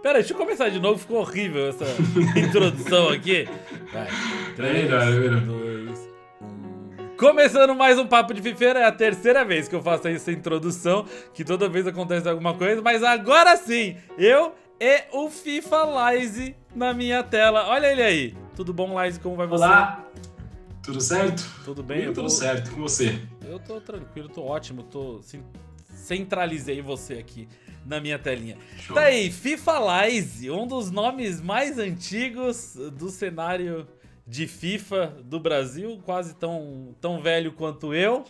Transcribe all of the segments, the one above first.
Pera aí, deixa eu começar de novo, ficou horrível essa introdução aqui. Vai, 3, 2, 1. Começando mais um Papo de Fifeira, é a terceira vez que eu faço essa introdução, que toda vez acontece alguma coisa, mas agora sim, eu e o FIFA Lize na minha tela. Olha ele aí. Tudo bom, Lize? Como vai você? Olá, tudo certo? Tudo bem? Tudo certo, com você? Eu tô tranquilo, tô ótimo, centralizei você aqui na minha telinha. Show. Tá aí, FIFA Lize, um dos nomes mais antigos do cenário de FIFA do Brasil, quase tão velho quanto eu.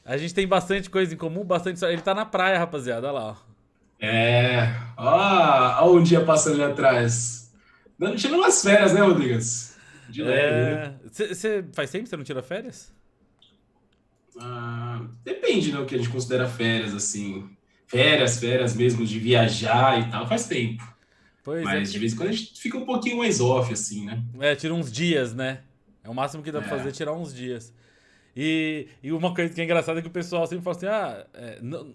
A gente tem bastante coisa em comum, bastante. Ele tá na praia, rapaziada, olha lá, ó. Ó um dia passando ali atrás. Tirando umas férias, né, Rodrigues? De leve, né? Você faz tempo que você não tira férias? Depende, né, o que a gente considera férias, assim. Férias mesmo, de viajar e tal, faz tempo. Pois Mas de vez em quando a gente fica um pouquinho mais off, assim, né? Tira uns dias, né? É o máximo que dá pra fazer, tirar uns dias. E uma coisa que é engraçada é que o pessoal sempre fala assim,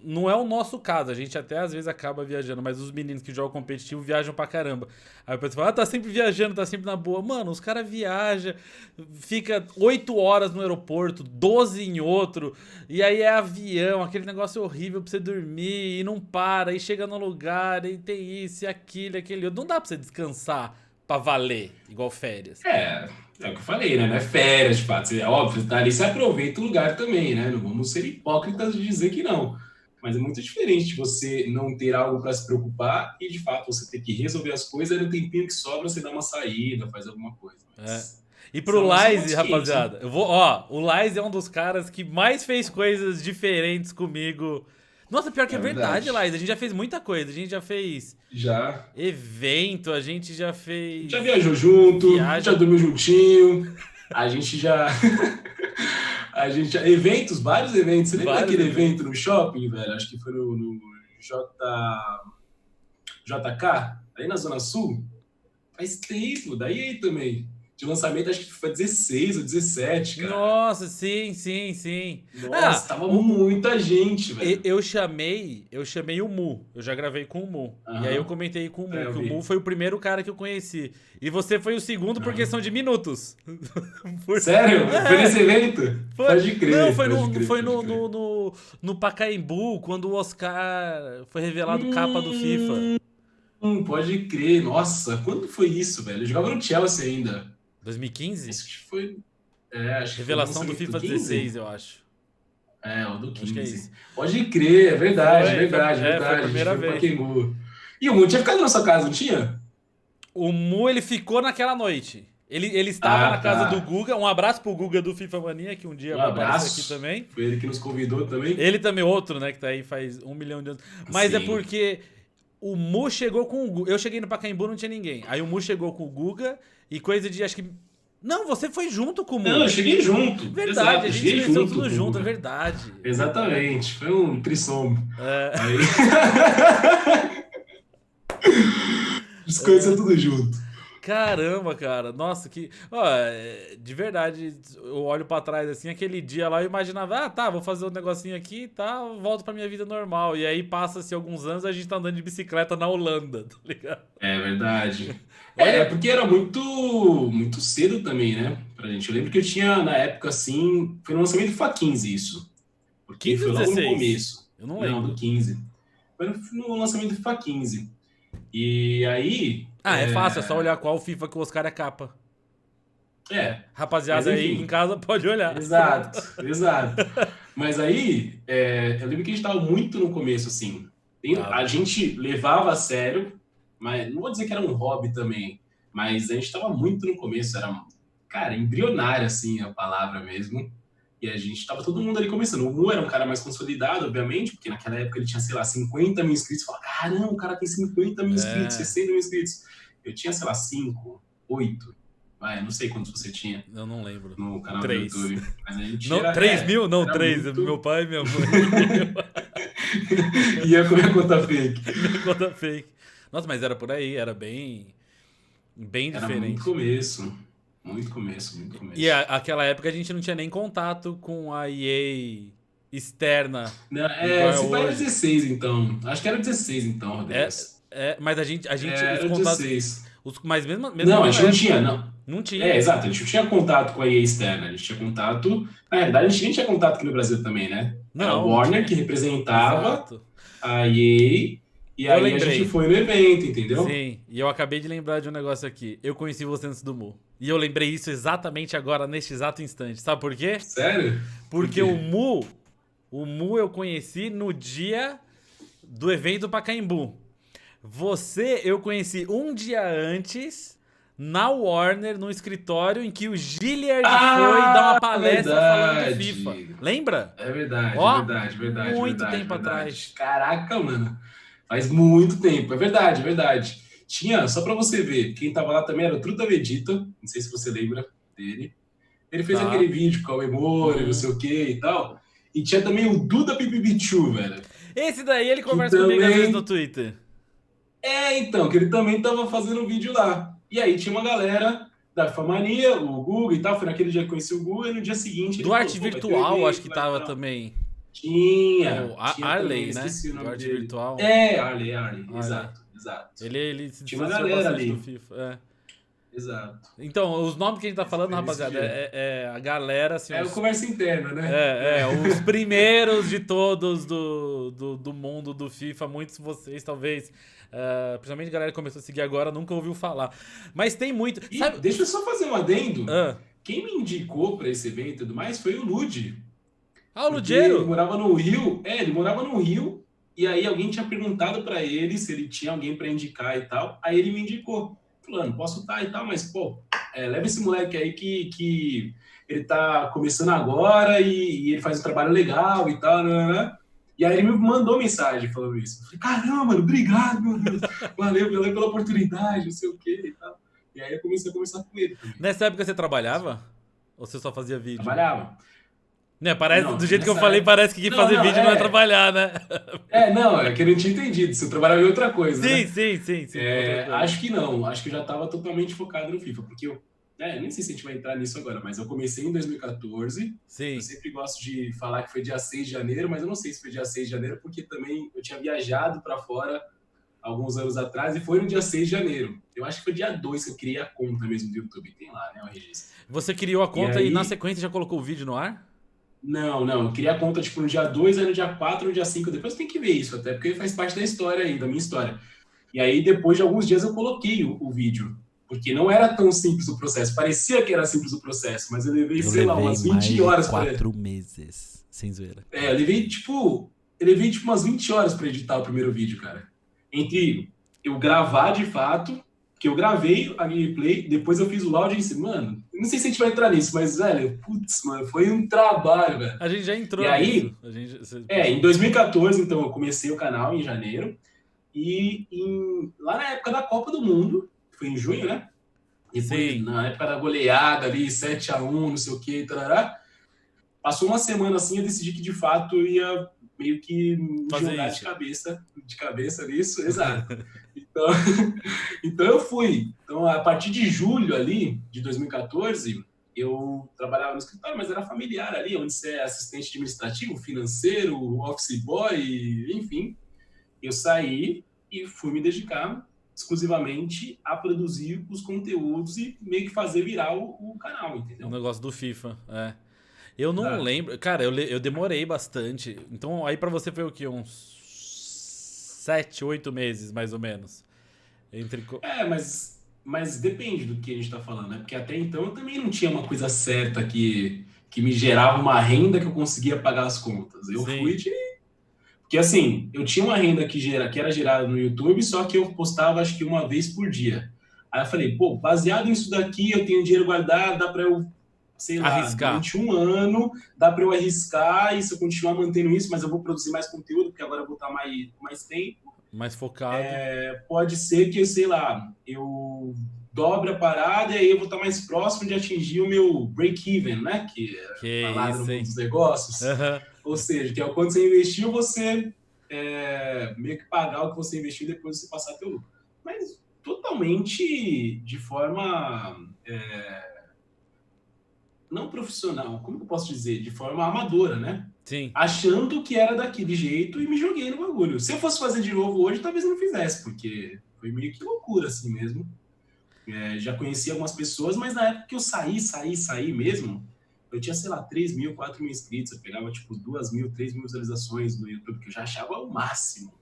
não é o nosso caso, a gente até às vezes acaba viajando, mas os meninos que jogam competitivo viajam pra caramba. Aí o pessoal fala, tá sempre viajando, tá sempre na boa. Mano, os caras viajam, fica 8 horas no aeroporto, 12 em outro, e aí é avião, aquele negócio horrível pra você dormir, e não para, e chega no lugar, e tem isso, e aquilo, aquele outro. Não dá pra você descansar pra valer, igual férias. É o que eu falei, né? Não é férias, de fato. É óbvio, tá ali, você aproveita o lugar também, né? Não vamos ser hipócritas de dizer que não. Mas é muito diferente você não ter algo para se preocupar e, de fato, você ter que resolver as coisas e no tempinho que sobra você dá uma saída, faz alguma coisa. Mas... E pro Lize, rapaziada, o Lize é um dos caras que mais fez coisas diferentes comigo. Nossa, pior que é verdade, Lize. A gente já fez muita coisa. A gente já fez evento, a gente já fez... Já viajou junto, já dormiu juntinho, a gente já... vários eventos. Você lembra daquele evento no shopping, velho? Acho que foi no JK, aí na Zona Sul. Faz tempo, daí também. De lançamento, acho que foi 16 ou 17, cara. Nossa, sim. Nossa, tava muita gente, velho. Eu chamei o Mu. Eu já gravei com o Mu. E aí eu comentei com o Mu, que o Mu foi o primeiro cara que eu conheci. E você foi o segundo por questão de minutos. Sério? Foi nesse evento? Pode crer. Não, foi no Pacaembu, quando o Oscar foi revelado capa do FIFA. Pode crer. Nossa, quando foi isso, velho? Eu jogava no Chelsea ainda. 2015? Acho que foi... acho que Revelação foi do FIFA 16, eu acho. O do 15. Acho que é isso. Pode crer, é verdade. Foi a primeira vez. E o Mu tinha ficado na sua casa, não tinha? O Mu, ele ficou naquela noite. Ele estava na casa do Guga. Um abraço pro Guga do FIFA Mania, que um dia vai aparecer aqui também. Foi ele que nos convidou também. Ele também, outro, né, que tá aí faz 1 milhão de anos. Mas é porque o Mu chegou com o Guga. Eu cheguei no Pacaembu, não tinha ninguém. Aí o Mu chegou com o Guga e coisa de, acho que... Não, você foi junto com o Mu. Não, eu cheguei junto. Verdade, a gente conheceu tudo junto, é verdade. Exatamente, foi um trissom. Aí... Desconheceu tudo junto. Caramba, cara. Nossa, que... de verdade, eu olho pra trás assim, aquele dia lá eu imaginava, vou fazer um negocinho aqui e volto pra minha vida normal. E aí passa-se alguns anos a gente tá andando de bicicleta na Holanda, tá ligado? É verdade. Porque era muito cedo também, né? Pra gente. Eu lembro que eu tinha, na época, assim, foi no lançamento do FIFA 15 isso. Porque 15 foi logo 16? no começo. Eu não lembro. Não, do 15. Foi no lançamento do FIFA 15. E aí... é fácil, é só olhar qual FIFA que o Oscar é capa. Rapaziada aí em casa pode olhar. Exato. Mas aí, eu lembro que a gente tava muito no começo, assim. A gente levava a sério, mas não vou dizer que era um hobby também, mas a gente tava muito no começo, era, cara, embrionária, assim, a palavra mesmo. E a gente tava todo mundo ali começando. O Mu era um cara mais consolidado, obviamente, porque naquela época ele tinha, sei lá, 50 mil inscritos. Falava, caramba, o cara tem 50 mil inscritos, 60 mil inscritos. Eu tinha, sei lá, 5, 8. Não sei quantos você tinha. Eu não lembro. No canal 3. do YouTube. Mas a gente não, 3 mil? Não, 3. Muito... Meu pai e minha mãe. Ia com a minha conta fake. Minha conta fake. Nossa, mas era por aí, era bem diferente. Era muito começo. Muito começo. E aquela época a gente não tinha nem contato com a EA externa. Se vai era 16, então. Acho que era 16, então, Rodrigues. mas a gente os Era contatos, 16. mas mesmo Não, a naquela gente não época, tinha, não. não É, tinha. exato, a gente não tinha contato com a EA externa, a gente tinha contato. Na realidade, a gente nem tinha contato aqui no Brasil também, né? Era a Não Warner tinha. que representava Exato. a EA, e Eu aí a gente lembrei. foi no evento, entendeu? Sim, e eu acabei de lembrar de um negócio aqui. Eu conheci você antes do Mu. E eu lembrei isso exatamente agora, neste exato instante. Sabe por quê? Sério? Por Porque quê? O Mu eu conheci no dia do evento Pacaembu. Você eu conheci um dia antes na Warner, no escritório em que o Gilliard foi dar uma Ah, palestra falando do FIFA. verdade. Lembra? É verdade, Ó, verdade, verdade, muito verdade, tempo verdade. atrás. Caraca, mano. Faz muito tempo. É verdade, é verdade. Tinha, só pra você ver, quem tava lá também era o Truta Vegeta. Não sei se você lembra dele. Ele fez aquele Tá. vídeo com a memória, não sei o que e tal. E tinha também o Duda Pipipichu, velho. Esse daí ele Que conversa comigo às vezes no também. Twitter. É, então, que ele também tava fazendo um vídeo lá. E aí tinha uma galera da Famania, o Guga e tal. Foi naquele dia que eu conheci o Guga e no dia seguinte ele Do falou, Arte pô, vai ter um Virtual, acho evento que lá e tava tal. também. Tinha, O tinha também, Arley, né? esqueci o Do nome Arte dele. Virtual. É, Arley, Arley. exato, exato. Ele se Tinha uma distanciou galera bastante do ali, FIFA. É. exato. Então, os nomes que a gente tá Esse falando, foi nesse rapaziada, dia. é a galera, assim, É o conversa interna, né? os primeiros de todos do mundo do FIFA. Muitos de vocês, talvez, principalmente a galera que começou a seguir agora, nunca ouviu falar. Mas tem muito. E Sabe? deixa eu só fazer um adendo. Ah, Quem me indicou pra esse evento e tudo mais foi o Lud. o Porque ele Ludiero? morava no Rio, ele morava no Rio, e aí alguém tinha perguntado pra ele se ele tinha alguém pra indicar e tal, aí ele me indicou, falando, posso estar e tal, mas, pô, leva esse moleque aí que ele tá começando agora e ele faz um trabalho legal e tal, né? E aí ele me mandou mensagem falando isso. Eu falei, caramba, mano, obrigado, meu Deus, valeu pela oportunidade, não sei o que e tal. E aí eu comecei a conversar com ele também. Nessa época você trabalhava? Ou você só fazia vídeo? Trabalhava. Né, parece, do Não, jeito que eu nessa falei, época... parece que Não, fazer não, vídeo não é trabalhar, né? Não, é que eu não tinha entendido. Se eu trabalhava em outra coisa, Sim, né? sim, outra coisa. Acho que não. Acho que eu já estava totalmente focado no FIFA. Porque eu nem sei se a gente vai entrar nisso agora, mas eu comecei em 2014. Sim. Eu sempre gosto de falar que foi dia 6 de janeiro, mas eu não sei se foi dia 6 de janeiro, porque também eu tinha viajado para fora alguns anos atrás e foi no dia 6 de janeiro. Eu acho que foi dia 2 que eu criei a conta mesmo do YouTube. Tem lá, né, o registro. Você criou a conta E e na aí... sequência já colocou o vídeo no ar? Não, eu queria a conta tipo no dia 2, aí no dia 4, no dia 5. Depois tem que ver isso, até porque faz parte da história aí, da minha história. E aí depois de alguns dias eu coloquei o vídeo, porque não era tão simples o processo. Parecia que era simples o processo, mas eu levei, sei lá, umas 20 horas para 4 meses, sem zoeira. eu levei tipo umas 20 horas para editar o primeiro vídeo, cara. Entre eu gravar de fato, que eu gravei a gameplay, depois eu fiz o áudio e disse, mano, não sei se a gente vai entrar nisso, mas, velho, putz, mano, foi um trabalho, velho. A gente já entrou e aí, em 2014, então, eu comecei o canal em janeiro, e lá na época da Copa do Mundo, foi em junho, né? Depois, Sim. na época da goleada ali, 7-1, não sei o que, tarará, passou uma semana assim, eu decidi que de fato eu ia meio que me jogar de cabeça nisso, exato. Então eu fui. Então, a partir de julho ali, de 2014, eu trabalhava no escritório, mas era familiar ali, onde você é assistente administrativo, financeiro, office boy, enfim. Eu saí e fui me dedicar exclusivamente a produzir os conteúdos e meio que fazer virar o canal, entendeu? O negócio do FIFA, Eu não Exato. lembro. Cara, eu demorei bastante. Então aí pra você foi o quê? Uns 7, 8 meses, mais ou menos. Mas depende do que a gente está falando, né? Porque até então eu também não tinha uma coisa certa que me gerava uma renda que eu conseguia pagar as contas. Eu Sim. fui de... Porque assim, eu tinha uma renda que era gerada no YouTube, só que eu postava acho que uma vez por dia. Aí eu falei, pô, baseado nisso daqui, eu tenho dinheiro guardado, dá para eu, sei lá, Arriscar. durante um ano, dá para eu arriscar e se eu continuar mantendo isso, mas eu vou produzir mais conteúdo, porque agora eu vou estar mais tempo. Mais focado. Pode ser que, sei lá, eu dobre a parada e aí eu vou estar mais próximo de atingir o meu break-even, né? Que é falado no mundo dos negócios. Ou seja, que é quando você investiu, você meio que pagar o que você investiu e depois você passar teu lucro. Mas totalmente de forma não profissional, como eu posso dizer? De forma amadora, né? Sim. achando que era daquele jeito e me joguei no bagulho. Se eu fosse fazer de novo hoje, talvez eu não fizesse, porque foi meio que loucura assim mesmo. Já conheci algumas pessoas, mas na época que eu saí mesmo, eu tinha, sei lá, 3 mil, 4 mil inscritos. Eu pegava, tipo, 2 mil, 3 mil visualizações no YouTube, que eu já achava o máximo.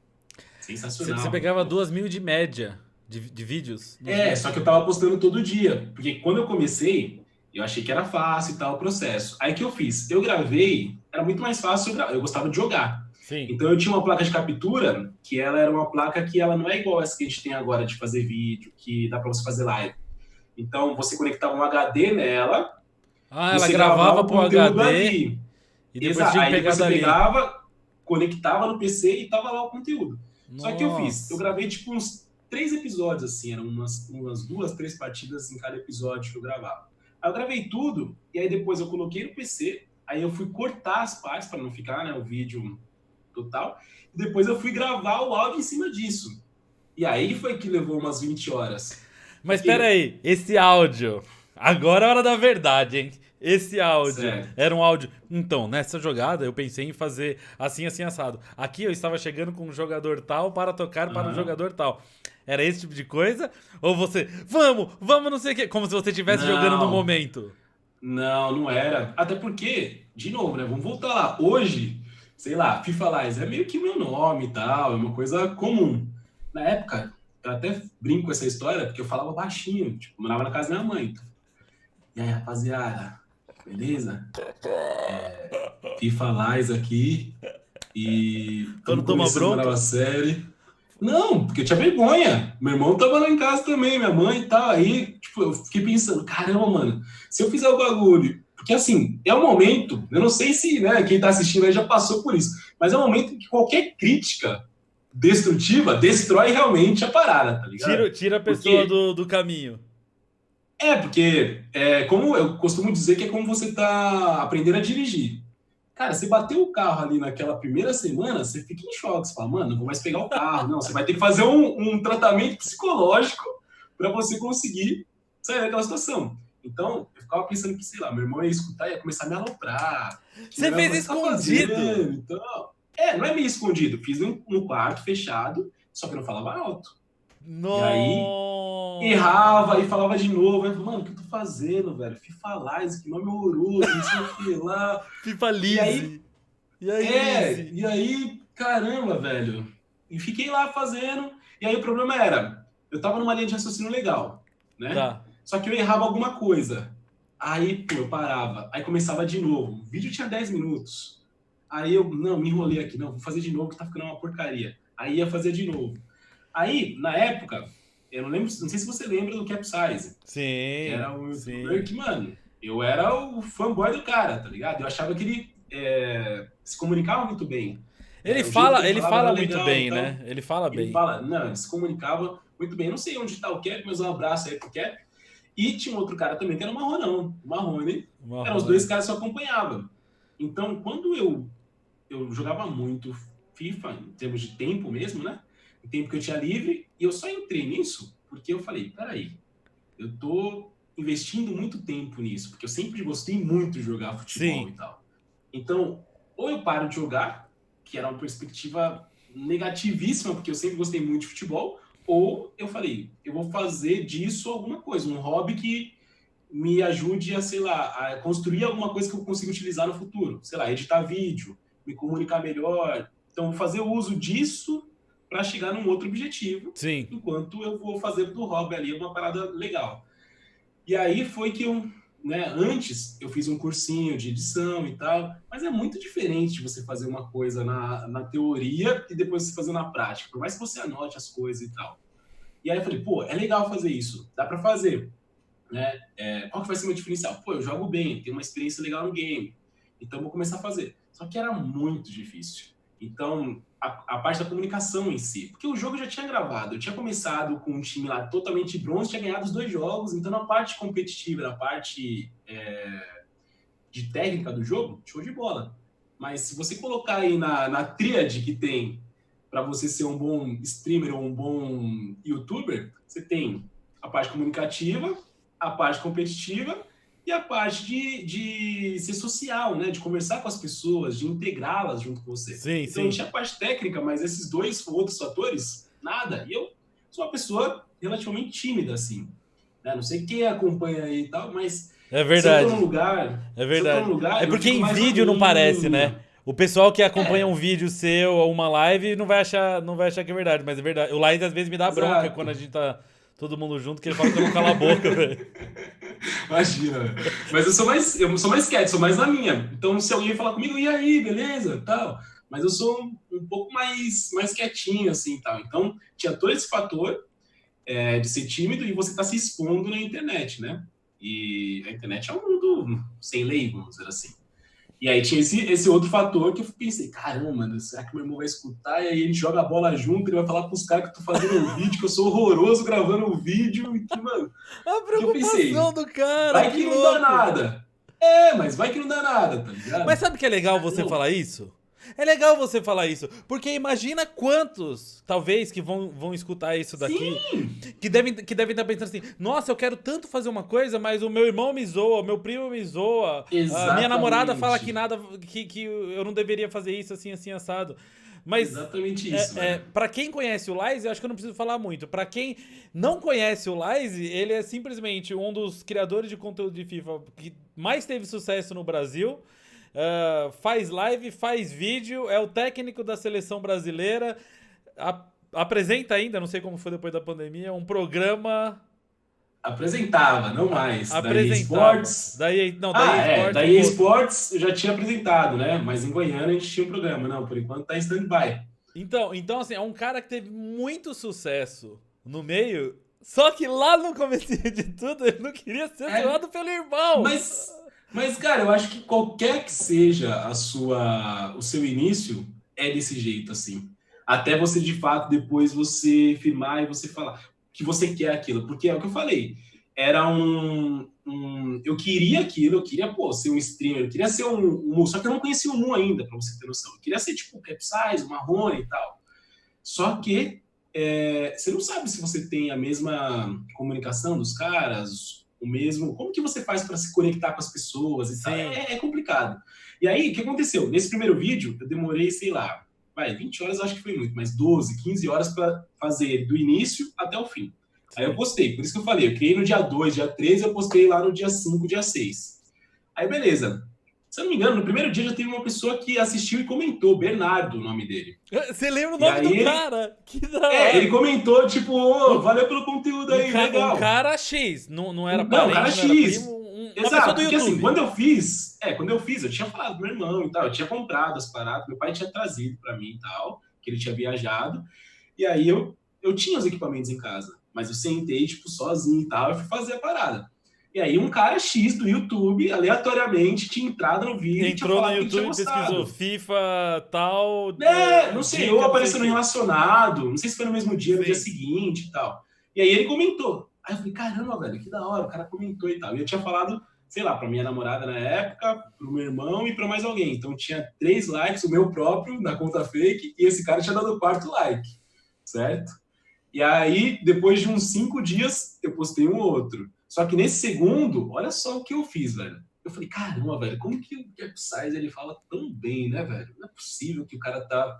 Você Sensacional. pegava Pô. 2.000 de média de vídeos nos Só vídeos. que eu tava postando todo dia. Porque quando eu comecei, eu achei que era fácil e tal o processo. Aí que eu fiz? Eu gravei, era muito mais fácil, eu gostava de jogar. Sim. Então eu tinha uma placa de captura, que ela era uma placa que ela não é igual essa que a gente tem agora de fazer vídeo, que dá pra você fazer live. Então você conectava um HD nela, Ah, ela você gravava gravava o pro conteúdo HD ali. e depois Exato. tinha que Aí pegar depois você dali. pegava, conectava no PC e tava lá o conteúdo. Só que eu fiz, eu Nossa. gravei tipo uns 3 episódios, assim, eram umas 2, 3 partidas em cada episódio que eu gravava. Aí eu gravei tudo, e aí depois eu coloquei no PC, aí eu fui cortar as partes para não ficar, né, o vídeo total, e depois eu fui gravar o áudio em cima disso. E aí foi que levou umas 20 horas. Mas pera Porque, aí, esse áudio. Agora é a hora da verdade, hein? Esse áudio certo. era um áudio. Então, nessa jogada eu pensei em fazer assim, assim, assado. Aqui eu estava chegando com um jogador tal para tocar para um Aham. jogador tal. Era esse tipo de coisa? Ou você, vamos, não sei o quê. Como se você estivesse jogando no Não, momento. não era. Até porque, de novo, né? Vamos voltar lá. Hoje, sei lá, FIFA Lies é meio que meu nome e tal, é uma coisa comum. Na época, eu até brinco com essa história porque eu falava baixinho, tipo, morava na casa da minha mãe. E aí, rapaziada, beleza? FIFA Lies aqui e Pra não estamos tomar começando uma bronca? nova série. Não, porque eu tinha vergonha. Meu irmão tava lá em casa também, minha mãe e tal. Aí, tipo, eu fiquei pensando, caramba, mano, se eu fizer o bagulho. Porque, assim, é um momento, eu não sei se, né, quem tá assistindo aí já passou por isso, mas é um momento que qualquer crítica destrutiva destrói realmente a parada, tá ligado? Tira a pessoa Porque, do caminho. como eu costumo dizer que é como você tá aprendendo a dirigir. Cara, você bateu o carro ali naquela primeira semana, você fica em choque. Você fala, mano, não vou mais pegar o carro. Não, você vai ter que fazer um tratamento psicológico para você conseguir sair daquela situação. Então, eu ficava pensando que, sei lá, meu irmão ia escutar e ia começar a me aloprar. Que Você negócio que fez você tá escondido! fazendo? Então, não é meio escondido. Fiz um quarto fechado, só que eu não falava alto. E aí, errava e Nossa! falava de novo. Eu falava, mano, o que eu tô fazendo, velho? FIFA Lies, que nome horroroso, não sei o que lá. FIFA E aí, Lise! E aí, Lise? caramba, velho. E fiquei lá fazendo. E aí o problema era, eu tava numa linha de raciocínio legal, né? Tá. Só que eu errava alguma coisa. Aí, pô, eu parava. Aí começava de novo. O vídeo tinha 10 minutos. Aí eu, não, me enrolei aqui. Não, vou fazer de novo que tá ficando uma porcaria. Aí ia fazer de novo. Aí, na época, eu não lembro, não sei se você lembra do Capsize, que Sim, era um youtuber sim. que, mano, eu era o fanboy do cara, tá ligado? Eu achava que ele se comunicava muito bem. O jeito que ele Ele falava era fala muito legal e bem, tal. né? Ele fala Ele bem. fala, não, ele se comunicava muito bem. Eu não sei onde tá o Cap, mas um abraço aí pro Cap. E tinha outro cara também que era o Marronão. O Marrone, eram os dois Marrone. caras que eu acompanhava. Então, quando eu jogava muito FIFA, em termos de tempo mesmo, né? O tempo que eu tinha livre, e eu só entrei nisso porque eu falei, peraí, eu tô investindo muito tempo nisso, porque eu sempre gostei muito de jogar futebol Sim. e tal. Então, ou eu paro de jogar, que era uma perspectiva negativíssima, porque eu sempre gostei muito de futebol, ou eu falei, eu vou fazer disso alguma coisa, um hobby que me ajude a, sei lá, a construir alguma coisa que eu consiga utilizar no futuro. Sei lá, editar vídeo, me comunicar melhor. Então, vou fazer uso disso para chegar num outro objetivo, Sim. enquanto eu vou fazer do hobby ali uma parada legal. E aí foi que eu, né, antes eu fiz um cursinho de edição e tal, mas é muito diferente de você fazer uma coisa na teoria e depois você fazer na prática, por mais que você anote as coisas e tal. E aí eu falei, pô, é legal fazer isso, dá para fazer, né? Qual que vai ser o meu diferencial? Pô, eu jogo bem, tenho uma experiência legal no game, então vou começar a fazer. Só que era muito difícil. Então, a parte da comunicação em si, porque o jogo eu já tinha gravado, eu tinha começado com um time lá totalmente bronze, tinha ganhado os 2 jogos, então na parte competitiva, na parte de técnica do jogo, show de bola. Mas se você colocar aí na tríade que tem para você ser um bom streamer ou um bom youtuber, você tem a parte comunicativa, a parte competitiva e a parte de ser social, né? De conversar com as pessoas, de integrá-las junto com você. Sim, Então, sim. tinha a parte técnica, mas esses dois outros fatores, nada. E eu sou uma pessoa relativamente tímida, assim. Né? Não sei quem acompanha aí e tal, mas É se eu tô verdade. num lugar, É se eu tô num verdade. lugar, É eu porque fico em mais na vídeo não parece, né? minha. O pessoal que acompanha um É, vídeo seu ou uma live não vai achar que é verdade, mas é verdade. O Laís às vezes me dá bronca quando exato. a gente tá todo mundo junto, que ele fala que eu não calo a boca, velho. Imagina. Mas eu sou mais quieto, sou mais na minha. Então, se alguém falar comigo, e aí, beleza, tal. Mas eu sou um pouco mais quietinho, assim, tal. Então, tinha todo esse fator de ser tímido e você tá se expondo na internet, né? E a internet é um mundo sem lei, vamos dizer assim. E aí tinha esse outro fator que eu pensei, caramba, mano, será que meu irmão vai escutar? E aí a gente joga a bola junto, ele vai falar pros cares que eu tô fazendo o vídeo, que eu sou horroroso gravando o vídeo, e que, mano, A que eu preocupação pensei, do cara, vai que que não dá louco. nada. É, mas vai que não dá nada, tá Mas ligado? sabe que é legal você Caramba. falar isso? É legal você falar isso, porque imagina quantos, talvez, que vão escutar isso daqui, Sim, que devem estar pensando assim: nossa, eu quero tanto fazer uma coisa, mas o meu irmão me zoa, meu primo me zoa, a minha namorada fala que exatamente. nada, que eu não deveria fazer isso assim, assim, assado. Mas Exatamente isso, velho. para quem conhece o Lize, eu acho que eu não preciso falar muito. Pra quem não conhece o Lize, ele é simplesmente um dos criadores de conteúdo de FIFA que mais teve sucesso no Brasil. Faz live, faz vídeo, é o técnico da seleção brasileira, apresenta ainda, não sei como foi depois da pandemia, um programa. Apresentava, não mais. Da EA Apresentava. Sports. Daí, não, da EA Ah, Sports da um EA outro. Sports eu já tinha apresentado, né? Mas em Goiânia a gente tinha um programa. Não, por enquanto tá em stand-by. Então, assim, é um cara que teve muito sucesso no meio, só que lá no começo de tudo ele não queria ser É, zoado pelo irmão. mas, mas, cara, eu acho que qualquer que seja o seu início, é desse jeito, assim. Até você, de fato, depois você firmar e você falar que você quer aquilo. Porque é o que eu falei. Era eu queria aquilo, eu queria, pô, ser um streamer, eu queria ser um Mu, só que eu não conhecia o Mu ainda, pra você ter noção. Eu queria ser, tipo, o Capsize, o Marrone e tal. Só que você não sabe se você tem a mesma comunicação dos caras, o mesmo. Como que você faz para se conectar com as pessoas e tal? Sim. É complicado. E aí, o que aconteceu? Nesse primeiro vídeo, eu demorei, sei lá, 20 horas eu acho que foi muito, mas 12, 15 horas para fazer do início até o fim. Aí eu Sim. postei, por isso que eu falei, eu criei no dia 2, dia 13, eu postei lá no dia 5, dia 6. Aí beleza. Se eu não me engano, no primeiro dia já teve uma pessoa que assistiu e comentou, Bernardo, o nome dele. Você lembra o E nome do aí cara? Que da ele hora. comentou, tipo, Um, ô, valeu pelo conteúdo aí, um legal. cara X, não era Não, cara parente, não era primo, X. uma pessoa Exato, do porque assim, YouTube. quando eu fiz, eu tinha falado pro meu irmão e tal, eu tinha comprado as paradas, meu pai tinha trazido pra mim e tal, que ele tinha viajado, e aí eu tinha os equipamentos em casa, mas eu sentei, tipo, sozinho e tal, e fui fazer a parada. E aí um cara X do YouTube, aleatoriamente, tinha entrado no vídeo e tinha Entrou no falado que ele tinha YouTube, pesquisou gostado. FIFA, tal, Não sei, ou dica, não sei o apareceu no quê. relacionado, não sei se foi no mesmo dia, no dia Sim. seguinte e tal. E aí ele comentou. Aí eu falei, caramba, velho, que da hora, o cara comentou e tal. E eu tinha falado, sei lá, pra minha namorada na época, pro meu irmão e pra mais alguém. Então tinha 3 likes, o meu próprio, na conta fake, e esse cara tinha dado o 4º like, certo? E aí, depois de uns 5 dias, eu postei um outro. Só que nesse segundo, olha só o que eu fiz, velho. Eu falei, caramba, velho, como que o Capsize ele fala tão bem, né, velho? Não é possível que o cara tá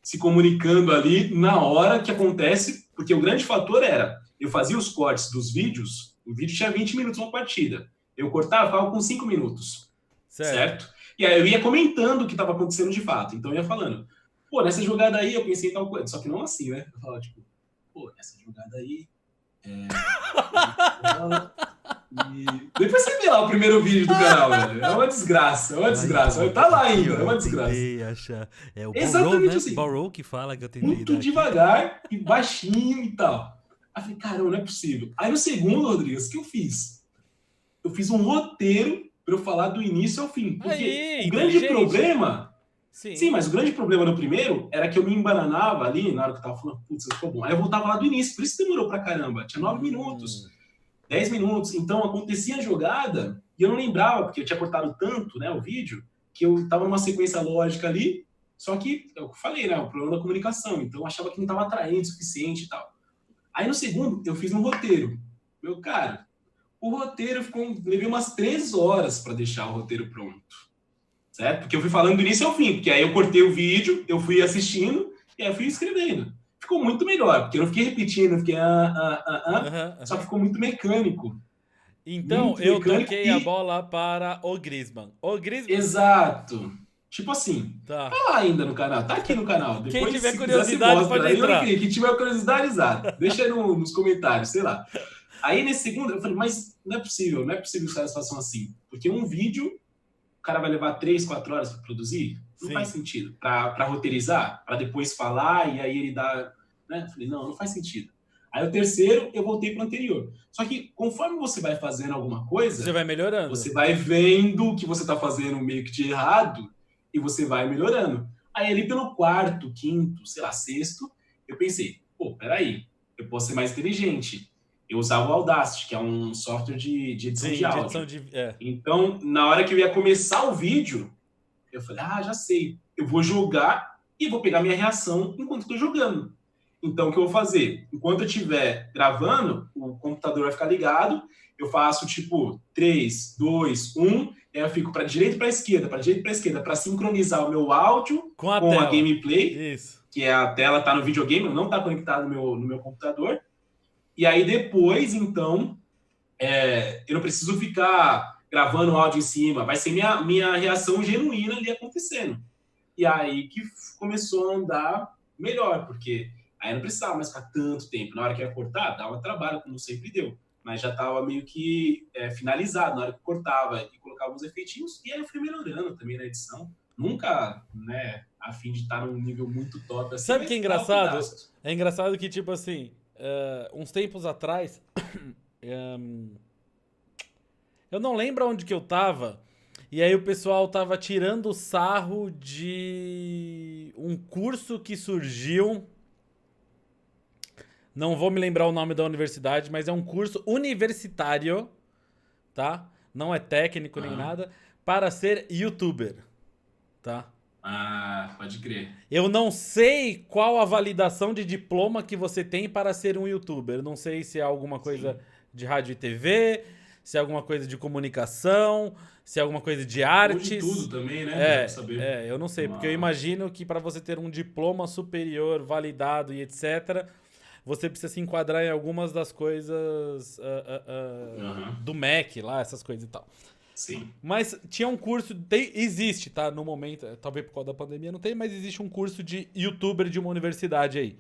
se comunicando ali na hora que acontece, porque o grande fator era, eu fazia os cortes dos vídeos, o vídeo tinha 20 minutos uma partida. Eu cortava, ficava com 5 minutos, Certo. certo? E aí eu ia comentando o que estava acontecendo de fato. Então eu ia falando, pô, nessa jogada aí eu pensei em tal coisa. Só que não assim, né? Eu falava, tipo, pô, nessa jogada aí, e depois você vê lá o primeiro vídeo do canal, velho. É uma desgraça, é uma Ah, desgraça. então, Tá lá aqui, ainda, ó, é uma eu desgraça. tentei achar. É o Borrow, Exatamente né? assim. Borrow que fala que eu tentei Muito dar aqui. devagar e baixinho e tal. Aí eu falei, caramba, não é possível. Aí no segundo, Rodrigues, o que eu fiz? Eu fiz um roteiro para eu falar do início ao fim. Porque Aí, o grande inteligente. problema. Sim, Sim. mas o grande problema no primeiro era que eu me embananava ali na hora que eu tava falando, putz, ficou bom. Aí eu voltava lá do início, por isso que demorou pra caramba. Tinha 9 minutos, Hum, 10 minutos. Então acontecia a jogada e eu não lembrava, porque eu tinha cortado tanto, né, o vídeo, que eu tava numa sequência lógica ali. Só que, eu falei, né, o problema da comunicação. Então eu achava que não tava atraente o suficiente e tal. Aí no segundo, eu fiz um roteiro. Meu cara, O roteiro levei umas 3 horas para deixar o roteiro pronto, certo? Porque eu fui falando do início ao fim, porque aí eu cortei o vídeo, eu fui assistindo e aí eu fui escrevendo. Ficou muito melhor, porque eu não fiquei repetindo, não fiquei só que ficou muito mecânico. Então, Muito eu mecânico toquei a bola para o Griezmann. O Griezmann... Exato. Tipo assim, Tá. tá lá ainda no canal, tá aqui no canal. Depois, Quem tiver se curiosidade, quiser, pode aí entrar. quem tiver curiosidade, exato. Deixa aí nos comentários, sei lá. Aí, nesse segundo, eu falei, mas não é possível que os caras façam assim. Porque um vídeo, o cara vai levar 3, 4 horas para produzir? Não Sim. faz sentido. Para roteirizar, para depois falar, e aí ele dá... Né? Eu falei, não faz sentido. Aí o terceiro, eu voltei para o anterior. Só que conforme você vai fazendo alguma coisa... Você vai melhorando. Você vai vendo o que você está fazendo meio que de errado e você vai melhorando. Aí ali pelo quarto, quinto, sei lá, sexto, eu pensei, pô, peraí, eu posso ser mais inteligente. Eu usava o Audacity, que é um software de edição de áudio. Então, na hora que eu ia começar o vídeo, eu falei, já sei, eu vou jogar e vou pegar minha reação enquanto estou jogando. Então, o que eu vou fazer? Enquanto eu estiver gravando, o computador vai ficar ligado, eu faço tipo 3, 2, 1, aí eu fico para direita e para esquerda, para sincronizar o meu áudio com a gameplay. Isso. Que é a tela tá no videogame, não tá conectado no meu computador. E aí depois, então, eu não preciso ficar gravando o áudio em cima, vai ser minha reação genuína ali acontecendo. E aí que começou a andar melhor, porque aí eu não precisava mais ficar tanto tempo. Na hora que ia cortar, dava trabalho, como sempre deu. Mas já estava meio que finalizado na hora que cortava e colocava uns efeitinhos. E aí eu fui melhorando também na edição. Nunca, né, a fim de estar num nível muito top assim. Sabe o que é engraçado? É engraçado que, tipo assim, uns tempos atrás, eu não lembro onde que eu tava, e aí o pessoal tava tirando sarro de um curso que surgiu. Não vou me lembrar o nome da universidade, mas é um curso universitário, tá? Não é técnico nem nada, para ser youtuber, tá? Pode crer. Eu não sei qual a validação de diploma que você tem para ser um youtuber. Não sei se é alguma coisa de rádio e TV, se é alguma coisa de comunicação, se é alguma coisa de artes. Ou de tudo também, né? Eu não sei, porque eu imagino que para você ter um diploma superior validado e etc., você precisa se enquadrar em algumas das coisas do MEC lá, essas coisas e tal. Sim. Mas tinha um curso, existe, tá? No momento, talvez por causa da pandemia não tem, mas existe um curso de youtuber de uma universidade aí.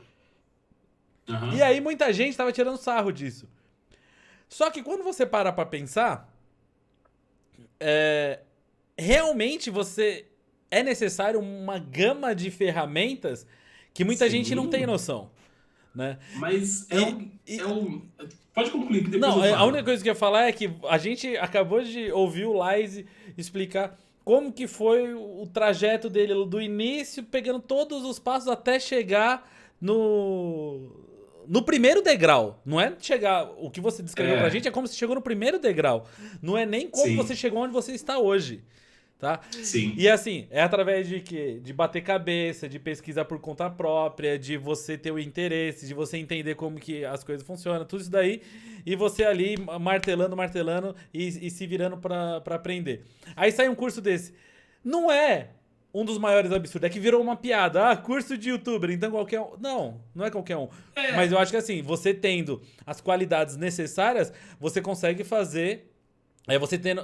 E aí muita gente tava tirando sarro disso. Só que quando você para pra pensar, realmente é necessário uma gama de ferramentas que muita gente não tem noção. Né? Mas pode concluir, que depois não, eu falo. A única coisa que eu ia falar é que a gente acabou de ouvir o Laise explicar como que foi o trajeto dele do início, pegando todos os passos até chegar no primeiro degrau. Não é chegar... O que você descreveu pra gente é como se chegou no primeiro degrau. Não é nem como você chegou onde você está hoje. Tá? Sim. E assim, é através de quê? De bater cabeça, de pesquisar por conta própria, de você ter o interesse, de você entender como que as coisas funcionam, tudo isso daí, e você ali martelando e se virando pra aprender. Aí sai um curso desse. Não é um dos maiores absurdos, é que virou uma piada. Curso de youtuber, então qualquer um... Não é qualquer um. Mas eu acho que assim, você tendo as qualidades necessárias, você consegue fazer... você tendo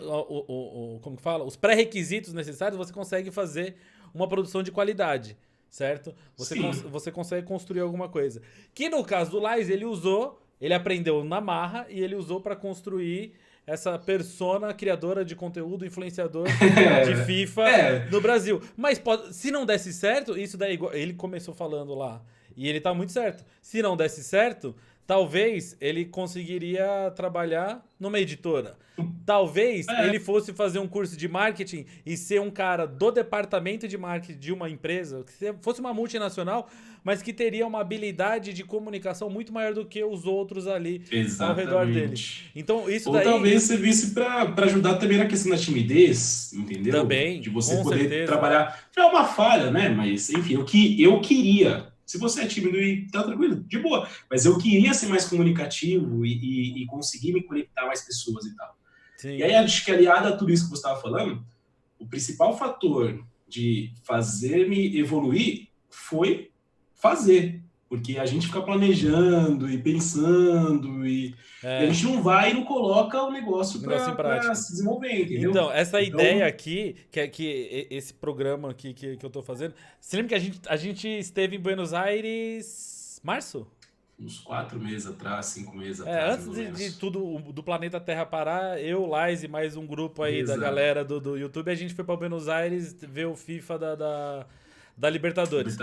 como que fala? Os pré-requisitos necessários, você consegue fazer uma produção de qualidade, certo? Você consegue construir alguma coisa. Que no caso do Laise, ele aprendeu na marra e ele usou para construir essa persona criadora de conteúdo, influenciador de FIFA no Brasil. Mas se não desse certo, isso daí, ele começou falando lá, e ele tá muito certo. Se não desse certo... Talvez ele conseguiria trabalhar numa editora. Talvez ele fosse fazer um curso de marketing e ser um cara do departamento de marketing de uma empresa, que fosse uma multinacional, mas que teria uma habilidade de comunicação muito maior do que os outros ali ao redor dele. Então, isso daí... Ou talvez servisse para ajudar também na questão da timidez, entendeu? Também, de você com poder certeza. trabalhar. É uma falha, né? Mas, enfim, o que eu queria Se você é tímido e tá tranquilo, de boa. Mas eu queria ser mais comunicativo e conseguir me conectar a mais pessoas e tal. Sim. E aí, acho que aliado a tudo isso que você estava falando, o principal fator de fazer-me evoluir foi fazer. Porque a gente fica planejando e pensando e a gente não vai e não coloca o negócio para se desenvolver, entendeu? Então, essa ideia aqui, que esse programa aqui que eu tô fazendo, você lembra que a gente esteve em Buenos Aires março? Uns 4 meses atrás, 5 meses atrás. Antes de tudo, do planeta Terra parar, eu, Lais e mais um grupo aí da galera do YouTube, a gente foi pra Buenos Aires ver o FIFA da Libertadores.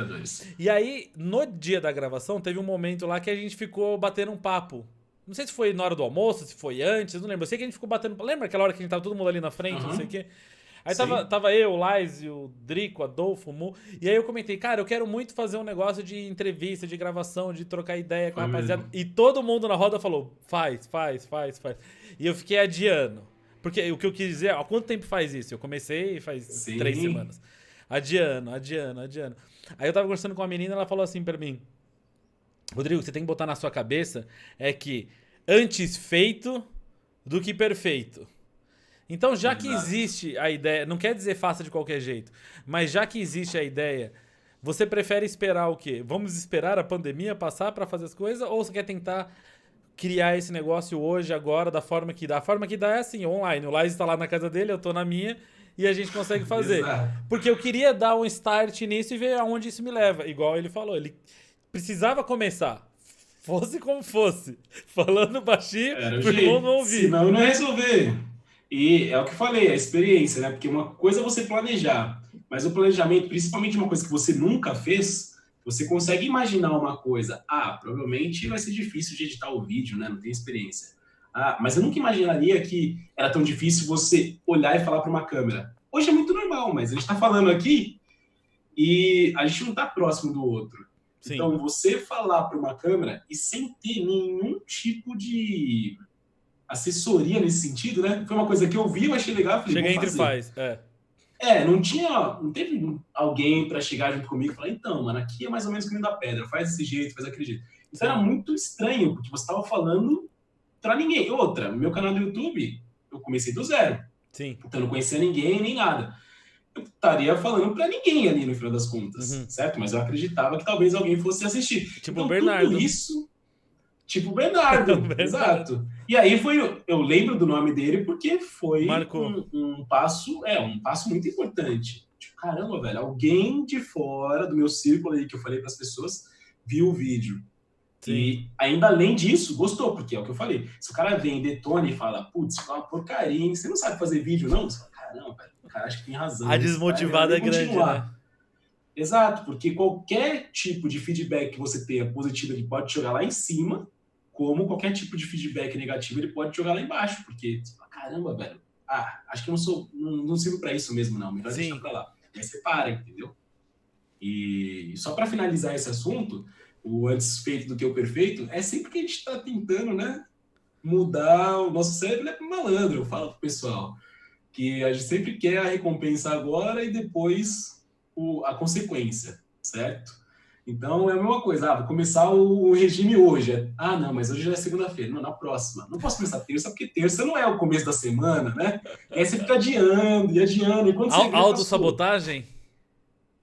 E aí, no dia da gravação, teve um momento lá que a gente ficou batendo um papo. Não sei se foi na hora do almoço, se foi antes, não lembro. Eu sei que a gente ficou batendo... Lembra aquela hora que a gente tava todo mundo ali na frente, não sei o quê? Aí tava eu, o Lais, o Drico, Adolfo, o Mu. E aí eu comentei, cara, eu quero muito fazer um negócio de entrevista, de gravação, de trocar ideia com a rapaziada. E todo mundo na roda falou, faz. E eu fiquei adiando. Porque o que eu quis dizer, há quanto tempo faz isso? Eu comecei faz 3 semanas. Adiando. Aí eu tava conversando com uma menina, ela falou assim pra mim, Rodrigo, você tem que botar na sua cabeça é que antes feito do que perfeito. Então, já que existe a ideia, não quer dizer faça de qualquer jeito, mas já que existe a ideia, você prefere esperar o quê? Vamos esperar a pandemia passar pra fazer as coisas ou você quer tentar criar esse negócio hoje, agora, da forma que dá? A forma que dá é assim, online. O Lais tá lá na casa dele, eu tô na minha e a gente consegue fazer. Porque eu queria dar um start nisso e ver aonde isso me leva. Igual ele falou, ele precisava começar. Fosse como fosse. Falando baixinho, todo mundo ouvir. Senão eu não ia resolver. E é o que eu falei, a experiência, né? Porque uma coisa é você planejar, mas o planejamento, principalmente uma coisa que você nunca fez, você consegue imaginar uma coisa. Provavelmente vai ser difícil de editar o vídeo, né? Não tem experiência. Mas eu nunca imaginaria que era tão difícil você olhar e falar para uma câmera. Hoje é muito normal, mas a gente está falando aqui e a gente não está próximo do outro. Sim. Então, você falar para uma câmera e sem ter nenhum tipo de assessoria nesse sentido, né? Foi uma coisa que eu vi, eu achei legal. Falei, chega entre faz, não teve alguém para chegar junto comigo e falar, então, mano, aqui é mais ou menos o caminho da pedra, faz desse jeito, faz aquele jeito. Então era muito estranho, porque você estava falando para ninguém. Outra, no meu canal do YouTube, eu comecei do zero. Sim. Então eu não conhecia ninguém, nem nada. Eu estaria falando para ninguém ali no final das contas, certo? Mas eu acreditava que talvez alguém fosse assistir. Tipo então, o Bernardo. Tudo isso... Tipo o Bernardo, exato. E aí eu lembro do nome dele porque foi um passo muito importante. Tipo, caramba, velho, alguém de fora do meu círculo aí que eu falei para as pessoas viu o vídeo. Sim. E ainda além disso, gostou, porque é o que eu falei. Se o cara vem, detona e fala, putz, isso é uma porcaria, hein? Você não sabe fazer vídeo, não? Você fala, caramba, velho, o cara acha que tem razão. A desmotivada é grande, né? Exato, porque qualquer tipo de feedback que você tenha positivo, ele pode jogar lá em cima, como qualquer tipo de feedback negativo, ele pode jogar lá embaixo, porque você fala, caramba, velho, acho que eu não sirvo pra isso mesmo, não, melhor deixar pra lá. Aí você para, entendeu? E só pra finalizar esse assunto, o antes feito do que o perfeito, é sempre que a gente tá tentando, né, mudar o nosso cérebro, é malandro, eu falo pro pessoal, que a gente sempre quer a recompensa agora e depois a consequência, certo? Então, é a mesma coisa. Vou começar o regime hoje. Não, mas hoje já é segunda-feira. Não, na próxima. Não posso começar terça, porque terça não é o começo da semana, né? E aí você fica adiando. E quando você autossabotagem?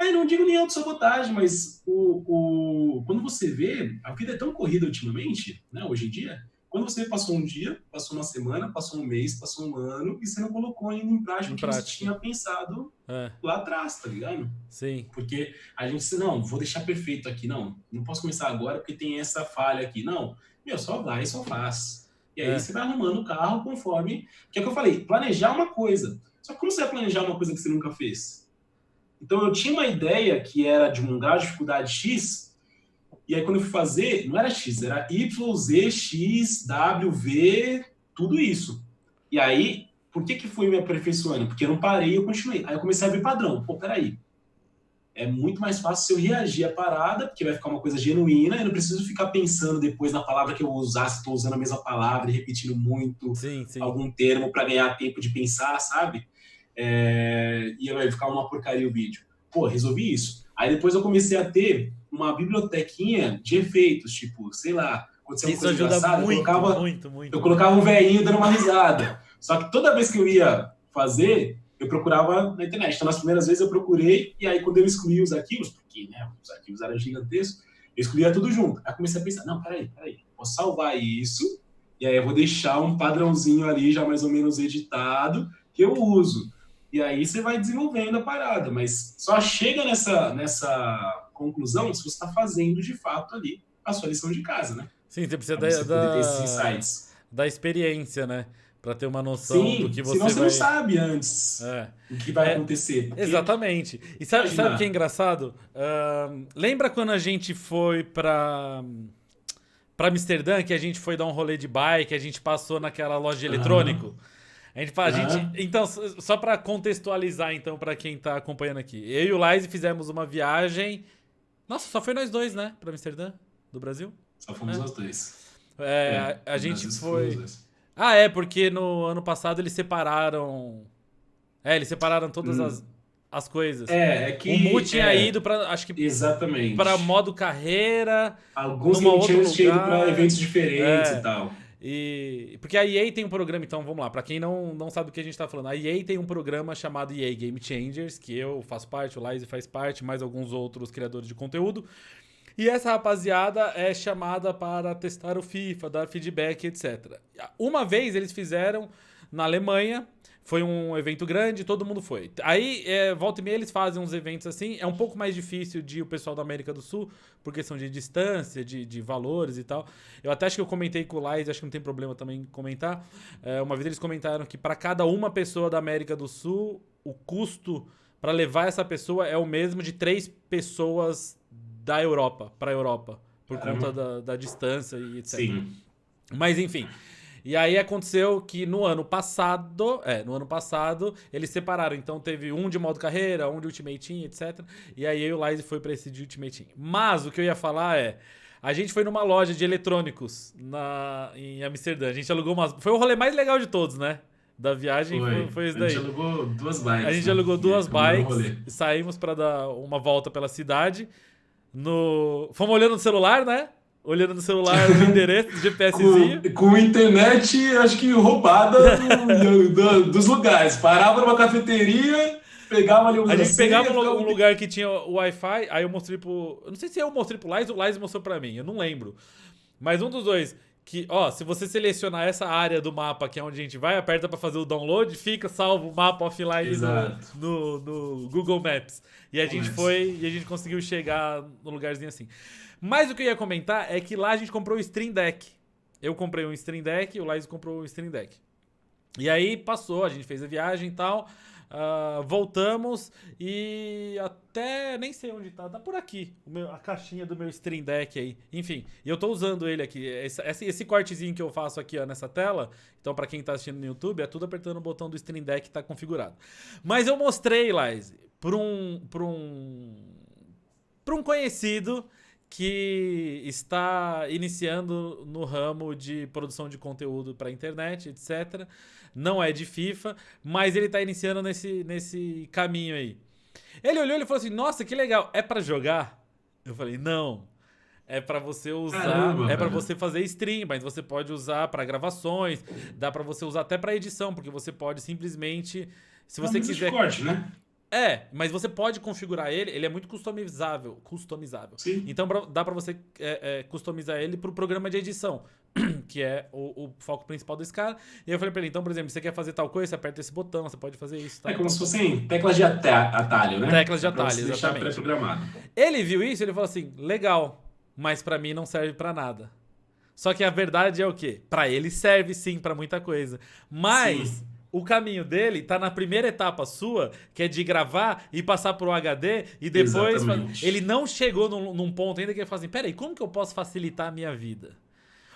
Não digo nem autossabotagem, mas quando você vê, a vida é tão corrida ultimamente, né, hoje em dia, quando você passou um dia, passou uma semana, passou um mês, passou um ano, e você não colocou ainda em prática o que você tinha pensado lá atrás, tá ligado? Sim. Porque a gente disse, não, vou deixar perfeito aqui, não posso começar agora porque tem essa falha aqui. Não, só vai e só faz. E aí você vai arrumando o carro conforme... Que é o que eu falei, planejar uma coisa. Só que como você vai planejar uma coisa que você nunca fez? Então eu tinha uma ideia que era de um grau de dificuldade X... E aí, quando eu fui fazer, não era X, era Y, Z, X, W, V, tudo isso. E aí, por que fui me aperfeiçoando? Porque eu não parei, eu continuei. Aí eu comecei a ver padrão. Pô, peraí. É muito mais fácil se eu reagir à parada, porque vai ficar uma coisa genuína, eu não preciso ficar pensando depois na palavra que eu vou usar, se estou usando a mesma palavra e repetindo muito algum termo para ganhar tempo de pensar, sabe? E vai ficar uma porcaria o vídeo. Pô, resolvi isso. Aí depois eu comecei a ter uma bibliotequinha de efeitos, tipo, sei lá, aconteceu uma Isso coisa ajuda engraçada, muito, eu muito. colocava um velhinho dando uma risada. Só que toda vez que eu ia fazer, eu procurava na internet. Então, nas primeiras vezes eu procurei, e aí quando eu excluí os arquivos, porque né, os arquivos eram gigantescos, eu excluía tudo junto. Aí comecei a pensar, não, peraí, vou salvar isso, e aí eu vou deixar um padrãozinho ali, já mais ou menos editado, que eu uso. E aí você vai desenvolvendo a parada, mas só chega nessa conclusão se você está fazendo, de fato, ali a sua lição de casa, né? Sim, você precisa Pra você poder ter esses insights. da experiência, né? Pra ter uma noção do Sim, que senão você você não vai... sabe antes É. o que vai acontecer. Porque, Exatamente. E sabe o que é engraçado? Lembra quando a gente foi pra Amsterdã, que a gente foi dar um rolê de bike, a gente passou naquela loja de eletrônico? Então, só pra contextualizar, então, pra quem tá acompanhando aqui. Eu e o Laise fizemos uma viagem... Nossa, só foi nós dois, né? Pra Amsterdã, do Brasil? Só fomos nós dois. A gente Brasil, foi... Ah, porque no ano passado eles separaram... eles separaram todas as coisas. Que... O Mu tinha ido pra, acho que... Exatamente. Pra modo carreira... Alguns numa que outro tinham ido lugar. pra eventos diferentes e tal. Porque a EA tem um programa, então vamos lá, pra quem não sabe o que a gente tá falando, a EA tem um programa chamado EA Game Changers, que eu faço parte, o Laise faz parte, mais alguns outros criadores de conteúdo. E essa rapaziada é chamada para testar o FIFA, dar feedback, etc. Uma vez eles fizeram na Alemanha, foi um evento grande, todo mundo foi. Aí, volta e meia, eles fazem uns eventos assim. É um pouco mais difícil de o pessoal da América do Sul, por questão de distância, de valores e tal. Eu até acho que eu comentei com o Laís, acho que não tem problema também comentar. Uma vez eles comentaram que para cada uma pessoa da América do Sul, o custo para levar essa pessoa é o mesmo de 3 pessoas da Europa, para a Europa, por conta da distância e etc. Sim. Mas enfim... E aí aconteceu que no ano passado, eles separaram. Então teve um de modo carreira, um de Ultimate Team, etc. E aí eu e o Laise foi pra esse de Ultimate Team. Mas o que eu ia falar a gente foi numa loja de eletrônicos em Amsterdã. A gente alugou Foi o rolê mais legal de todos, né? Da viagem foi isso daí. A gente alugou 2 bikes. A gente alugou 2 bikes, saímos pra dar uma volta pela cidade. Fomos olhando no celular, né? Olhando no celular o endereço do GPSzinho. Com internet, acho que roubada dos lugares. Parava numa cafeteria, pegava ali A gente pegava um lugar que tinha o Wi-Fi, aí eu mostrei eu não sei se eu mostrei pro Laís ou o Laís mostrou pra mim, eu não lembro. Mas um dos dois, que, se você selecionar essa área do mapa, que é onde a gente vai, aperta pra fazer o download, fica salvo o mapa offline no Google Maps. E a gente e a gente conseguiu chegar no lugarzinho assim. Mas o que eu ia comentar é que lá a gente comprou o Stream Deck. Eu comprei um Stream Deck, o Laís comprou o Stream Deck. E aí passou, a gente fez a viagem e tal, voltamos e até nem sei onde tá por aqui, a caixinha do meu Stream Deck aí. Enfim, e eu tô usando ele aqui. Esse cortezinho que eu faço aqui nessa tela, então pra quem tá assistindo no YouTube, é tudo apertando o botão do Stream Deck que tá configurado. Mas eu mostrei, Laís, pra um conhecido que está iniciando no ramo de produção de conteúdo para internet, etc. Não é de FIFA, mas ele está iniciando nesse caminho aí. Ele olhou e falou assim, nossa, que legal, é para jogar? Eu falei, não, é para você usar, para você fazer stream, mas você pode usar para gravações, dá para você usar até para edição, porque você pode simplesmente, se você quiser... corte, né? Mas você pode configurar ele é muito customizável. Sim. Então dá pra você customizar ele pro programa de edição, que é o foco principal desse cara. E eu falei pra ele, então, por exemplo, você quer fazer tal coisa, você aperta esse botão, você pode fazer isso. Como se fossem teclas de atalho, né? Teclas de atalho, exatamente. Pré-programado. Ele viu isso, ele falou assim, legal, mas pra mim não serve pra nada. Só que a verdade é o quê? Pra ele serve sim pra muita coisa. Mas... Sim. O caminho dele tá na primeira etapa sua, que é de gravar e passar pro HD, e depois ele não chegou num ponto ainda que ele fala assim, peraí, como que eu posso facilitar a minha vida?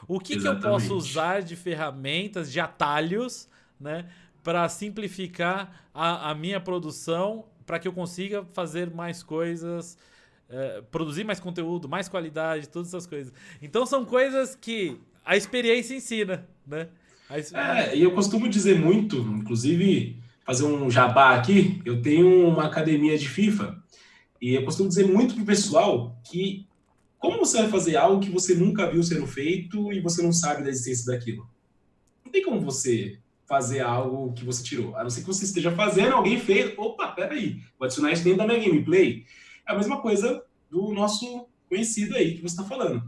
O que eu posso usar de ferramentas, de atalhos, né, para simplificar a minha produção, para que eu consiga fazer mais coisas, produzir mais conteúdo, mais qualidade, todas essas coisas. Então são coisas que a experiência ensina, né? E eu costumo dizer muito, inclusive fazer um jabá aqui, eu tenho uma academia de FIFA, E eu costumo dizer muito pro pessoal que como você vai fazer algo que você nunca viu sendo feito e você não sabe da existência daquilo? Não tem como você fazer algo que você tirou. A não ser que você esteja fazendo, alguém fez. Opa, peraí, vou adicionar isso dentro da minha gameplay. É a mesma coisa do nosso conhecido aí que você está falando.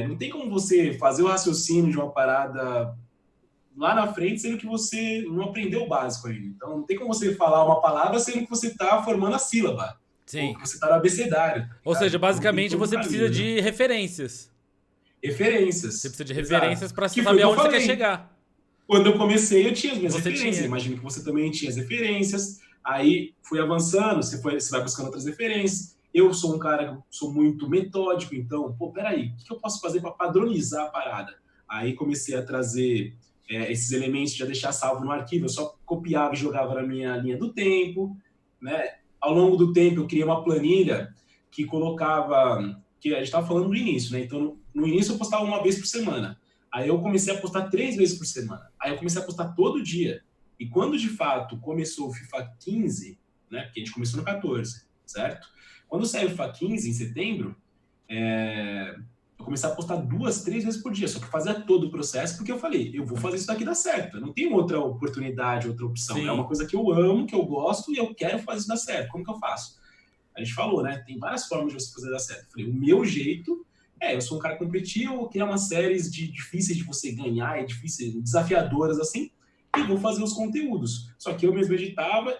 Não tem como você fazer o raciocínio de uma parada lá na frente, sendo que você não aprendeu o básico ainda. Então, não tem como você falar uma palavra sendo que você está formando a sílaba. Ou Sim. que você está no abecedário. Ou seja, Então, basicamente tem todo você um precisa caminho, né? de referências. Referências. Você precisa de Exato. referências para Que foi o saber que eu aonde você quer falei. chegar. Quando eu comecei, eu tinha as minhas Você referências. tinha. Imagino que você também tinha as referências. Aí fui avançando, você vai buscando outras referências. Eu sou um cara que sou muito metódico, então, pô, peraí, o que eu posso fazer para padronizar a parada? Aí comecei a trazer esses elementos, já deixar salvo no arquivo, eu só copiava e jogava na minha linha do tempo, né? Ao longo do tempo, eu criei uma planilha que colocava, que a gente estava falando no início, né? Então, no início eu postava uma vez por semana. Aí eu comecei a postar 3 vezes por semana. Aí eu comecei a postar todo dia. E quando, de fato, começou o FIFA 15, né? Porque a gente começou no 14, certo? Quando saiu o FIFA 15, em setembro, eu comecei a postar 2, 3 vezes por dia. Só que fazia todo o processo, porque eu falei, eu vou fazer isso daqui dar certo. Eu não tenho outra oportunidade, outra opção. Sim. É uma coisa que eu amo, que eu gosto, e eu quero fazer isso dar certo. Como que eu faço? A gente falou, né? Tem várias formas de você fazer dar certo. Eu falei, o meu jeito eu sou um cara competitivo, eu vou criar umas séries difíceis de você ganhar, difíceis, desafiadoras, assim, e vou fazer os conteúdos. Só que eu mesmo editava.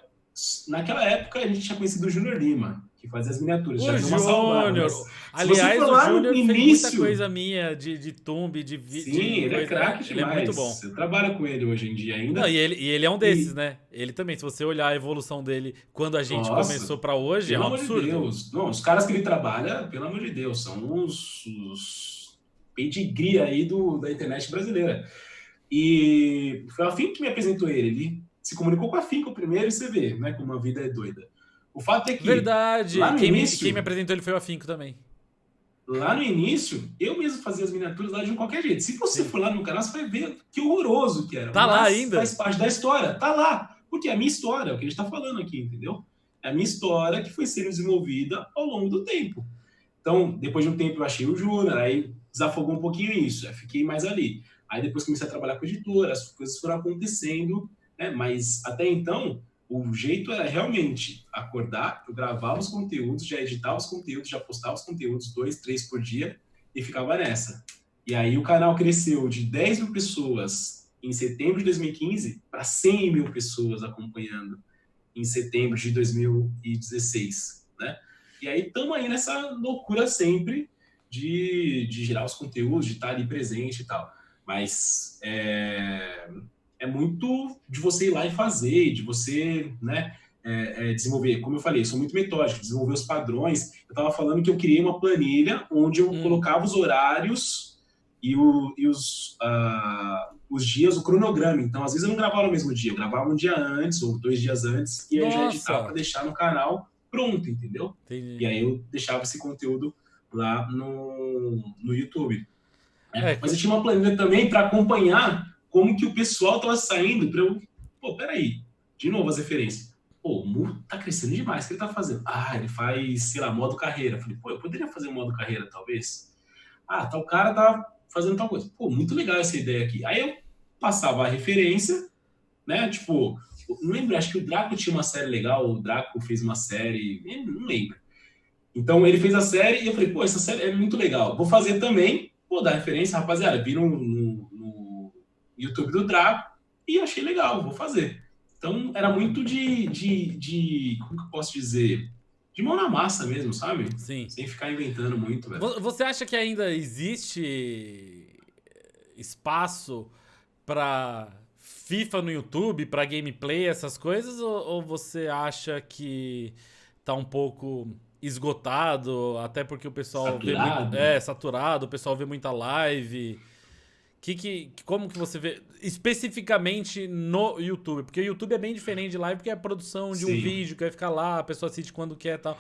Naquela época, a gente tinha conhecido o Júnior Lima, que fazia as miniaturas. O Já deu uma saudade. Júnior! Aliás, o Júnior fez muita coisa minha de Tumbi, de vídeo. Sim, ele é craque demais. Ele é muito bom. Eu trabalho com ele hoje em dia ainda. Não, e ele é um desses, né? Ele também, se você olhar a evolução dele quando a gente começou pra hoje, é um absurdo. Pelo amor de Deus. Não, os caras que ele trabalha, pelo amor de Deus, são os pedigree aí da internet brasileira. E foi a Finco que me apresentou ele. Ele se comunicou com a Finco primeiro e você vê, né, como a vida é doida. O fato é que... Verdade! Lá no início, quem me apresentou ele foi o Afinco também. Lá no início, eu mesmo fazia as miniaturas lá de qualquer jeito. Se você for lá no canal, você vai ver que horroroso que era. Tá lá ainda? Faz parte da história. Tá lá. Porque é a minha história, é o que a gente tá falando aqui, entendeu? É a minha história que foi sendo desenvolvida ao longo do tempo. Então, depois de um tempo eu achei o Júnior, aí desafogou um pouquinho isso, aí fiquei mais ali. Aí depois comecei a trabalhar com editora, as coisas foram acontecendo, né? Mas até então, o jeito era realmente acordar, eu gravava os conteúdos, já editava os conteúdos, já postava os conteúdos 2, 3 por dia e ficava nessa. E aí o canal cresceu de 10 mil pessoas em setembro de 2015 para 100 mil pessoas acompanhando em setembro de 2016, né? E aí estamos aí nessa loucura sempre de gerar os conteúdos, de estar ali presente e tal. Mas é muito de você ir lá e fazer, de você, né, desenvolver. Como eu falei, eu sou muito metódico, desenvolver os padrões. Eu estava falando que eu criei uma planilha onde eu colocava os horários e os dias, o cronograma. Então, às vezes eu não gravava no mesmo dia, eu gravava um dia antes ou 2 dias antes e aí eu já editava para deixar no canal pronto, entendeu? Entendi. E aí eu deixava esse conteúdo lá no YouTube. Mas eu tinha uma planilha também para acompanhar como que o pessoal tava saindo para eu... Pô, peraí. De novo as referências. Pô, o Mu tá crescendo demais. O que ele tá fazendo? Ele faz, sei lá, modo carreira. Falei, pô, eu poderia fazer um modo carreira, talvez? Tal cara tá fazendo tal coisa. Pô, muito legal essa ideia aqui. Aí eu passava a referência, né? Tipo, não lembro, acho que o Draco tinha uma série legal, o Draco fez uma série, não lembro. Então ele fez a série e eu falei, pô, essa série é muito legal. Vou fazer também, vou dar referência, rapaziada, vi no YouTube do Draco e achei legal, vou fazer. Então era muito de como que eu posso dizer? De mão na massa mesmo, sabe? Sim. Sem ficar inventando muito, velho. Você acha que ainda existe espaço pra FIFA no YouTube, pra gameplay, essas coisas? Ou você acha que tá um pouco esgotado, até porque o pessoal saturado. Vê muito, saturado, o pessoal vê muita live? Como que você vê especificamente no YouTube? Porque o YouTube é bem diferente de live, porque é a produção de um vídeo que vai ficar lá, a pessoa assiste quando quer e tal.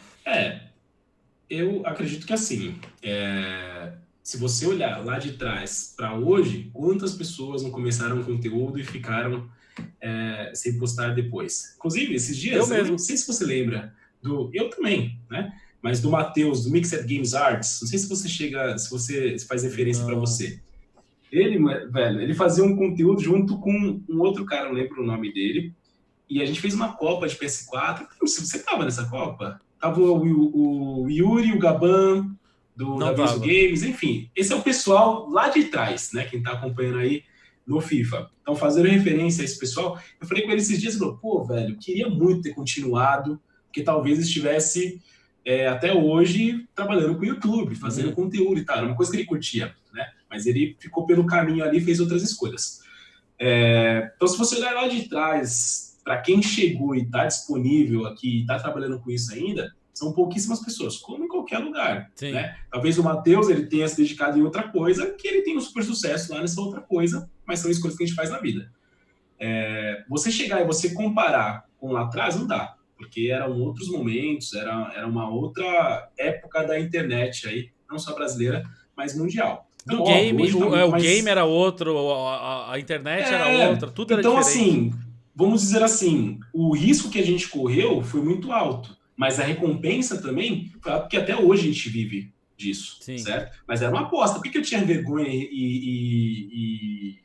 Eu acredito que assim, se você olhar lá de trás para hoje, quantas pessoas não começaram um conteúdo e ficaram sem postar depois? Inclusive, esses dias, eu não sei se você lembra, Eu também, né? Mas do Matheus, do Mixed Games Arts, não sei se você se faz referência para você. Ele, velho, ele fazia um conteúdo junto com um outro cara, não lembro o nome dele, e a gente fez uma Copa de PS4. Não sei se você tava nessa Copa. Tava o Yuri, o Gaban, da Viso Games, enfim. Esse é o pessoal lá de trás, né? Quem tá acompanhando aí no FIFA. Então, fazendo referência a esse pessoal, eu falei com ele esses dias, ele falou, pô, velho, eu queria muito ter continuado, porque talvez estivesse até hoje trabalhando com o YouTube, fazendo conteúdo e tal. Era uma coisa que ele curtia, né? Mas ele ficou pelo caminho ali e fez outras escolhas. Então, se você olhar lá de trás, para quem chegou e está disponível aqui, está trabalhando com isso ainda, são pouquíssimas pessoas, como em qualquer lugar. Né? Talvez o Matheus ele tenha se dedicado em outra coisa, que ele tenha um super sucesso lá nessa outra coisa, mas são escolhas que a gente faz na vida. Você chegar e você comparar com lá atrás, não dá, porque eram outros momentos, era uma outra época da internet aí, não só brasileira, mas mundial. Do game, o game era outro, a internet era outra, tudo era diferente. Então, assim, vamos dizer assim, o risco que a gente correu foi muito alto, mas a recompensa também, porque até hoje a gente vive disso, certo? Mas era uma aposta. Por que eu tinha vergonha e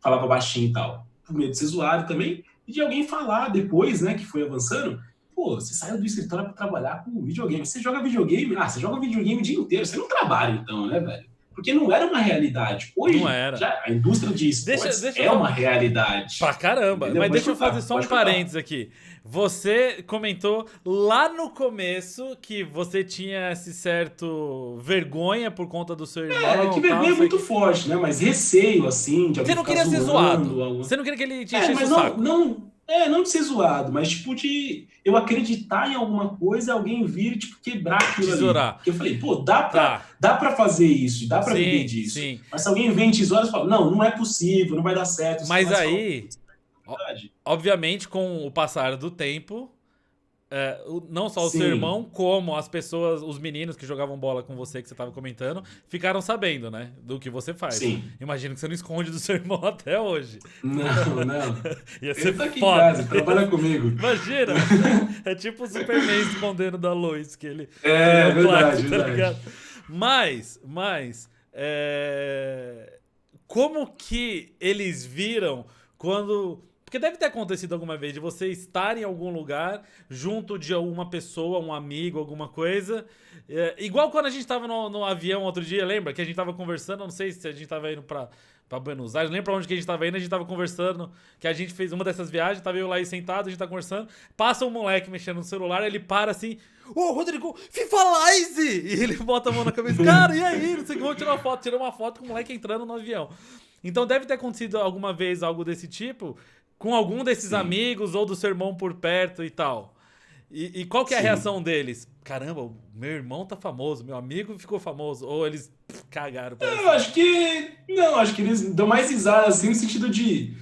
falava baixinho e tal? Por medo de ser zoado também, e de alguém falar depois, né, que foi avançando, pô, você saiu do escritório para trabalhar com videogame. Você joga videogame? Você joga videogame o dia inteiro. Você não trabalha, então, né, velho? Porque não era uma realidade. Hoje, não era. Já, a indústria de esportes uma realidade. Pra caramba. Entendeu? Mas deixa eu fazer só um parênteses aqui. Você comentou lá no começo que você tinha esse certo vergonha por conta do seu irmão. Que vergonha é muito forte, né? Mas receio, assim, de alguém Você não queria ser zoado. Você não queria que ele te enchesse o saco. Não de ser zoado, mas tipo de eu acreditar em alguma coisa, alguém vir tipo quebrar aquilo ali. Porque eu falei, pô, dá pra fazer isso, dá pra viver disso. Sim. Mas se alguém vem e tesoura, você fala, não é possível, não vai dar certo. Mas aí, obviamente, com o passar do tempo, não só o seu irmão, como as pessoas, os meninos que jogavam bola com você, que você estava comentando, ficaram sabendo, né, do que você faz. Sim. Imagino que você não esconde do seu irmão até hoje. Não. Ia ser ele tá aqui foda. em casa, trabalha comigo. Imagina, é tipo o Superman escondendo da luz, que ele... verdade. Tá ligado? Mas, como que eles viram quando... Porque deve ter acontecido alguma vez de você estar em algum lugar junto de alguma pessoa, um amigo, alguma coisa. Igual quando a gente tava no avião outro dia, lembra? Que a gente tava conversando, não sei se a gente tava indo pra Buenos Aires, não lembro pra onde que a gente tava indo, a gente tava conversando, que a gente fez uma dessas viagens, tava eu lá aí sentado, a gente tá conversando, passa um moleque mexendo no celular, ele para assim, Rodrigo, Fifalize! E ele bota a mão na cabeça, cara, e aí? Não sei o que, vamos tirar uma foto. Tirou uma foto com o moleque entrando no avião. Então deve ter acontecido alguma vez algo desse tipo, com algum desses amigos ou do seu irmão por perto e tal. E qual que é a reação deles? Caramba, o meu irmão tá famoso, meu amigo ficou famoso. Ou eles cagaram pra isso? Acho que eles dão mais risada assim no sentido de...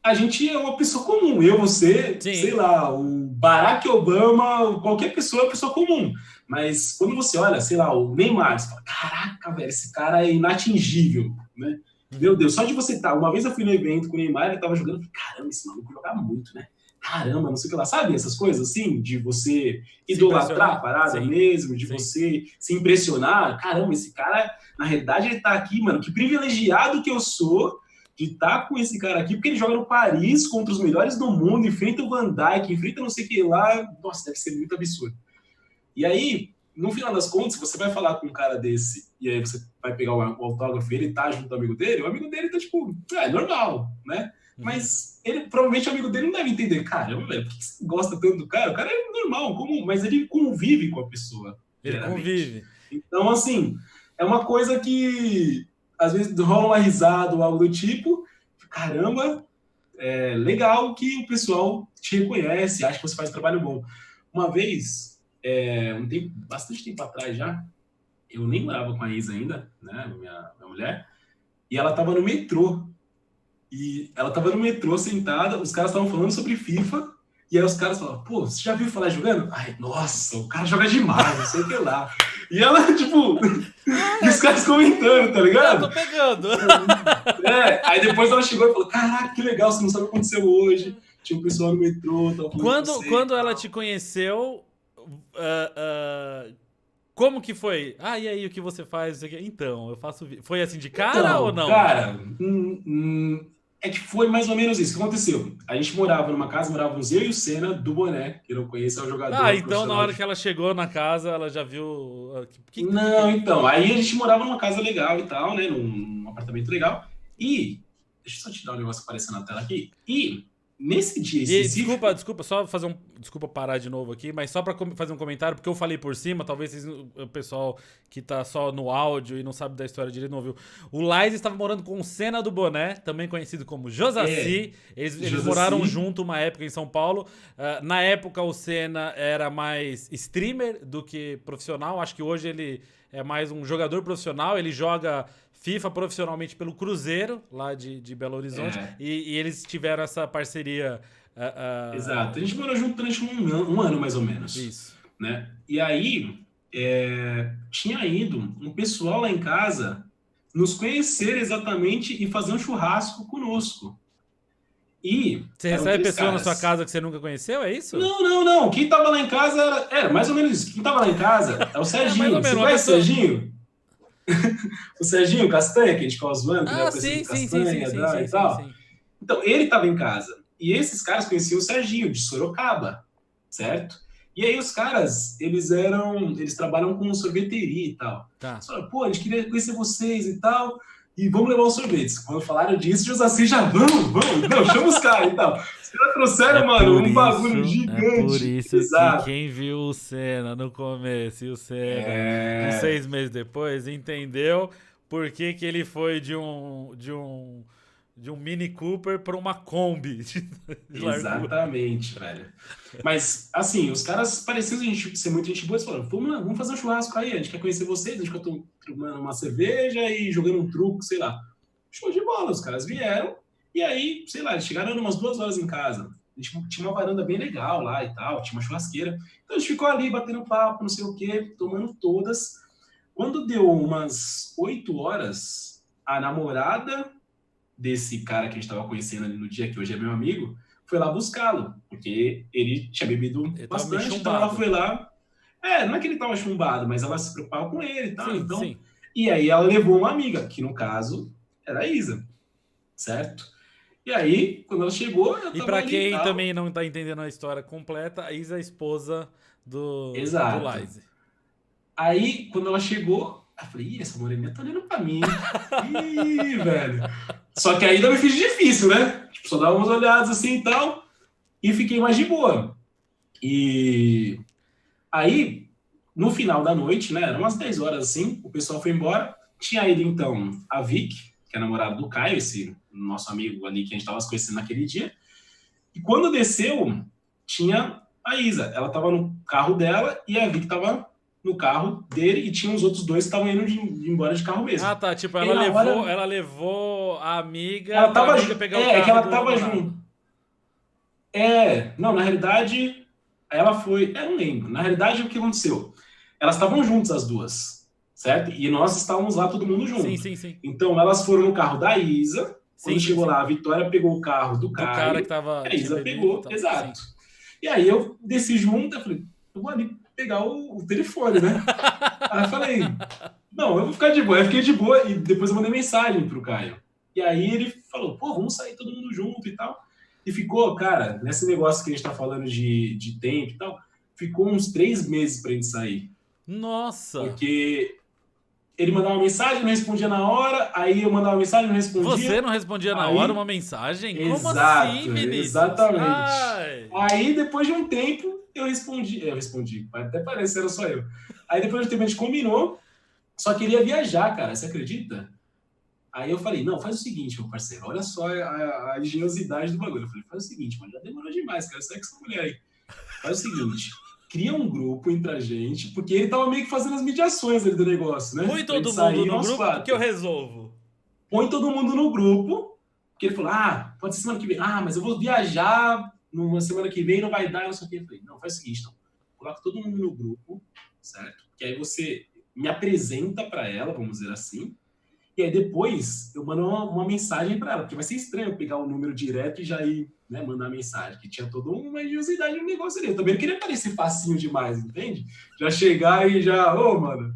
A gente é uma pessoa comum. Você, sei lá, o Barack Obama, qualquer pessoa é uma pessoa comum. Mas quando você olha, sei lá, o Neymar, você fala, caraca, velho, esse cara é inatingível, né? Meu Deus, só de você estar... Uma vez eu fui no evento com o Neymar, ele tava jogando, eu falei, caramba, esse maluco joga muito, né? Caramba, não sei o que lá. Sabe essas coisas assim? De você idolatrar a parada mesmo, de você se impressionar. Caramba, esse cara, na realidade, ele tá aqui, mano, que privilegiado que eu sou de estar com esse cara aqui, porque ele joga no Paris contra os melhores do mundo, enfrenta o Van Dijk, enfrenta não sei o que lá. Nossa, deve ser muito absurdo. E aí, no final das contas, você vai falar com um cara desse, e aí você vai pegar o autógrafo e ele tá junto do amigo dele, o amigo dele tá tipo, é normal, né? Mas provavelmente o amigo dele não deve entender, caramba, velho, por que você gosta tanto do cara? O cara é normal, comum, mas ele convive com a pessoa. Ele convive. Então, assim, é uma coisa que às vezes rola uma risada ou algo do tipo, caramba, é legal que o pessoal te reconhece, acha que você faz um trabalho bom. Uma vez, bastante tempo atrás já, eu nem morava com a Isa ainda, né, minha mulher, e ela tava no metrô. E ela tava no metrô sentada, os caras estavam falando sobre FIFA, e aí os caras falavam, pô, você já viu falar jogando? Ai, nossa, o cara joga demais, não sei o que lá. E ela, tipo, e os caras comentando, tá ligado? Eu tô pegando. Aí depois ela chegou e falou, caraca, que legal, você não sabe o que aconteceu hoje. tinha um pessoal no metrô, tava falando com você Quando e ela tal. te conheceu, como que foi? E aí, o que você faz? Não sei o quê. Então, eu faço... Foi assim de cara ou Então, não? cara, é que foi mais ou menos isso. O que aconteceu? A gente morava numa casa, morávamos eu e o Senna, do Boné, que eu não conheço, é um jogador Então na profissional hora de... que ela chegou na casa, ela já viu... Não, então, aí a gente morava numa casa legal e tal, né, num apartamento legal, e... Deixa eu só te dar um negócio aparecendo na tela aqui. E, nesse dia E específico... desculpa, só fazer desculpa parar de novo aqui, mas só pra fazer um comentário, porque eu falei por cima, talvez o pessoal que tá só no áudio e não sabe da história direito não ouviu. O Lais estava morando com o Senna do Boné, também conhecido como Josaci. Eles Josaci. moraram junto uma época em São Paulo. Na época o Senna era mais streamer do que profissional. Acho que hoje ele é mais um jogador profissional. Ele joga FIFA profissionalmente pelo Cruzeiro, lá de Belo Horizonte. E eles tiveram essa parceria... Exato. A gente morou junto durante um ano, mais ou menos. Isso. Né? E aí, tinha ido um pessoal lá em casa nos conhecer exatamente e fazer um churrasco conosco. E você eram recebe 3 pessoa caras. na sua casa que você nunca conheceu, é isso? Não. Quem tava lá em casa era mais ou menos isso. Quem tava lá em casa é o Serginho. mais ou menos, Você uma conhece pessoa... o Serginho? O Serginho Castanha, que a gente ficava zoando, que ele é sim, Castanha e tal. Então, ele tava em casa. E esses caras conheciam o Serginho, de Sorocaba, certo? E aí os caras, eles trabalham com sorveteria e tal. Tá. Eles falaram, pô, a gente queria conhecer vocês e tal, e vamos levar os sorvetes. Quando falaram disso, os assim, já vamos, não, chama os caras e tal. Os caras trouxeram, mano, um bagulho gigante. É por isso Exato. que quem viu o Senna no começo e o Senna uns 6 meses depois, entendeu por que ele foi de um Mini Cooper para uma Kombi. Exatamente, velho. Mas, assim, os caras pareciam ser muito gente boa. Eles falaram, vamos fazer um churrasco aí, a gente quer conhecer vocês, a gente quer tomando uma cerveja e jogando um truco, sei lá. Show de bola, os caras vieram e aí, sei lá, eles chegaram umas 2 horas em casa. A gente tinha uma varanda bem legal lá e tal, tinha uma churrasqueira. Então a gente ficou ali batendo papo, não sei o quê, tomando todas. Quando deu umas 8 horas, a namorada desse cara que a gente estava conhecendo ali no dia, que hoje é meu amigo, foi lá buscá-lo, porque ele tinha bebido bastante, então ela foi lá. Não é que ele tava chumbado, mas ela se preocupava com ele e tal. Sim, então, sim. E aí ela levou uma amiga, que no caso era a Isa, certo? E aí, quando ela chegou, eu tava E pra ali quem e tal. também não tá entendendo a história completa, a Isa é a esposa do Laise. Aí, quando ela chegou, eu falei, essa moreninha tá olhando pra mim. Ih, velho. Só que ainda me fiz difícil, né? Tipo, só dava umas olhadas assim e tal, e fiquei mais de boa. E aí, no final da noite, né, eram umas 10 horas assim, o pessoal foi embora. Tinha ido, então, a Vic, que é a namorada do Caio, esse nosso amigo ali que a gente tava se conhecendo naquele dia. E quando desceu, tinha a Isa. Ela tava no carro dela e a Vic tava no carro dele e tinha os outros 2 que estavam indo de embora de carro mesmo. Tá. Tipo, ela levou a amiga. Ela tava amiga pegar o carro que ela do tava namorado. junto. Não, na realidade, ela foi. Eu não lembro. Na realidade, o que aconteceu? Elas estavam juntas, as duas, certo? E nós estávamos lá, todo mundo junto. Sim. Então, elas foram no carro da Isa. Quando chegou lá, a Vitória pegou o carro do Caio. cara que tava. A Isa pegou, exato. Sim. E aí eu desci junto, eu falei, eu vou ali pegar o telefone, né? Aí eu falei, não, eu vou ficar de boa. Eu fiquei de boa e depois eu mandei mensagem pro Caio. E aí ele falou, pô, vamos sair todo mundo junto e tal. E ficou, cara, nesse negócio que a gente tá falando de tempo e tal, ficou uns 3 meses pra gente sair. Nossa! Porque ele mandava uma mensagem, não respondia na hora, aí eu mandava uma mensagem, não respondia. Você não respondia na hora uma mensagem? Exato, como assim, Vinícius? Exatamente. Aí, depois de um tempo, eu respondi. Até parece que era só eu. Aí, depois de um tempo, a gente combinou, só queria viajar, cara, você acredita? Aí eu falei, não, faz o seguinte, meu parceiro, olha só a engenhosidade do bagulho. Eu falei, faz o seguinte, mano, já demorou demais, cara, sai com essa mulher aí. Faz o seguinte, cria um grupo entre a gente, porque ele tava meio que fazendo as mediações ali do negócio, né? Põe todo mundo no grupo que eu resolvo. Põe todo mundo no grupo, porque ele falou, pode ser semana que vem. Mas eu vou viajar numa semana que vem, não vai dar, não sei o que. Eu falei, não, faz o seguinte, então, coloca todo mundo no grupo, certo? Que aí você me apresenta pra ela, vamos dizer assim, E aí depois eu mando uma mensagem para ela, porque vai ser estranho eu pegar o número direto e já ir, né, mandar mensagem, que tinha toda uma engenhosidade no negócio ali. Eu também não queria parecer facinho demais, entende? Já chegar e já, mano.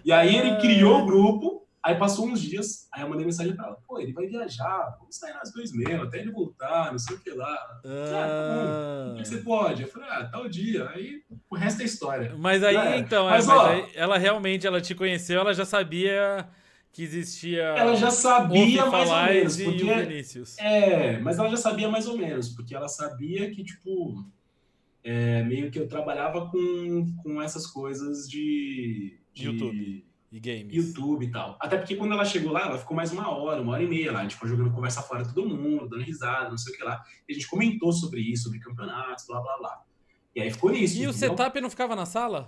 E aí ele criou o grupo, aí passou uns dias, aí eu mandei mensagem para ela, pô, ele vai viajar, vamos sair nós dois mesmo, até ele voltar, não sei o que lá. Tá bom, como é que você pode? Eu falei, tal dia. Aí o resto é história. Mas aí, então, Mas, mas ó, aí ela realmente, ela te conheceu, ela já sabia que existia ela já o sabia FIFA mais ou menos, Lies e porque... o Vinícius. Mas ela já sabia mais ou menos, porque ela sabia que, tipo, meio que eu trabalhava com essas coisas de YouTube e games. YouTube e tal. Até porque quando ela chegou lá, ela ficou mais uma hora e meia lá. A gente ficou jogando conversa fora todo mundo, dando risada, não sei o que lá. E a gente comentou sobre isso, sobre campeonatos, blá, blá, blá. E aí ficou nisso, E o entendeu? setup não ficava na sala?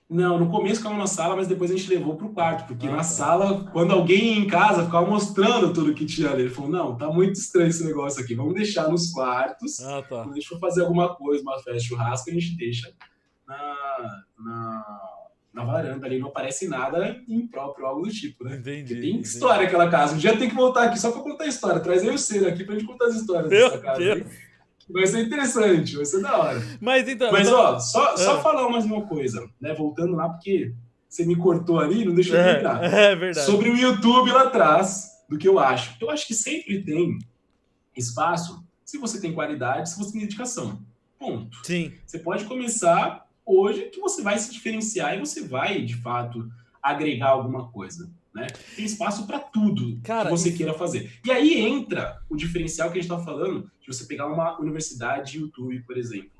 Não, no começo ficava na sala, mas depois a gente levou pro quarto, porque na tá. sala, quando alguém ia em casa, ficava mostrando tudo que tinha ali. Ele falou, não, tá muito estranho esse negócio aqui, vamos deixar nos quartos. Tá. Quando a gente for fazer alguma coisa, uma festa, churrasco, a gente deixa na varanda ali, não aparece nada impróprio, algo do tipo, né? Entendi. Porque tem história aquela casa. Um dia tem que voltar aqui só pra contar a história. Traz eu e o Ciro aqui pra gente contar as histórias dessa casa aí. Vai ser interessante, vai ser da hora. Mas então. Só falar mais uma coisa, né? Voltando lá, porque você me cortou ali, não deixou eu terminar. É verdade. Sobre o YouTube lá atrás, do que eu acho. Eu acho que sempre tem espaço se você tem qualidade, se você tem dedicação. Ponto. Sim. Você pode começar hoje que você vai se diferenciar e você vai, de fato, agregar alguma coisa. Né? Tem espaço para tudo que você queira fazer. E aí entra o diferencial que a gente está falando de você pegar uma universidade de YouTube, por exemplo.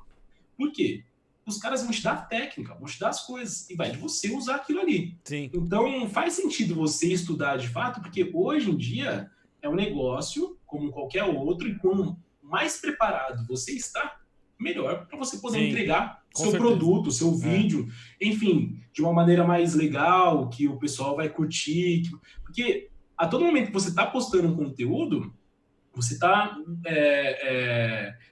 Por quê? Os caras vão te dar a técnica, vão te dar as coisas e vai de você usar aquilo ali. Sim. Então faz sentido você estudar de fato, porque hoje em dia é um negócio como qualquer outro e quanto mais preparado você está, melhor para você poder entregar seu produto, seu vídeo, enfim, de uma maneira mais legal, que o pessoal vai curtir. Porque a todo momento que você está postando um conteúdo, você está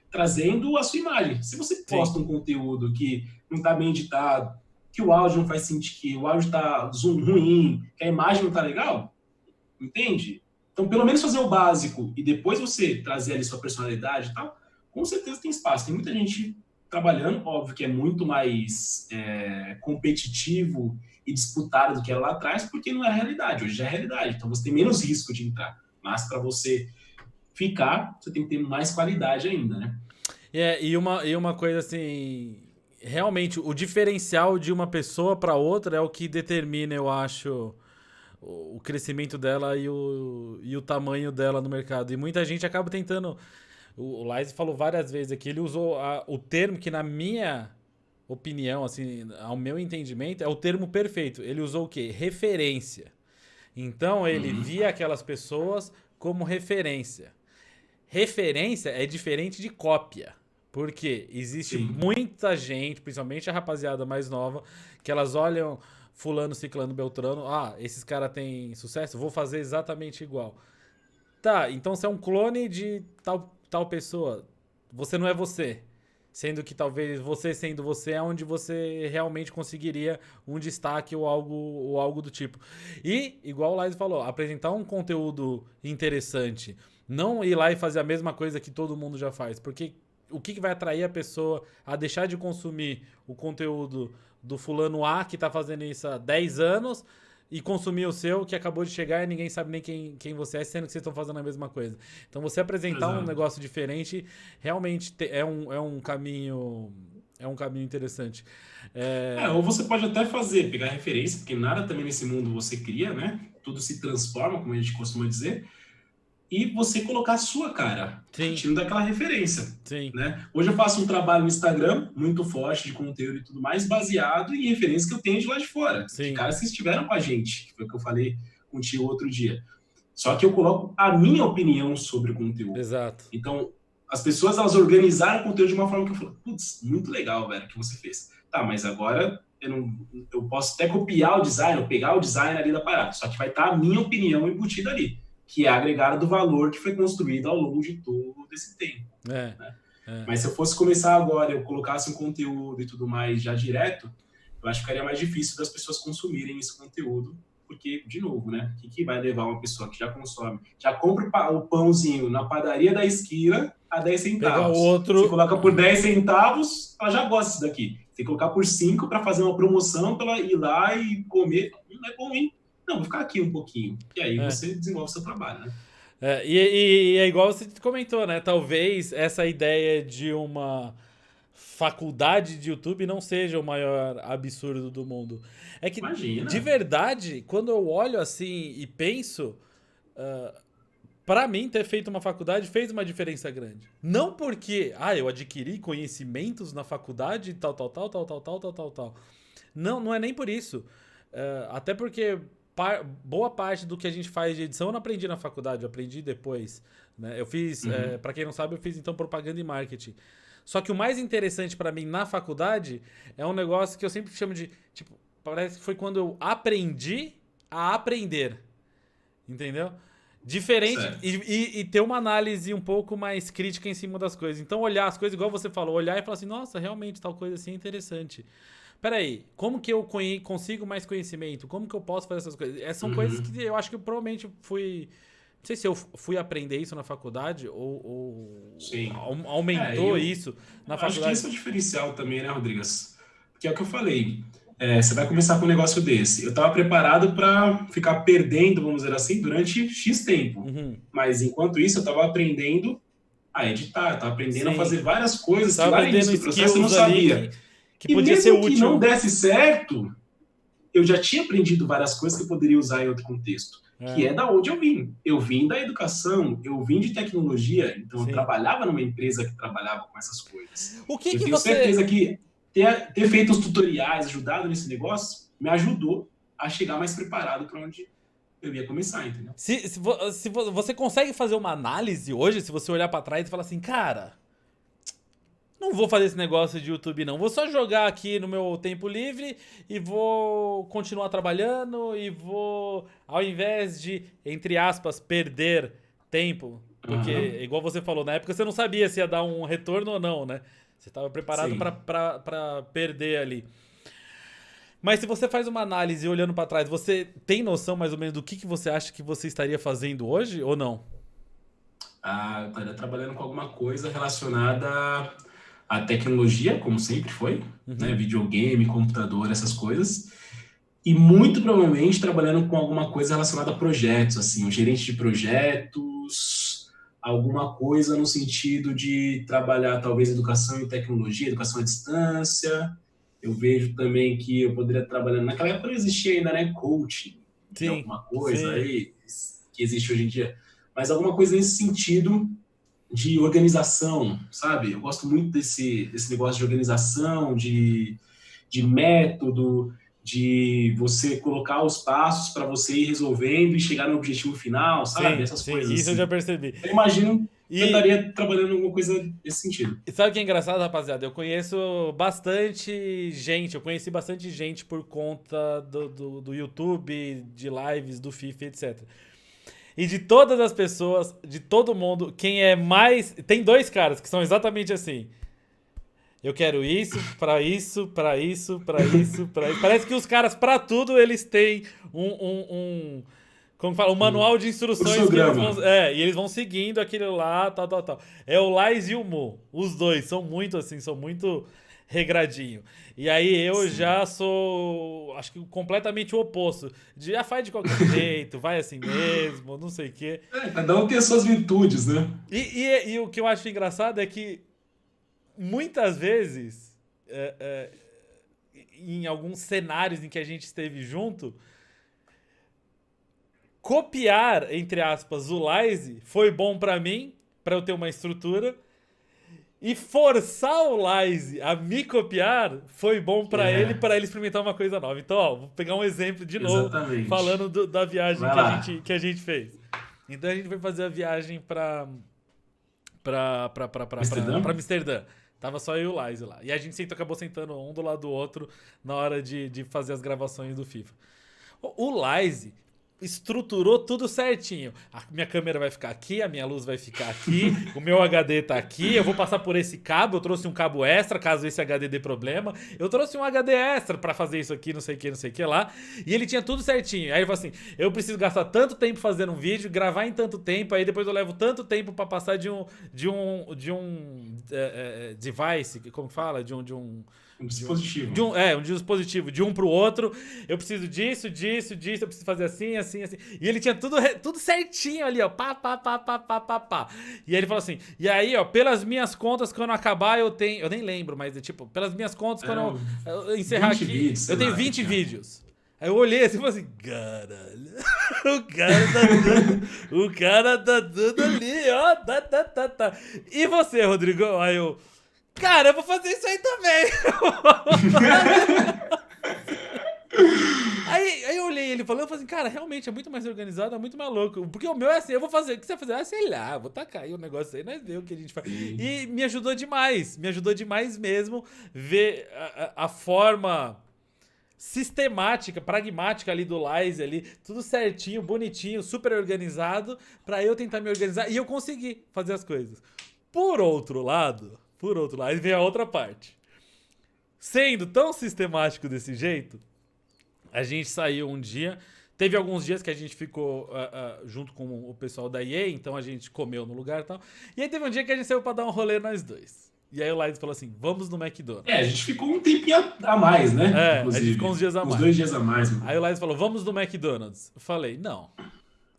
trazendo a sua imagem. Se você posta um conteúdo que não está bem editado, que o áudio não faz sentido, que o áudio está ruim, que a imagem não está legal, entende? Então, pelo menos fazer o básico e depois você trazer ali sua personalidade e tal, com certeza tem espaço. Tem muita gente trabalhando, óbvio que é muito mais competitivo e disputado do que era lá atrás, porque não é a realidade. Hoje já é a realidade. Então você tem menos risco de entrar. Mas para você ficar, você tem que ter mais qualidade ainda, né? E uma coisa assim, realmente o diferencial de uma pessoa para outra é o que determina, eu acho, o crescimento dela e o tamanho dela no mercado. E muita gente acaba tentando... O Laís falou várias vezes aqui, ele usou o termo que, na minha opinião, assim, ao meu entendimento, é o termo perfeito. Ele usou o quê? Referência. Então, ele via aquelas pessoas como referência. Referência é diferente de cópia. Porque existe muita gente, principalmente a rapaziada mais nova, que elas olham fulano, ciclano, beltrano, esses caras têm sucesso, vou fazer exatamente igual. Tá, então você é um clone de tal pessoa. Você não é você. Sendo que talvez você sendo você é onde você realmente conseguiria um destaque ou algo do tipo. E, igual o Laís falou, apresentar um conteúdo interessante. Não ir lá e fazer a mesma coisa que todo mundo já faz. Porque o que vai atrair a pessoa a deixar de consumir o conteúdo do fulano A que tá fazendo isso há 10 anos... e consumir o seu, que acabou de chegar e ninguém sabe nem quem você é, sendo que vocês estão fazendo a mesma coisa. Então, você apresentar um negócio diferente, realmente é um caminho interessante. Ou você pode até pegar referência, porque nada também nesse mundo você cria, né? Tudo se transforma, como a gente costuma dizer, e você colocar a sua cara, partindo daquela referência. Sim. Né? Hoje eu faço um trabalho no Instagram muito forte de conteúdo e tudo mais, baseado em referências que eu tenho de lá de fora. Sim. De caras que estiveram com a gente, que foi o que eu falei contigo outro dia. Só que eu coloco a minha opinião sobre o conteúdo. Exato. Então, as pessoas, elas organizaram o conteúdo de uma forma que eu falo, putz, muito legal, velho, que você fez. Tá, mas agora eu posso até copiar o design, ou pegar o design ali da parada, só que vai estar a minha opinião embutida ali, que é agregada do valor que foi construído ao longo de todo esse tempo. Né? Mas se eu fosse começar agora, eu colocasse um conteúdo e tudo mais já direto, eu acho que ficaria mais difícil das pessoas consumirem esse conteúdo porque, de novo, né? O que vai levar uma pessoa que já consome, já compra o pãozinho na padaria da esquina a 10 Pegar o centavos. outro... Você coloca por 10 centavos, ela já gosta disso daqui. Você colocar por 5 para fazer uma promoção, para ela ir lá e comer, não é bom, hein? Não, vou ficar aqui um pouquinho. E aí você desenvolve o seu trabalho, né? E é igual você comentou, né? Talvez essa ideia de uma faculdade de YouTube não seja o maior absurdo do mundo. É que, Imagina. de verdade, quando eu olho assim e penso, pra mim ter feito uma faculdade fez uma diferença grande. Não porque, eu adquiri conhecimentos na faculdade, tal. Não é nem por isso. Até porque boa parte do que a gente faz de edição eu não aprendi na faculdade, eu aprendi depois. Né? Eu fiz, pra quem não sabe, eu fiz então propaganda e marketing. Só que o mais interessante pra mim na faculdade é um negócio que eu sempre chamo de, tipo, parece que foi quando eu aprendi a aprender. Entendeu? Diferente e ter uma análise um pouco mais crítica em cima das coisas. Então olhar as coisas, igual você falou, olhar e falar assim, nossa, realmente tal coisa assim é interessante. Peraí, como que eu consigo mais conhecimento? Como que eu posso fazer essas coisas? Essas são coisas que eu acho que eu provavelmente fui... Não sei se eu fui aprender isso na faculdade ou aumentou isso na faculdade. Acho que isso é o diferencial também, né, Rodrigues? Porque é o que eu falei. Você vai começar com um negócio desse. Eu estava preparado para ficar perdendo, vamos dizer assim, durante X tempo. Mas enquanto isso, eu estava aprendendo a editar, estava aprendendo a fazer várias coisas que lá no início do processo eu não sabia. Que podia ser útil. E mesmo que não desse certo, eu já tinha aprendido várias coisas que eu poderia usar em outro contexto. Que é da onde eu vim. Eu vim da educação, eu vim de tecnologia, então eu trabalhava numa empresa que trabalhava com essas coisas. Eu tenho certeza que ter feito os tutoriais, ajudado nesse negócio, me ajudou a chegar mais preparado para onde eu ia começar, entendeu? Se você consegue fazer uma análise hoje, se você olhar para trás e falar assim, cara, não vou fazer esse negócio de YouTube não, vou só jogar aqui no meu tempo livre e vou continuar trabalhando e vou, ao invés de, entre aspas, perder tempo, porque igual você falou, na época você não sabia se ia dar um retorno ou não, né? Você estava preparado para perder ali. Mas se você faz uma análise olhando para trás, você tem noção mais ou menos do que você acha que você estaria fazendo hoje ou não? Eu estaria trabalhando com alguma coisa relacionada à tecnologia, como sempre foi, né? Videogame, computador, essas coisas. E muito provavelmente trabalhando com alguma coisa relacionada a projetos, assim, um gerente de projetos, alguma coisa no sentido de trabalhar talvez educação e tecnologia, educação à distância. Eu vejo também que eu poderia trabalhar, naquela época não existia ainda, né, coaching, de alguma coisa aí, que existe hoje em dia, mas alguma coisa nesse sentido de organização, sabe? Eu gosto muito desse negócio de organização, de método, de você colocar os passos para você ir resolvendo e chegar no objetivo final, sabe? Essas coisas isso assim. Eu já percebi. Eu imagino que eu estaria trabalhando em alguma coisa nesse sentido. E sabe o que é engraçado, rapaziada? Eu conheci bastante gente por conta do YouTube, de lives, do FIFA, etc. E de todas as pessoas, de todo mundo, quem é mais... Tem dois caras que são exatamente assim. Eu quero isso, pra isso, pra isso, pra isso, pra isso. Parece que os caras, pra tudo, eles têm como fala? Um manual de instruções. E eles vão seguindo aquilo lá, tal. É o Lais e o Mo. Os dois são muito assim, são muito regradinho. E aí eu já sou, acho que completamente o oposto. Faz de qualquer jeito, vai assim mesmo, não sei o quê. Cada um tem as suas virtudes, né? E o que eu acho engraçado é que muitas vezes, em alguns cenários em que a gente esteve junto, copiar, entre aspas, o Laise foi bom pra mim, pra eu ter uma estrutura, e forçar o Laise a me copiar foi bom pra ele experimentar uma coisa nova. Então, ó, vou pegar um exemplo de novo, falando da viagem que a gente fez. Então a gente foi fazer a viagem pra Amsterdã. Tava só eu e o Laise lá. E a gente acabou sentando um do lado do outro na hora de fazer as gravações do FIFA. O Laise, estruturou tudo certinho. A minha câmera vai ficar aqui, a minha luz vai ficar aqui, o meu HD tá aqui, eu vou passar por esse cabo, eu trouxe um cabo extra, caso esse HD dê problema. Eu trouxe um HD extra pra fazer isso aqui, não sei o que lá. E ele tinha tudo certinho. Aí ele falou assim, eu preciso gastar tanto tempo fazendo um vídeo, gravar em tanto tempo, aí depois eu levo tanto tempo pra passar de um device, como fala? Um dispositivo. Um dispositivo de um pro outro. Eu preciso disso, eu preciso fazer assim. E ele tinha tudo certinho ali, ó. Pá. E aí ele falou assim, e aí, ó, pelas minhas contas, quando acabar, eu tenho... Eu nem lembro, mas tipo, pelas minhas contas, quando eu encerrar aqui, vídeos, eu tenho 20 vídeos. Aí eu olhei assim e falei assim, caralho, o cara tá dando ali, ó, tá. E você, Rodrigo? Aí eu, cara, eu vou fazer isso aí também. Aí eu olhei ele falando, eu falei assim, cara, realmente é muito mais organizado, é muito mais louco. Porque o meu é assim, eu vou fazer, o que você vai fazer? Ah, sei lá, vou tacar aí o negócio aí, nós vemos o que a gente faz. Sim. E me ajudou demais mesmo ver a forma sistemática, pragmática ali do Lize ali, tudo certinho, bonitinho, super organizado, pra eu tentar me organizar e eu consegui fazer as coisas. Por outro lado, aí vem a outra parte. Sendo tão sistemático desse jeito, a gente saiu um dia, teve alguns dias que a gente ficou junto com o pessoal da EA, então a gente comeu no lugar e tal, e aí teve um dia que a gente saiu pra dar um rolê nós dois. E aí o Lize falou assim, vamos no McDonald's. A gente ficou um tempinho a mais, né? A gente ficou uns dias a mais. Uns 2 dias a mais. Aí o Lize falou, vamos no McDonald's. Eu falei, não.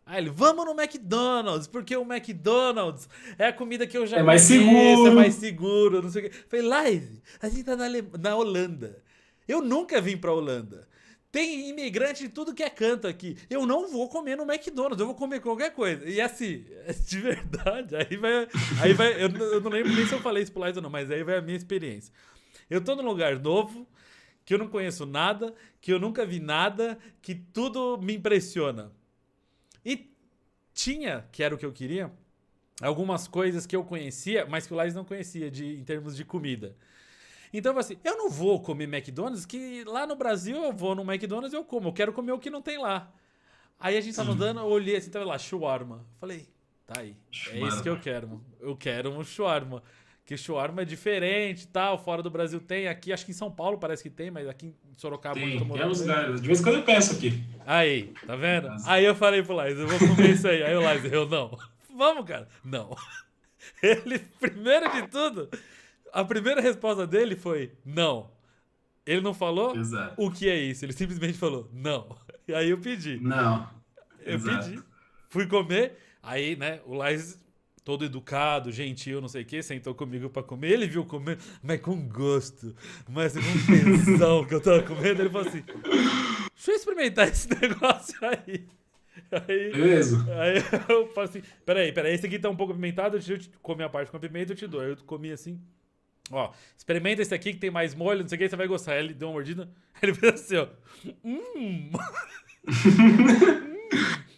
Aí ele, vamos no McDonald's, porque o McDonald's é a comida que eu já mais conheço, seguro. é mais seguro, não sei o quê. Eu falei, Lize, a gente tá na Holanda. Eu nunca vim pra Holanda. Tem imigrante de tudo que é canto aqui. Eu não vou comer no McDonald's, eu vou comer qualquer coisa. E assim, de verdade, aí vai eu não lembro nem se eu falei isso pro Lize ou não, mas aí vai a minha experiência. Eu tô num lugar novo, que eu não conheço nada, que eu nunca vi nada, que tudo me impressiona. E tinha, que era o que eu queria, algumas coisas que eu conhecia, mas que o Lize não conhecia em termos de comida. Então, assim, eu não vou comer McDonald's, que lá no Brasil eu vou no McDonald's e eu como. Eu quero comer o que não tem lá. Aí a gente tava andando, eu olhei assim, tava lá, shawarma. Falei, tá aí, é isso que eu quero, mano. Eu quero um shawarma. Que shawarma é diferente e tal, fora do Brasil tem, aqui, acho que em São Paulo parece que tem, mas aqui em Sorocaba... Tem uns lugares, de vez em quando eu peço aqui. Aí, tá vendo? Aí eu falei pro Lize, eu vou comer isso aí. Aí o Lize, eu não. Vamos, cara. Não. Ele, primeiro de tudo... A primeira resposta dele foi não. Ele não falou o que é isso. Ele simplesmente falou não. E aí eu pedi. Não. Eu pedi. Fui comer. Aí, né, o Lize, todo educado, gentil, não sei o que, sentou comigo pra comer. Ele viu comer, mas com gosto. Mas com tesão que eu tava comendo. Ele falou assim, deixa eu experimentar esse negócio aí. Beleza. Aí eu falei assim, peraí, esse aqui tá um pouco apimentado, deixa eu comer a parte com pimenta e eu te dou. Aí eu comi assim... Ó, experimenta esse aqui que tem mais molho, não sei o que, você vai gostar. Aí ele deu uma mordida, ele fez assim, ó.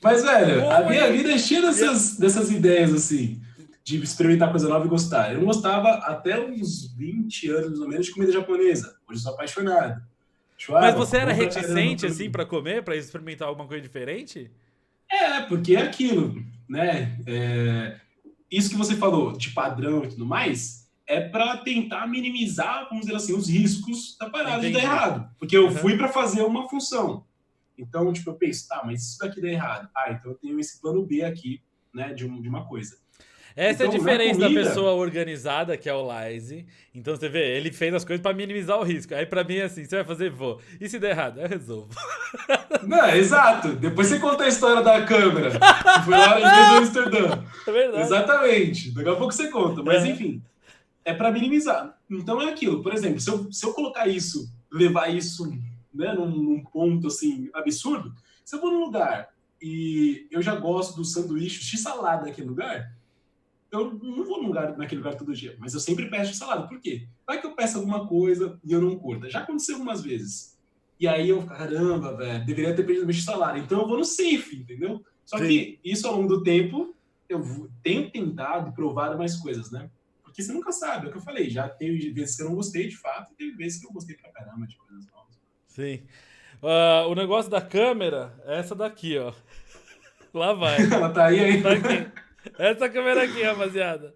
Mas, velho, a minha vida é cheia dessas ideias, assim, de experimentar coisa nova e gostar. Eu não gostava até uns 20 anos, mais ou menos, de comida japonesa. Hoje eu sou apaixonado. Mas você era reticente, assim, pra comer, pra experimentar alguma coisa diferente? Porque é aquilo, né? Isso que você falou, de padrão e tudo mais... é para tentar minimizar, vamos dizer assim, os riscos da parada de dar errado. Porque eu fui para fazer uma função. Então, tipo, eu penso, tá, mas isso daqui dá errado. Então eu tenho esse plano B aqui, né, de uma coisa. Essa é a diferença da pessoa organizada, que é o Lize. Então você vê, ele fez as coisas para minimizar o risco. Aí para mim é assim, você vai fazer, vou. E se der errado? Eu resolvo. Não, exato. Depois você conta a história da câmera. Que foi lá em Amsterdã. É verdade. Exatamente. Daqui a pouco você conta. Mas enfim... é para minimizar. Então é aquilo. Por exemplo, se eu colocar isso, levar isso, né, num ponto assim absurdo, se eu vou num lugar e eu já gosto do sanduíche x-salada naquele lugar, eu não vou naquele lugar todo dia, mas eu sempre peço x-salada. Por quê? Vai que eu peço alguma coisa e eu não curto. Já aconteceu algumas vezes. E aí eu, caramba, velho, deveria ter pedido x-salada. Então eu vou no safe, entendeu? Só que isso ao longo do tempo, eu tenho tentado provar mais coisas, né? Porque você nunca sabe, é o que eu falei. Já teve vezes que eu não gostei, de fato, e teve vezes que eu gostei pra caramba de coisas novas. Sim. O negócio da câmera é essa daqui, ó. Lá vai. Ela tá aí Tá ainda. aqui. Essa câmera aqui, rapaziada.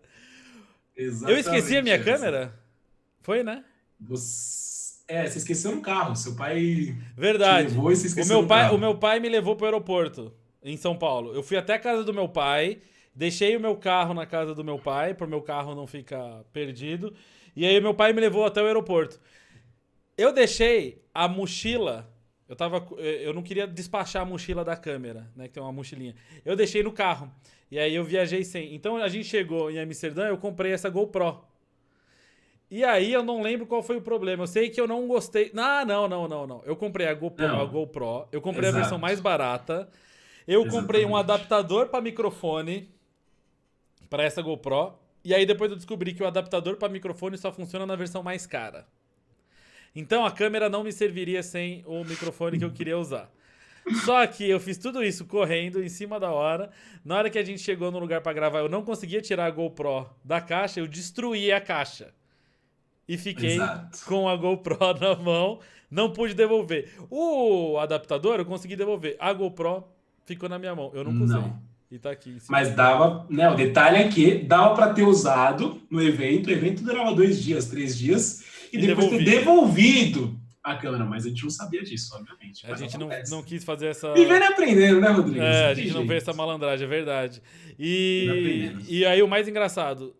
Eu esqueci a minha Exatamente câmera? Foi, né? Você esqueceu no carro. Seu pai te Verdade. levou e você esqueceu no carro. O meu pai me levou pro aeroporto em São Paulo. Eu fui até a casa do meu pai, deixei o meu carro na casa do meu pai, pro meu carro não ficar perdido. E aí meu pai me levou até o aeroporto. Eu deixei a mochila. Eu não queria despachar a mochila da câmera, né? Que tem uma mochilinha. Eu deixei no carro. E aí eu viajei sem. Então a gente chegou em Amsterdã, eu comprei essa GoPro. E aí eu não lembro qual foi o problema. Eu sei que eu não gostei. Não. Eu comprei a GoPro. Eu comprei a versão Exato. mais barata. Eu comprei um Exatamente. adaptador para microfone para essa GoPro. E aí depois eu descobri que o adaptador para microfone só funciona na versão mais cara. Então a câmera não me serviria sem o microfone que eu queria usar. Só que eu fiz tudo isso correndo em cima da hora. Na hora que a gente chegou no lugar para gravar, eu não conseguia tirar a GoPro da caixa, eu destruí a caixa. E fiquei Exato. com a GoPro na mão, não pude devolver. O adaptador eu consegui devolver. A GoPro ficou na minha mão, eu nunca usei. Não. E tá aqui em cima. Mas dava, né? O detalhe é que dava para ter usado no evento. O evento durava 2 dias, 3 dias. E depois ter devolvido a câmera. Mas a gente não sabia disso, obviamente. A Mas gente acontece. não quis fazer essa... Vivendo e aprendendo, né, Rodrigo? a gente não vê essa malandragem, é verdade. E aí o mais engraçado,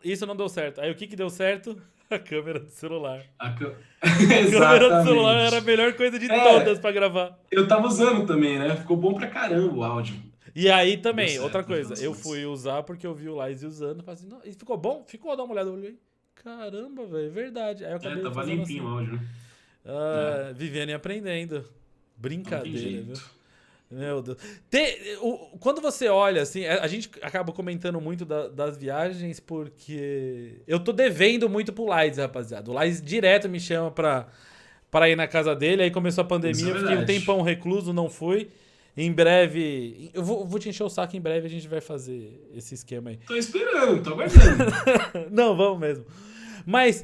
isso não deu certo. Aí o que deu certo? A câmera do celular. A câmera do celular era a melhor coisa de todas pra gravar. Eu tava usando também, né? Ficou bom pra caramba o áudio. E aí também, certo, outra coisa, eu fui usar porque eu vi o Lais usando, falei assim, não, e ficou bom? Ficou, dá uma olhada, eu olhei, caramba, velho, é verdade. Aí eu acabei Tava fazendo limpinho assim. o áudio, né? Vivendo e aprendendo. Brincadeira, viu? Jeito. Meu Deus. Quando você olha, assim, a gente acaba comentando muito das viagens porque eu tô devendo muito pro Lais, rapaziada. O Lais direto me chama pra ir na casa dele, aí começou a pandemia, eu fiquei um tempão recluso, não fui. Em breve, eu vou te encher o saco, em breve a gente vai fazer esse esquema aí. Tô esperando, tô aguardando. Não, vamos mesmo. Mas,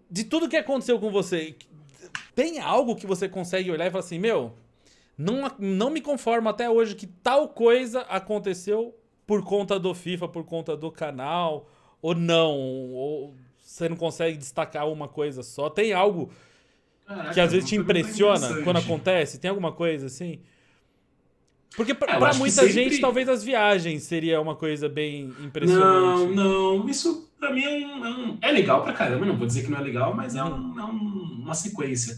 de tudo que aconteceu com você, tem algo que você consegue olhar e falar assim, meu... Não me conformo até hoje que tal coisa aconteceu por conta do FIFA, por conta do canal, ou não, ou você não consegue destacar uma coisa só. Tem algo que às vezes te impressiona quando acontece? Tem alguma coisa assim? Porque pra muita gente, talvez as viagens seria uma coisa bem impressionante. Não, isso pra mim é legal pra caramba, não vou dizer que não é legal, mas é uma sequência.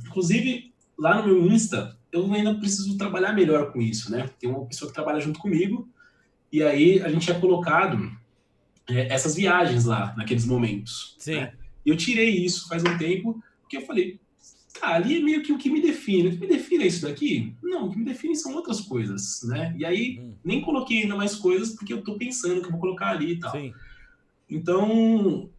Inclusive, lá no meu Insta, eu ainda preciso trabalhar melhor com isso, né? Tem uma pessoa que trabalha junto comigo, e aí a gente tinha colocado essas viagens lá, naqueles momentos. Sim. Né? E eu tirei isso faz um tempo, porque eu falei, ali é meio que o que me define. O que me define é isso daqui? Não, o que me define são outras coisas, né? E aí, nem coloquei ainda mais coisas, porque eu tô pensando que eu vou colocar ali e tal. Sim. Então...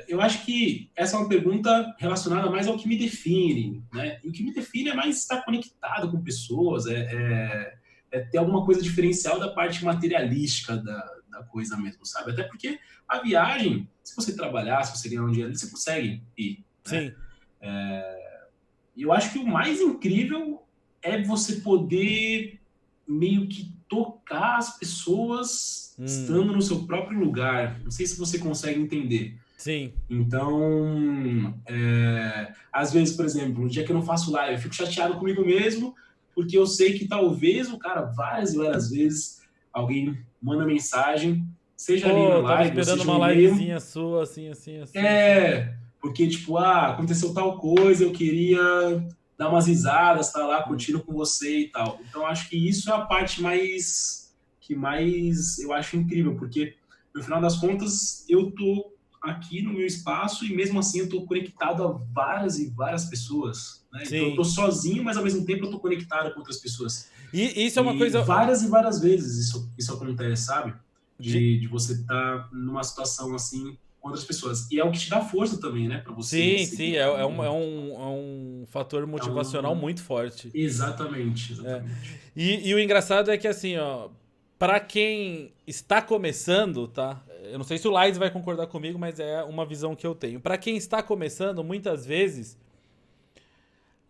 eu acho que essa é uma pergunta relacionada mais ao que me define, né? E o que me define é mais estar conectado com pessoas, ter alguma coisa diferencial da parte materialística da coisa mesmo, sabe? Até porque a viagem, se você trabalhar, se você ganhar um dinheiro, você consegue ir. Sim. E eu acho que o mais incrível é você poder meio que tocar as pessoas estando no seu próprio lugar. Não sei se você consegue entender. Sim. Então, às vezes, por exemplo, no dia que eu não faço live, eu fico chateado comigo mesmo, porque eu sei que talvez o cara, várias e várias vezes, alguém manda mensagem, seja ali na live, tava esperando seja uma livezinha sua, assim. Porque, tipo, aconteceu tal coisa, eu queria dar umas risadas, tá lá curtindo com você e tal. Então, acho que isso é a parte que mais eu acho incrível, porque, no final das contas, eu tô aqui no meu espaço e, mesmo assim, eu tô conectado a várias e várias pessoas. Né? Então, eu tô sozinho, mas, ao mesmo tempo, eu tô conectado com outras pessoas. E isso é uma coisa... Várias e várias vezes isso acontece, sabe? De você estar numa situação assim com outras pessoas. E é o que te dá força também, né? Pra você. Sim, é um fator motivacional muito forte. Exatamente. E o engraçado é que, assim, ó, pra quem está começando, tá? Eu não sei se o Lais vai concordar comigo, mas é uma visão que eu tenho. Pra quem está começando, muitas vezes,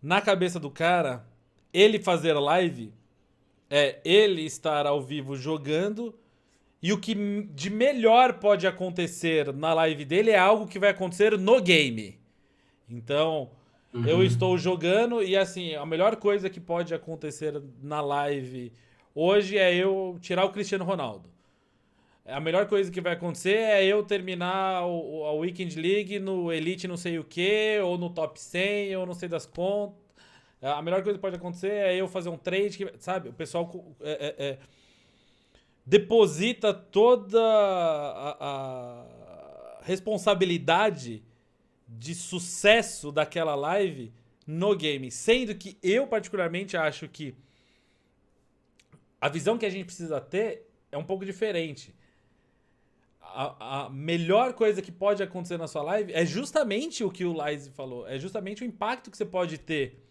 na cabeça do cara, ele fazer live é ele estar ao vivo jogando e o que de melhor pode acontecer na live dele é algo que vai acontecer no game. Então, eu estou jogando e assim, a melhor coisa que pode acontecer na live hoje é eu tirar o Cristiano Ronaldo. A melhor coisa que vai acontecer é eu terminar a Weekend League no Elite não sei o que, ou no Top 100, ou não sei das contas. A melhor coisa que pode acontecer é eu fazer um trade, sabe? O pessoal deposita toda a responsabilidade de sucesso daquela live no game. Sendo que eu particularmente acho que a visão que a gente precisa ter é um pouco diferente. A melhor coisa que pode acontecer na sua live é justamente o que o Lize falou. É justamente o impacto que você pode ter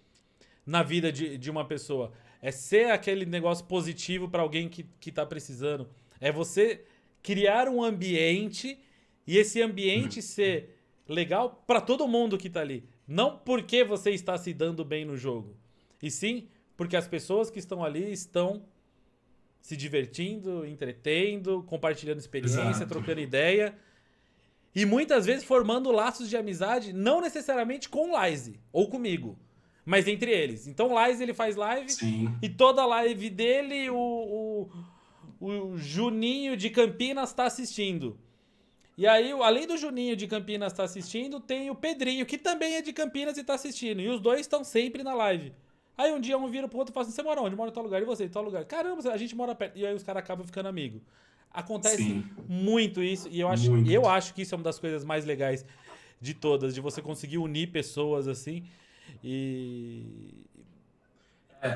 na vida de uma pessoa. É ser aquele negócio positivo para alguém que tá precisando. É você criar um ambiente e esse ambiente ser legal para todo mundo que tá ali. Não porque você está se dando bem no jogo. E sim porque as pessoas que estão ali estão se divertindo, entretendo, compartilhando experiência, Exato. trocando ideia. E muitas vezes formando laços de amizade, não necessariamente com o Lize ou comigo, mas entre eles. Então o Lize ele faz live Sim. e toda live dele o Juninho de Campinas tá assistindo. E aí, além do Juninho de Campinas estar assistindo, tem o Pedrinho, que também é de Campinas e tá assistindo. E os dois estão sempre na live. Aí um dia um vira pro outro e fala assim, você mora onde? Eu moro em tal lugar. E você? Em tal lugar. Caramba, a gente mora perto. E aí os caras acabam ficando amigos. Acontece Sim. muito isso. E eu acho que isso é uma das coisas mais legais de todas. De você conseguir unir pessoas assim. E...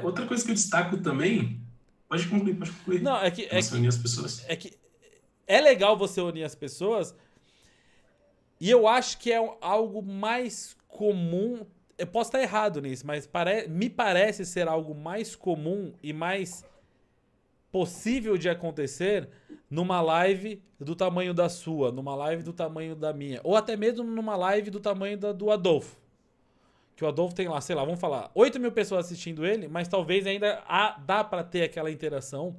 Outra coisa que eu destaco também... Pode concluir. Não, Você unir as pessoas. É legal você unir as pessoas. E eu acho que é algo mais comum... Eu posso estar errado nisso, mas me parece ser algo mais comum e mais possível de acontecer numa live do tamanho da sua, numa live do tamanho da minha, ou até mesmo numa live do tamanho do Adolfo. Que o Adolfo tem lá, sei lá, vamos falar, 8.000 pessoas assistindo ele, mas talvez ainda dá pra ter aquela interação,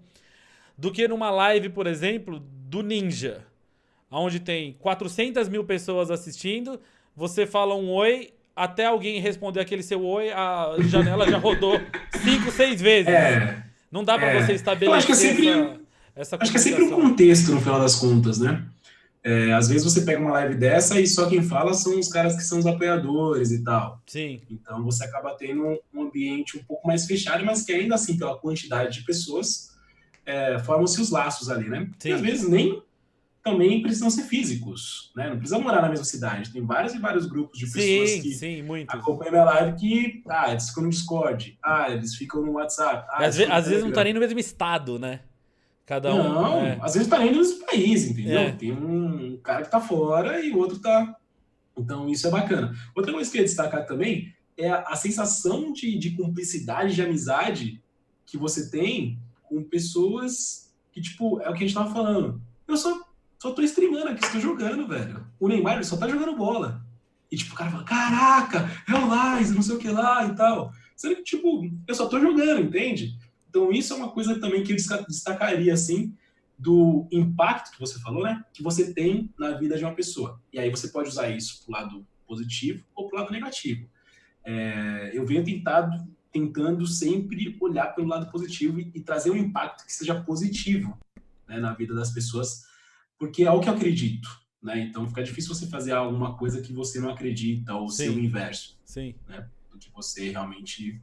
do que numa live, por exemplo, do Ninja, onde tem 400.000 pessoas assistindo, você fala um oi... Até alguém responder aquele seu oi, a janela já rodou 5, 6 vezes. Não dá pra você estabelecer acho que essa acho que é sempre um contexto, no final das contas, né? Às vezes você pega uma live dessa e só quem fala são os caras que são os apoiadores e tal. Sim. Então você acaba tendo um ambiente um pouco mais fechado, mas que ainda assim, pela quantidade de pessoas, formam-se os laços ali, né? Sim. E às vezes nem também precisam ser físicos, né? Não precisa morar na mesma cidade. Tem vários e vários grupos de pessoas que acompanham minha live que, eles ficam no Discord, eles ficam no WhatsApp. Às vezes não tá nem no mesmo estado, né? Cada um... Não, às vezes tá nem no mesmo país, entendeu? Tem um cara que tá fora e o outro tá... Então isso é bacana. Outra coisa que eu ia destacar também é a sensação de cumplicidade, de amizade que você tem com pessoas que, tipo, é o que a gente tava falando. Eu só tô streamando aqui, estou jogando, velho. O Neymar ele só tá jogando bola. E tipo, o cara fala, caraca, é o Lize, não sei o que lá e tal. Sendo que, tipo, eu só tô jogando, entende? Então isso é uma coisa também que eu destacaria, assim, do impacto que você falou, né? Que você tem na vida de uma pessoa. E aí você pode usar isso pro lado positivo ou pro lado negativo. Eu venho tentando sempre olhar pelo lado positivo e trazer um impacto que seja positivo, né, na vida das pessoas, porque é o que eu acredito, né? Então fica difícil você fazer alguma coisa que você não acredita ou ser o inverso, né, do que você realmente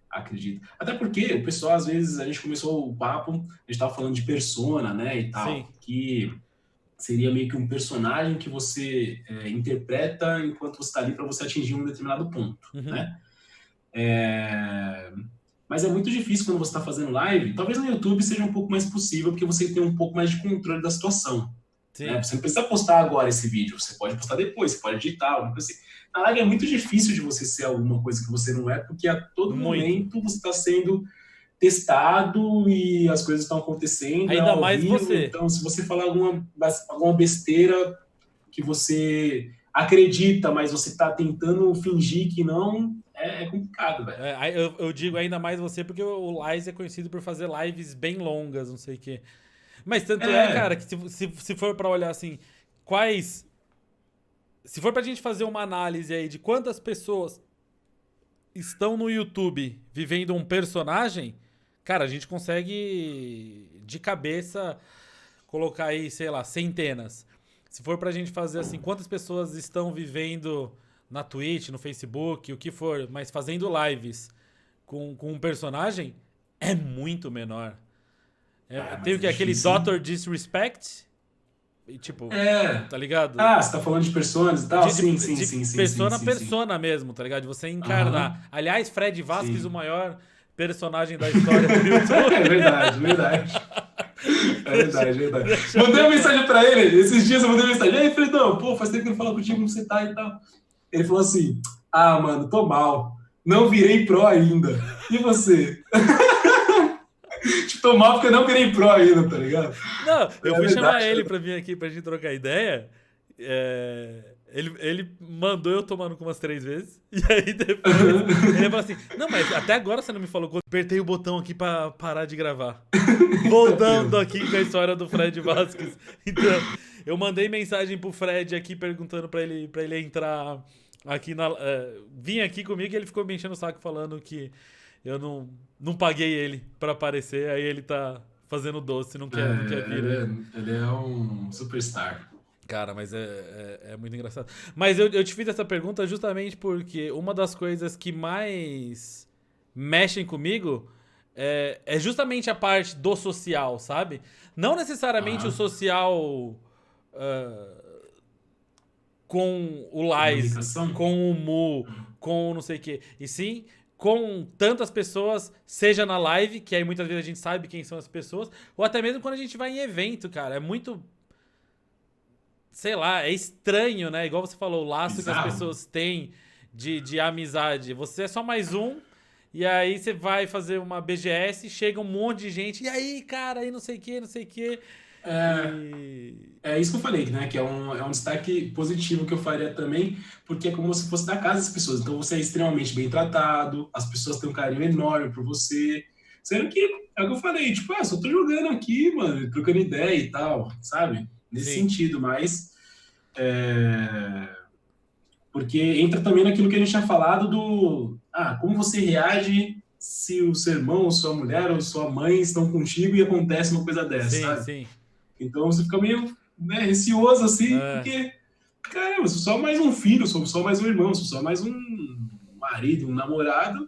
acredita. Até porque o pessoal, às vezes, a gente começou o papo, a gente estava falando de persona, né, e tal, que seria meio que um personagem que você interpreta enquanto você está ali para você atingir um determinado ponto, né? Mas é muito difícil quando você está fazendo live. Talvez no YouTube seja um pouco mais possível, porque você tem um pouco mais de controle da situação. Né? Você não precisa postar agora esse vídeo, você pode postar depois, você pode editar, alguma coisa assim. Na live é muito difícil de você ser alguma coisa que você não é, porque a todo momento você está sendo testado e as coisas estão acontecendo. Ainda mais vivo, você. Então, se você falar alguma besteira que você acredita, mas você está tentando fingir que não, é complicado, velho. Aí eu digo ainda mais você porque o Lies é conhecido por fazer lives bem longas, não sei o quê. Mas tanto cara, que se for pra olhar assim, quais... Se for pra gente fazer uma análise aí de quantas pessoas estão no YouTube vivendo um personagem, cara, a gente consegue de cabeça colocar aí, sei lá, centenas. Se for pra gente fazer assim, quantas pessoas estão vivendo na Twitch, no Facebook, o que for, mas fazendo lives com um personagem, é muito menor. Tem o que? Aquele Dr. Disrespect? E, tipo, tá ligado? Você tá falando de personas e tal? Sim. Persona a persona mesmo, tá ligado? De você encarnar. Aliás, Fred Vasquez, Sim. o maior personagem da história do YouTube. É verdade. Mandei uma mensagem pra ele, esses dias eu mandei uma mensagem. E aí, Fredão, pô, faz tempo que eu não falo contigo, como você tá e tal. Ele falou assim, mano, tô mal. Não virei pro ainda. E você? Tô mal porque eu não virei pro ainda, tá ligado? Não, eu fui chamar ele pra vir aqui pra gente trocar ideia. Ele mandou eu tomando com umas 3 vezes. E aí depois ele falou assim: não, mas até agora você não me falou quando apertei o botão aqui pra parar de gravar. Voltando aqui com a história do Fred Vasquez. Então, eu mandei mensagem pro Fred aqui perguntando pra ele entrar aqui vir aqui comigo e ele ficou me enchendo o saco falando que eu não paguei ele pra aparecer. Aí ele tá fazendo doce, não quer vir. Ele é um superstar. Cara, mas é muito engraçado. Mas eu te fiz essa pergunta justamente porque uma das coisas que mais mexem comigo é justamente a parte do social, sabe? Não necessariamente o social com o Lies, com o Mu, com não sei o quê. E sim com tantas pessoas, seja na live, que aí muitas vezes a gente sabe quem são as pessoas, ou até mesmo quando a gente vai em evento, cara. É muito... Sei lá, é estranho, né? Igual você falou, o laço que as pessoas têm de amizade. Você é só mais um, e aí você vai fazer uma BGS, chega um monte de gente, e aí, cara, aí não sei o que. É isso que eu falei, né? Que é um destaque positivo que eu faria também, porque é como se fosse da casa das pessoas. Então você é extremamente bem tratado, as pessoas têm um carinho enorme por você. Sendo que, é o que eu falei, tipo, só tô jogando aqui, mano, trocando ideia e tal, sabe? Nesse sentido, mas porque entra também naquilo que a gente tinha falado do como você reage se o seu irmão, sua mulher ou sua mãe estão contigo e acontece uma coisa dessa, sabe? Sim. Então você fica meio receoso assim, porque, cara, eu sou só mais um filho, sou só mais um irmão, sou só mais um marido, um namorado,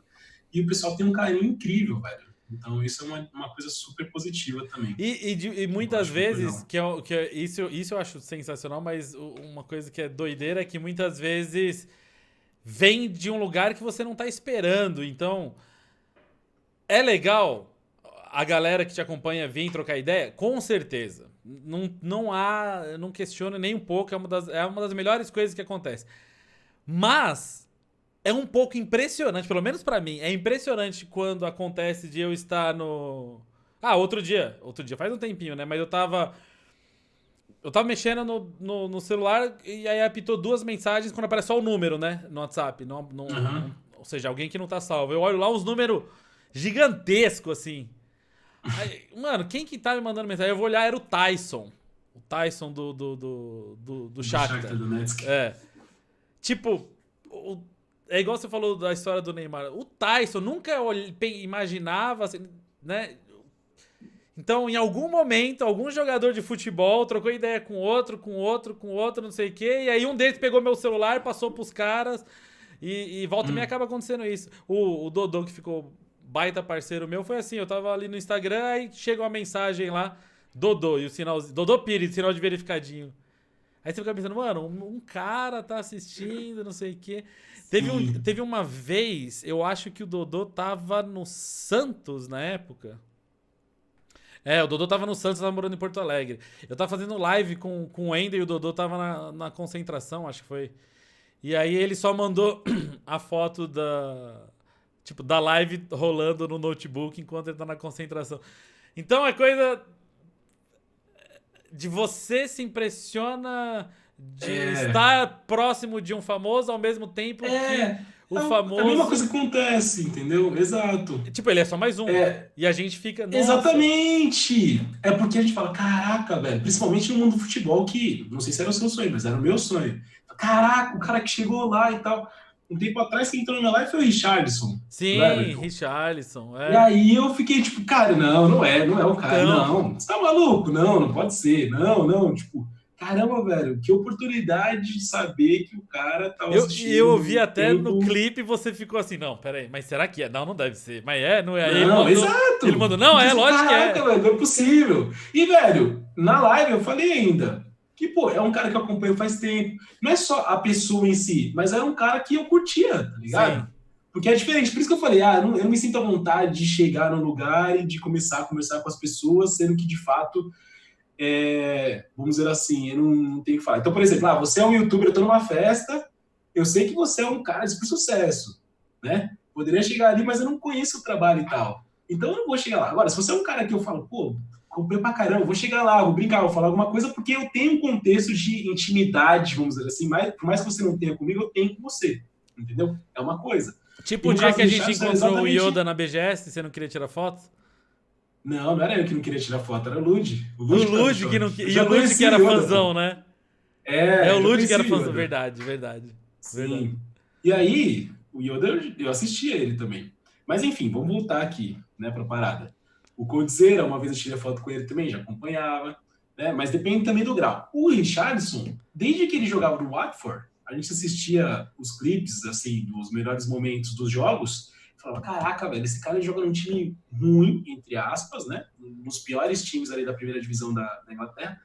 e o pessoal tem um carinho incrível, velho. Então isso é uma coisa super positiva também. E muitas vezes, isso eu acho sensacional, mas uma coisa que é doideira é que muitas vezes vem de um lugar que você não tá esperando. Então, é legal a galera que te acompanha vir trocar ideia? Com certeza. Não questiono nem um pouco, é uma das melhores coisas que acontece. Mas... é um pouco impressionante, pelo menos pra mim, é impressionante quando acontece de eu estar no... outro dia faz um tempinho, né? Mas eu tava mexendo no celular e aí apitou 2 mensagens quando aparece só o número, né? No WhatsApp. Ou seja, alguém que não tá salvo. Eu olho lá uns números gigantescos, assim. Aí, mano, quem que tá me mandando mensagem? Eu vou olhar, era o Tyson. O Tyson do Shakhtar. Do Netsk. Tipo... é igual você falou da história do Neymar. O Tyson nunca imaginava, assim, né? Então, em algum momento, algum jogador de futebol trocou ideia com outro, não sei o quê. E aí um deles pegou meu celular, passou pros caras. E volta e meia acaba acontecendo isso. O Dodô, que ficou baita parceiro meu, foi assim. Eu tava ali no Instagram, aí chega uma mensagem lá. Dodô, e o sinal... Dodô Pires, sinal de verificadinho. Aí você fica pensando, mano, um cara tá assistindo, não sei o quê. Teve uma vez, eu acho que o Dodô tava no Santos na época. O Dodô tava no Santos, tava morando em Porto Alegre. Eu tava fazendo live com o Ender e o Dodô tava na concentração, acho que foi. E aí ele só mandou a foto da live rolando no notebook enquanto ele tá na concentração. Então é coisa... de você se impressiona de estar próximo de um famoso ao mesmo tempo que o É a mesma famoso... coisa que acontece, entendeu? Exato. Tipo, ele é só mais um. É, E a gente fica, nossa... exatamente! É porque a gente fala, caraca, velho, principalmente no mundo do futebol, que não sei se era o seu sonho, mas era o meu sonho. Caraca, o cara que chegou lá e tal. Um tempo atrás, quem entrou na minha live foi o Richarlison, do Sim, Everton. Richarlison, E é. aí eu fiquei tipo, cara, não é o cara, Então, não. Você tá maluco? Não pode ser. Não, tipo, caramba, velho, que oportunidade de saber que o cara tava eu assistindo ouvi no até no tempo. clipe você ficou assim, não, peraí, mas será que é? Não, não deve ser. Mas é, não é. Aí Não, ele exato. mandou, não, Porque é, assim, lógico que caraca, é. velho, não é possível. E, velho, na live eu falei ainda que, pô, é um cara que eu acompanho faz tempo. Não é só a pessoa em si, mas era um cara que eu curtia, tá Sim, ligado? Porque é diferente. Por isso que eu falei, eu não me sinto à vontade de chegar no lugar e de começar a conversar com as pessoas, sendo que, de fato, vamos dizer assim, eu não tenho que falar. Então, por exemplo, você é um youtuber, eu tô numa festa, eu sei que você é um cara de super sucesso, né? Poderia chegar ali, mas eu não conheço o trabalho e tal. Então eu não vou chegar lá. Agora, se você é um cara que eu falo, pô, comprei pra caramba, eu vou chegar lá, vou brincar, vou falar alguma coisa, porque eu tenho um contexto de intimidade, vamos dizer assim, mas, por mais que você não tenha comigo, eu tenho com você, entendeu? É uma coisa. tipo E o no dia caso que a do gente Charles, era encontrou o exatamente... Yoda na BGS, você não queria tirar foto? Não era eu que não queria tirar foto, era o Lud. O O Lud que tava Lud que não short. Eu e o já Lud que conhecia o era Yoda, fãzão, pô. né? É o Eu já Lud que conhecia era o fãzão, Yoda. verdade, verdade. Verdade. Sim. E aí, o Yoda, eu assistia ele também. Mas enfim, vamos voltar aqui, né, pra parada. O Coldzera, uma vez eu tirei foto com ele também, já acompanhava, né? Mas depende também do grau. O Richarlison, desde que ele jogava no Watford, a gente assistia os clipes, assim, dos melhores momentos dos jogos, e falava, caraca, velho, esse cara joga num time ruim, entre aspas, né? Nos piores times ali da primeira divisão da Inglaterra,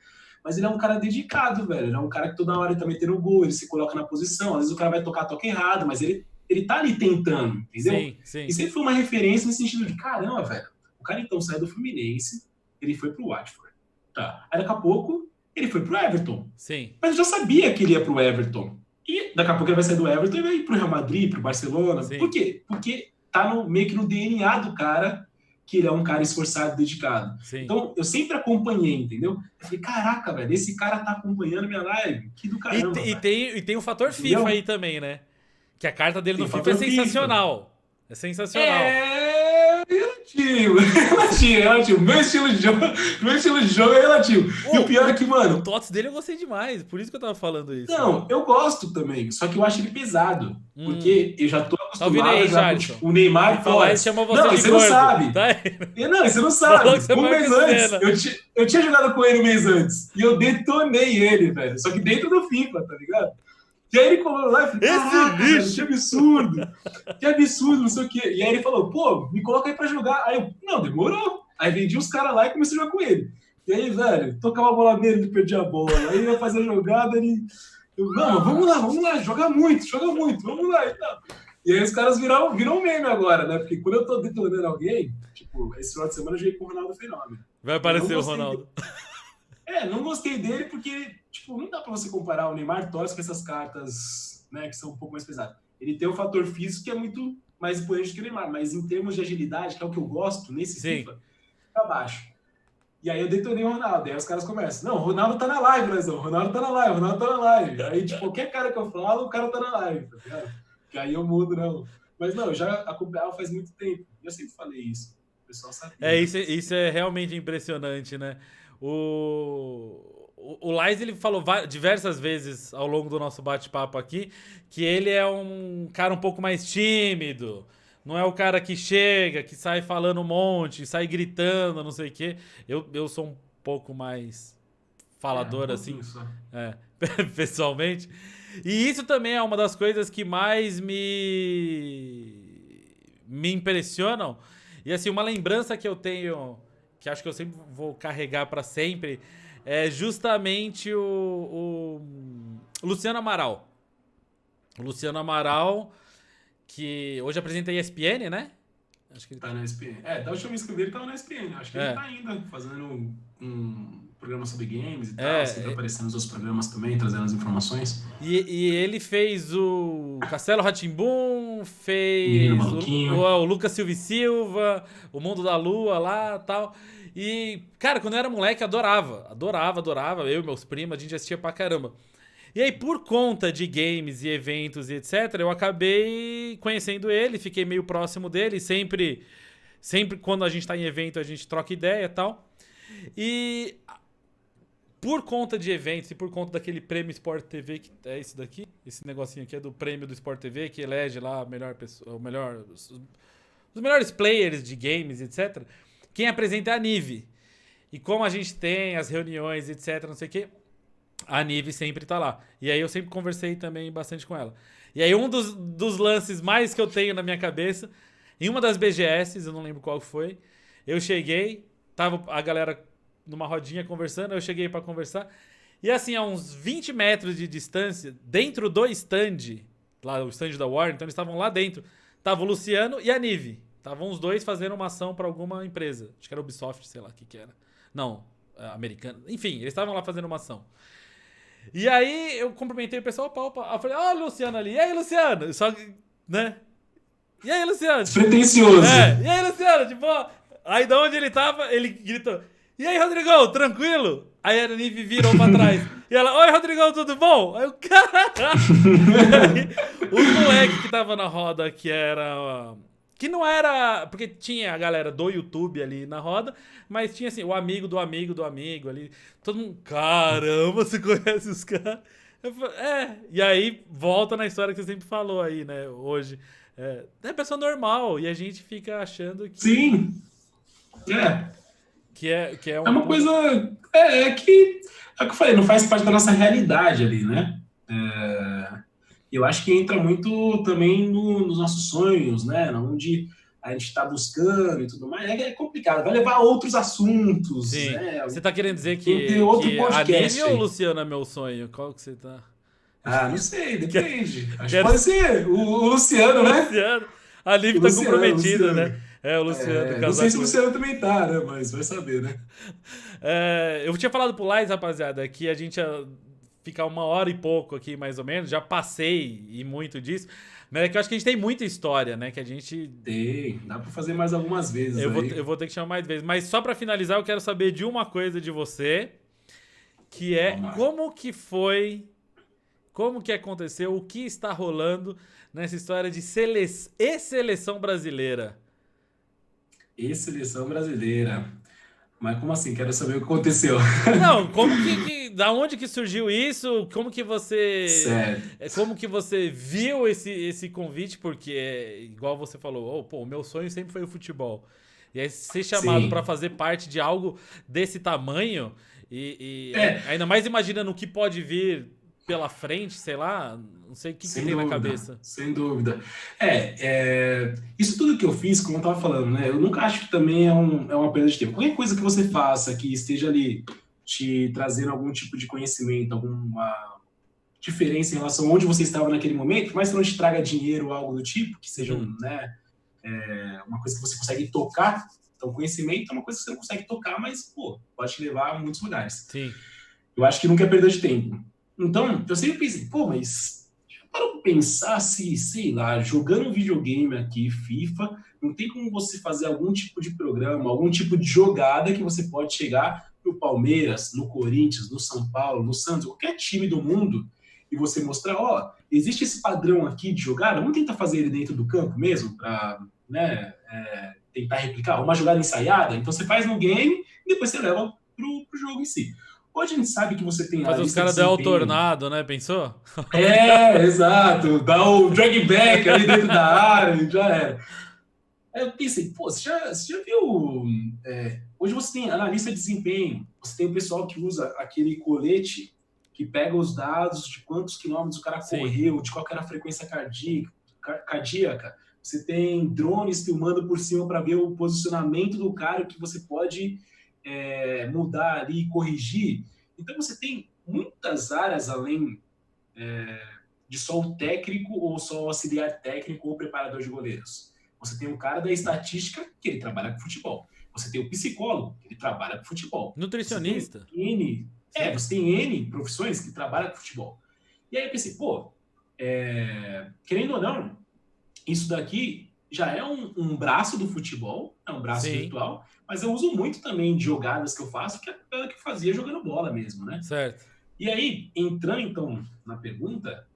mas ele é um cara dedicado, velho. Ele é um cara que toda hora ele tá metendo gol, ele se coloca na posição. Às vezes o cara vai toca errado, mas ele tá ali tentando, entendeu? Sim, sim. E sempre foi uma referência no sentido de, caramba, velho, o cara então saiu do Fluminense, ele foi pro Watford. Tá. Aí daqui a pouco ele foi pro Everton. Sim. Mas eu já sabia que ele ia pro Everton. E daqui a pouco ele vai sair do Everton e vai ir pro Real Madrid, pro Barcelona. Sim. Por quê? Porque tá meio que no DNA do cara que ele é um cara esforçado, dedicado. Sim. Então, eu sempre acompanhei, entendeu? Eu falei, caraca, velho, esse cara tá acompanhando minha live. Que do caramba, E tem o fator entendeu? FIFA aí também, né? Que a carta dele Tem no o FIFA é fator sensacional. É sensacional. É relativo, relativo. Meu estilo de jogo é relativo. E o pior é que, mano... O TOTS dele eu gostei demais, por isso que eu tava falando isso. Não, eu gosto também, só que eu acho ele pesado. Porque eu já tô Tá ouvindo acostumado aí, a jogar com Jalisson? tipo, o Neymar e Falar, ele Torres. chamou você Não, de você não gordo. sabe. Tá? Não, você não Falou que sabe. você Um mês marca antes, cena. eu tinha jogado com ele um mês antes. E eu detonei ele, velho. Só que dentro do FIFA, tá ligado? E aí ele colocou lá e falei, caraca, velho, que absurdo. Que absurdo, não sei o quê. E aí ele falou, pô, me coloca aí pra jogar. Aí eu, não, demorou. Aí vendi os caras lá e comecei a jogar com ele. E aí, velho, tocava a bola nele, ele perdia a bola. Aí ia fazer a jogada, ele... não, vamos lá, joga muito, vamos lá e tal. E aí os caras viram meme agora, né? Porque quando eu tô detonando alguém, tipo, esse final de semana eu joguei com o Ronaldo Fenômeno. Vai aparecer o Ronaldo. Não gostei dele porque, tipo, não dá pra você comparar o Neymar Torres com essas cartas, né, que são um pouco mais pesadas. Ele tem um fator físico que é muito mais imponente que o Neymar, mas em termos de agilidade, que é o que eu gosto nesse FIFA, fica baixo. E aí eu detonei o Ronaldo, aí os caras começam, não, o Ronaldo tá na live, Lesão, o Ronaldo tá na live. Aí, tipo, qualquer cara que eu falo, o cara tá na live, tá ligado? Que aí eu mudo, não. Mas não, eu já acompanhava faz muito tempo, eu sempre falei isso, o pessoal sabia. Isso é realmente impressionante, né? O Lais, ele falou diversas vezes ao longo do nosso bate-papo aqui que ele é um cara um pouco mais tímido. Não é o cara que chega, que sai falando um monte, sai gritando, não sei o quê. Eu sou um pouco mais falador, assim, pessoalmente. E isso também é uma das coisas que mais me impressionam. E assim, uma lembrança que eu tenho, que acho que eu sempre vou carregar pra sempre, é justamente o Luciano Amaral. O Luciano Amaral, que hoje apresenta a ESPN, né? Acho que ele tá na ESPN. Da última vez que eu vi ele tava na ESPN. Acho que ele tá ainda fazendo um programa sobre games e tal. Sempre aparecendo nos outros programas também, trazendo as informações. E ele fez o Castelo Rá-Tim-Bum, fez o Lucas Silva e Silva, o Mundo da Lua lá e tal. E, cara, quando eu era moleque, adorava. Eu e meus primos, a gente assistia pra caramba. E aí, por conta de games e eventos e etc., eu acabei conhecendo ele, fiquei meio próximo dele, sempre quando a gente tá em evento a gente troca ideia e tal. E por conta de eventos e por conta daquele prêmio Sport TV, que é esse daqui, esse negocinho aqui é do prêmio do Sport TV, que elege lá a melhor pessoa, os melhores players de games, etc. Quem apresenta é a Nive. E como a gente tem as reuniões, etc, não sei o quê, a Nive sempre tá lá. E aí eu sempre conversei também bastante com ela. E aí um dos lances mais que eu tenho na minha cabeça, em uma das BGS, eu não lembro qual foi, eu cheguei, tava a galera numa rodinha conversando, eu cheguei pra conversar, e assim, a uns 20 metros de distância, dentro do stand, lá o stand da Warner, então eles estavam lá dentro, tava o Luciano e a Nive. Estavam os dois fazendo uma ação pra alguma empresa. Acho que era Ubisoft, sei lá o que era. Não, americana. Enfim, eles estavam lá fazendo uma ação. E aí eu cumprimentei o pessoal, opa. Eu falei, ó, o Luciano ali. E aí, Luciano? Só que, né? E aí, Luciano? Pretencioso. E aí, Luciano? Tipo, ó. Aí de onde ele tava, ele gritou, e aí, Rodrigão, tranquilo? Aí a Nive virou pra trás. E ela, oi, Rodrigão, tudo bom? Aí o cara... Os moleques que tava na roda, que era... Que não era... Porque tinha a galera do YouTube ali na roda, mas tinha assim, o amigo do amigo do amigo ali. Todo mundo, caramba, você conhece os caras? E aí volta na história que você sempre falou aí, né, hoje. É pessoa normal, e a gente fica achando que... Sim, Que é é uma coisa... É que eu falei, não faz parte da nossa realidade ali, né? Eu acho que entra muito também nos nossos sonhos, né? Onde a gente está buscando e tudo mais. É complicado, vai levar a outros assuntos. Sim. Né? Você tá querendo dizer Tem que outro a podcast Nive ou aí. o Luciano é meu sonho? Qual que você tá... Não sei, depende. Acho que Quero- pode ser o Luciano, né? Luciano. A Nive O tá Luciano, comprometida, Luciano. né? O Luciano. Não sei se o com- Luciano também tá, né? Mas vai saber, né? Eu tinha falado pro Lais, rapaziada, que a gente ia ficar 1 hora e pouco aqui, mais ou menos. Já passei e muito disso. Mas é que eu acho que a gente tem muita história, né? Que a gente... Tem, dá pra fazer mais algumas vezes Eu aí. vou ter que chamar mais vezes. Mas só pra finalizar, eu quero saber de uma coisa de você, que é Vamos lá. como que foi, como que aconteceu, o que está rolando nessa história de seleção brasileira. E seleção brasileira. Mas como assim? Quero saber o que aconteceu. Não, como da onde que surgiu isso? Como que você... Sério. Como que você viu esse convite? Porque, igual você falou, o meu sonho sempre foi o futebol. E aí ser chamado Sim. pra fazer parte de algo desse tamanho ainda mais imaginando o que pode vir pela frente, sei lá, não sei o que tem na cabeça. Sem dúvida. Isso tudo que eu fiz, como eu estava falando, né? Eu nunca acho que também é uma perda de tempo. Qualquer coisa que você faça que esteja ali te trazendo algum tipo de conhecimento, alguma diferença em relação a onde você estava naquele momento, mas que não te traga dinheiro ou algo do tipo, que seja uma coisa que você consegue tocar. Então, conhecimento é uma coisa que você não consegue tocar, mas, pode te levar a muitos lugares. Sim. Eu acho que nunca é perda de tempo. Então, eu sempre pensei, mas para eu pensar se, sei lá, jogando videogame aqui, FIFA, não tem como você fazer algum tipo de programa, algum tipo de jogada que você pode chegar no Palmeiras, no Corinthians, no São Paulo, no Santos, qualquer time do mundo, e você mostrar, existe esse padrão aqui de jogada, vamos tentar fazer ele dentro do campo mesmo, para, tentar replicar uma jogada ensaiada. Então você faz no game e depois você leva pro jogo em si. Hoje a gente sabe que você tem... Fazer os caras dar o tornado, né? Pensou? Exato. Dar o drag back ali dentro da área, já era. Aí eu pensei, você já viu... hoje você tem analista de desempenho, você tem o pessoal que usa aquele colete que pega os dados de quantos quilômetros o cara correu, de qual que era a frequência cardíaca. Você tem drones filmando por cima para ver o posicionamento do cara que você pode... mudar ali, corrigir. Então você tem muitas áreas além de só o técnico ou só o auxiliar técnico ou preparador de goleiros. Você tem um cara da estatística que ele trabalha com futebol. Você tem o psicólogo que ele trabalha com futebol. Nutricionista. Você tem N profissões que trabalham com futebol. E aí eu pensei, querendo ou não, isso daqui já é um braço do futebol, é um braço virtual, mas eu uso muito também de jogadas que eu faço, que é aquela que eu fazia jogando bola mesmo, né? Certo. E aí, entrando então na pergunta,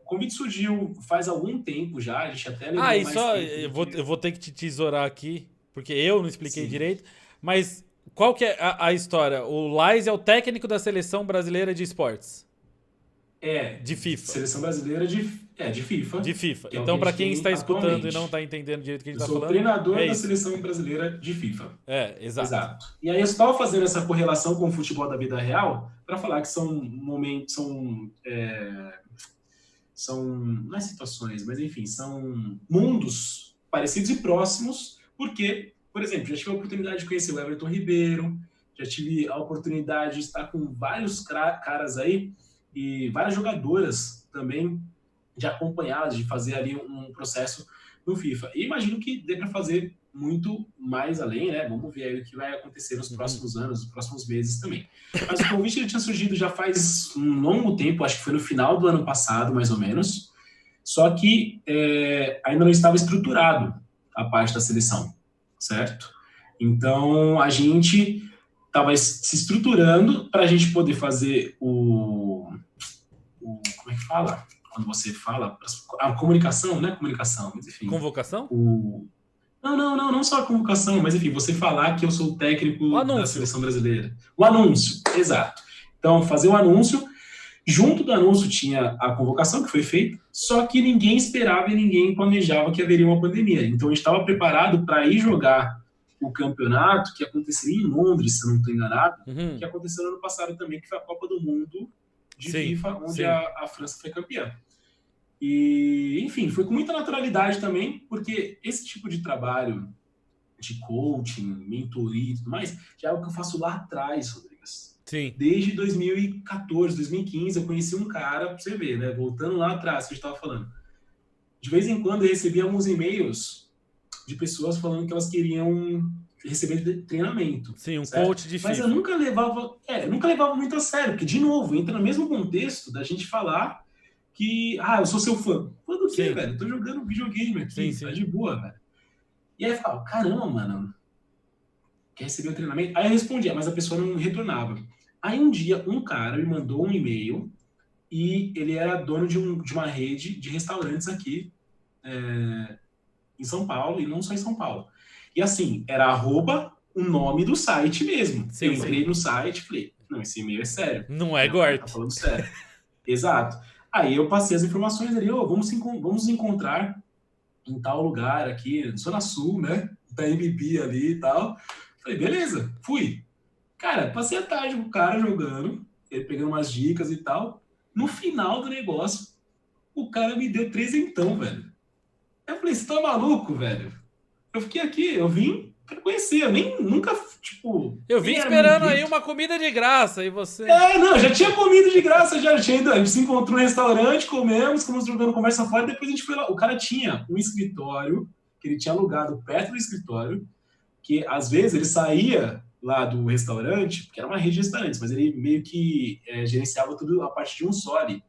o convite surgiu faz algum tempo já, a gente até levou E mais só, tempo do que... eu vou ter que te tesourar aqui, porque eu não expliquei Sim. direito, mas qual que é a história? O Lais é o técnico da seleção brasileira de esportes, de FIFA. Seleção brasileira de FIFA, De FIFA. que é o que Então, a pra gente quem tem está escutando e não atualmente. está entendendo direito o que a Eu gente tá sou o falando, treinador é da isso. seleção brasileira de FIFA. Exato. Exato. E aí eu estava fazendo essa correlação com o futebol da vida real para falar que são momentos, não é situações, mas enfim, são mundos parecidos e próximos, porque, por exemplo, já tive a oportunidade de conhecer o Everton Ribeiro, já tive a oportunidade de estar com vários caras aí e várias jogadoras também, de acompanhá-las, de fazer ali um processo no FIFA. E imagino que dê para fazer muito mais além, né? Vamos ver aí o que vai acontecer nos próximos anos, nos próximos meses também. Mas o convite ele tinha surgido já faz um longo tempo, acho que foi no final do ano passado, mais ou menos. Só que ainda não estava estruturado a parte da seleção, certo? Então a gente estava se estruturando para a gente poder fazer como é que fala? Quando você fala a comunicação, não é comunicação, mas enfim. Convocação? Não só a convocação, mas enfim, você falar que eu sou o técnico da seleção brasileira. O anúncio, exato. Então, fazer o anúncio, junto do anúncio tinha a convocação que foi feita, só que ninguém esperava e ninguém planejava que haveria uma pandemia. Então, a gente estava preparado para ir jogar o campeonato que aconteceria em Londres, se eu não estou enganado, que aconteceu no ano passado também, que foi a Copa do Mundo de FIFA, onde a França foi campeã. E, enfim, foi com muita naturalidade também, porque esse tipo de trabalho de coaching, mentoria e tudo mais, já é algo que eu faço lá atrás, Rodrigues. Sim. Desde 2014, 2015, eu conheci um cara, pra você ver, né? Voltando lá atrás, que a gente estava falando. De vez em quando eu recebia alguns e-mails de pessoas falando que elas queriam receber treinamento. Sim, certo? Coach de FIFA. Mas eu nunca levava muito a sério, porque, de novo, entra no mesmo contexto da gente falar que, eu sou seu fã. Fã do quê, velho? Tô jogando videogame aqui, tá de boa, velho. E aí eu ficava, caramba, mano, quer receber o treinamento? Aí eu respondia, mas a pessoa não retornava. Aí um dia, um cara me mandou um e-mail e ele era dono de uma rede de restaurantes aqui em São Paulo, e não só em São Paulo. E assim, era o nome do site mesmo. Eu entrei no site e falei, não, esse e-mail é sério. Não é Gort. Tá falando sério. Exato. Aí eu passei as informações ali, vamos nos encontrar em tal lugar aqui, Zona Sul, né? Da MB ali e tal. Falei, beleza, fui. Cara, passei a tarde com o cara jogando, ele pegando umas dicas e tal. No final do negócio, o cara me deu trezentão, velho. Eu falei, você tá maluco, velho? Eu fiquei aqui, eu vim pra conhecer, eu nunca, tipo... Eu vim esperando aí uma comida de graça, e você... Não, já tinha comido de graça, já tinha ido, a gente se encontrou no restaurante, comemos, ficamos jogando conversa fora, depois a gente foi lá. O cara tinha um escritório, que ele tinha alugado perto do escritório, que às vezes ele saía lá do restaurante, porque era uma rede de restaurantes, mas ele meio que gerenciava tudo a partir de um só ali.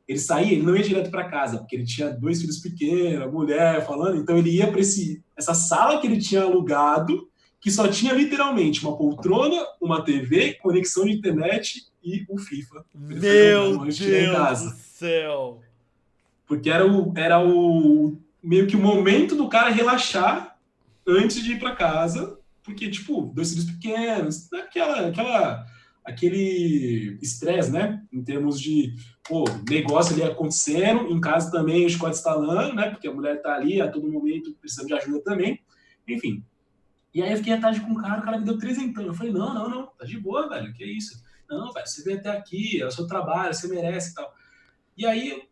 Ele saía, ele não ia direto para casa, porque ele tinha 2 filhos pequenos, a mulher falando, então ele ia para essa sala que ele tinha alugado, que só tinha literalmente uma poltrona, uma TV, conexão de internet e o FIFA. Meu Deus do céu! Porque era meio que o momento do cara relaxar antes de ir para casa, porque, tipo, 2 filhos pequenos, aquele estresse, né? Em termos de, negócio ali acontecendo, em casa também o chicote instalando, né? Porque a mulher tá ali a todo momento precisando de ajuda também. Enfim. E aí eu fiquei à tarde com o cara me deu trezentão. Eu falei, não, tá de boa, velho, que isso? Não, velho, você veio até aqui, é o seu trabalho, você merece e tal. E aí eu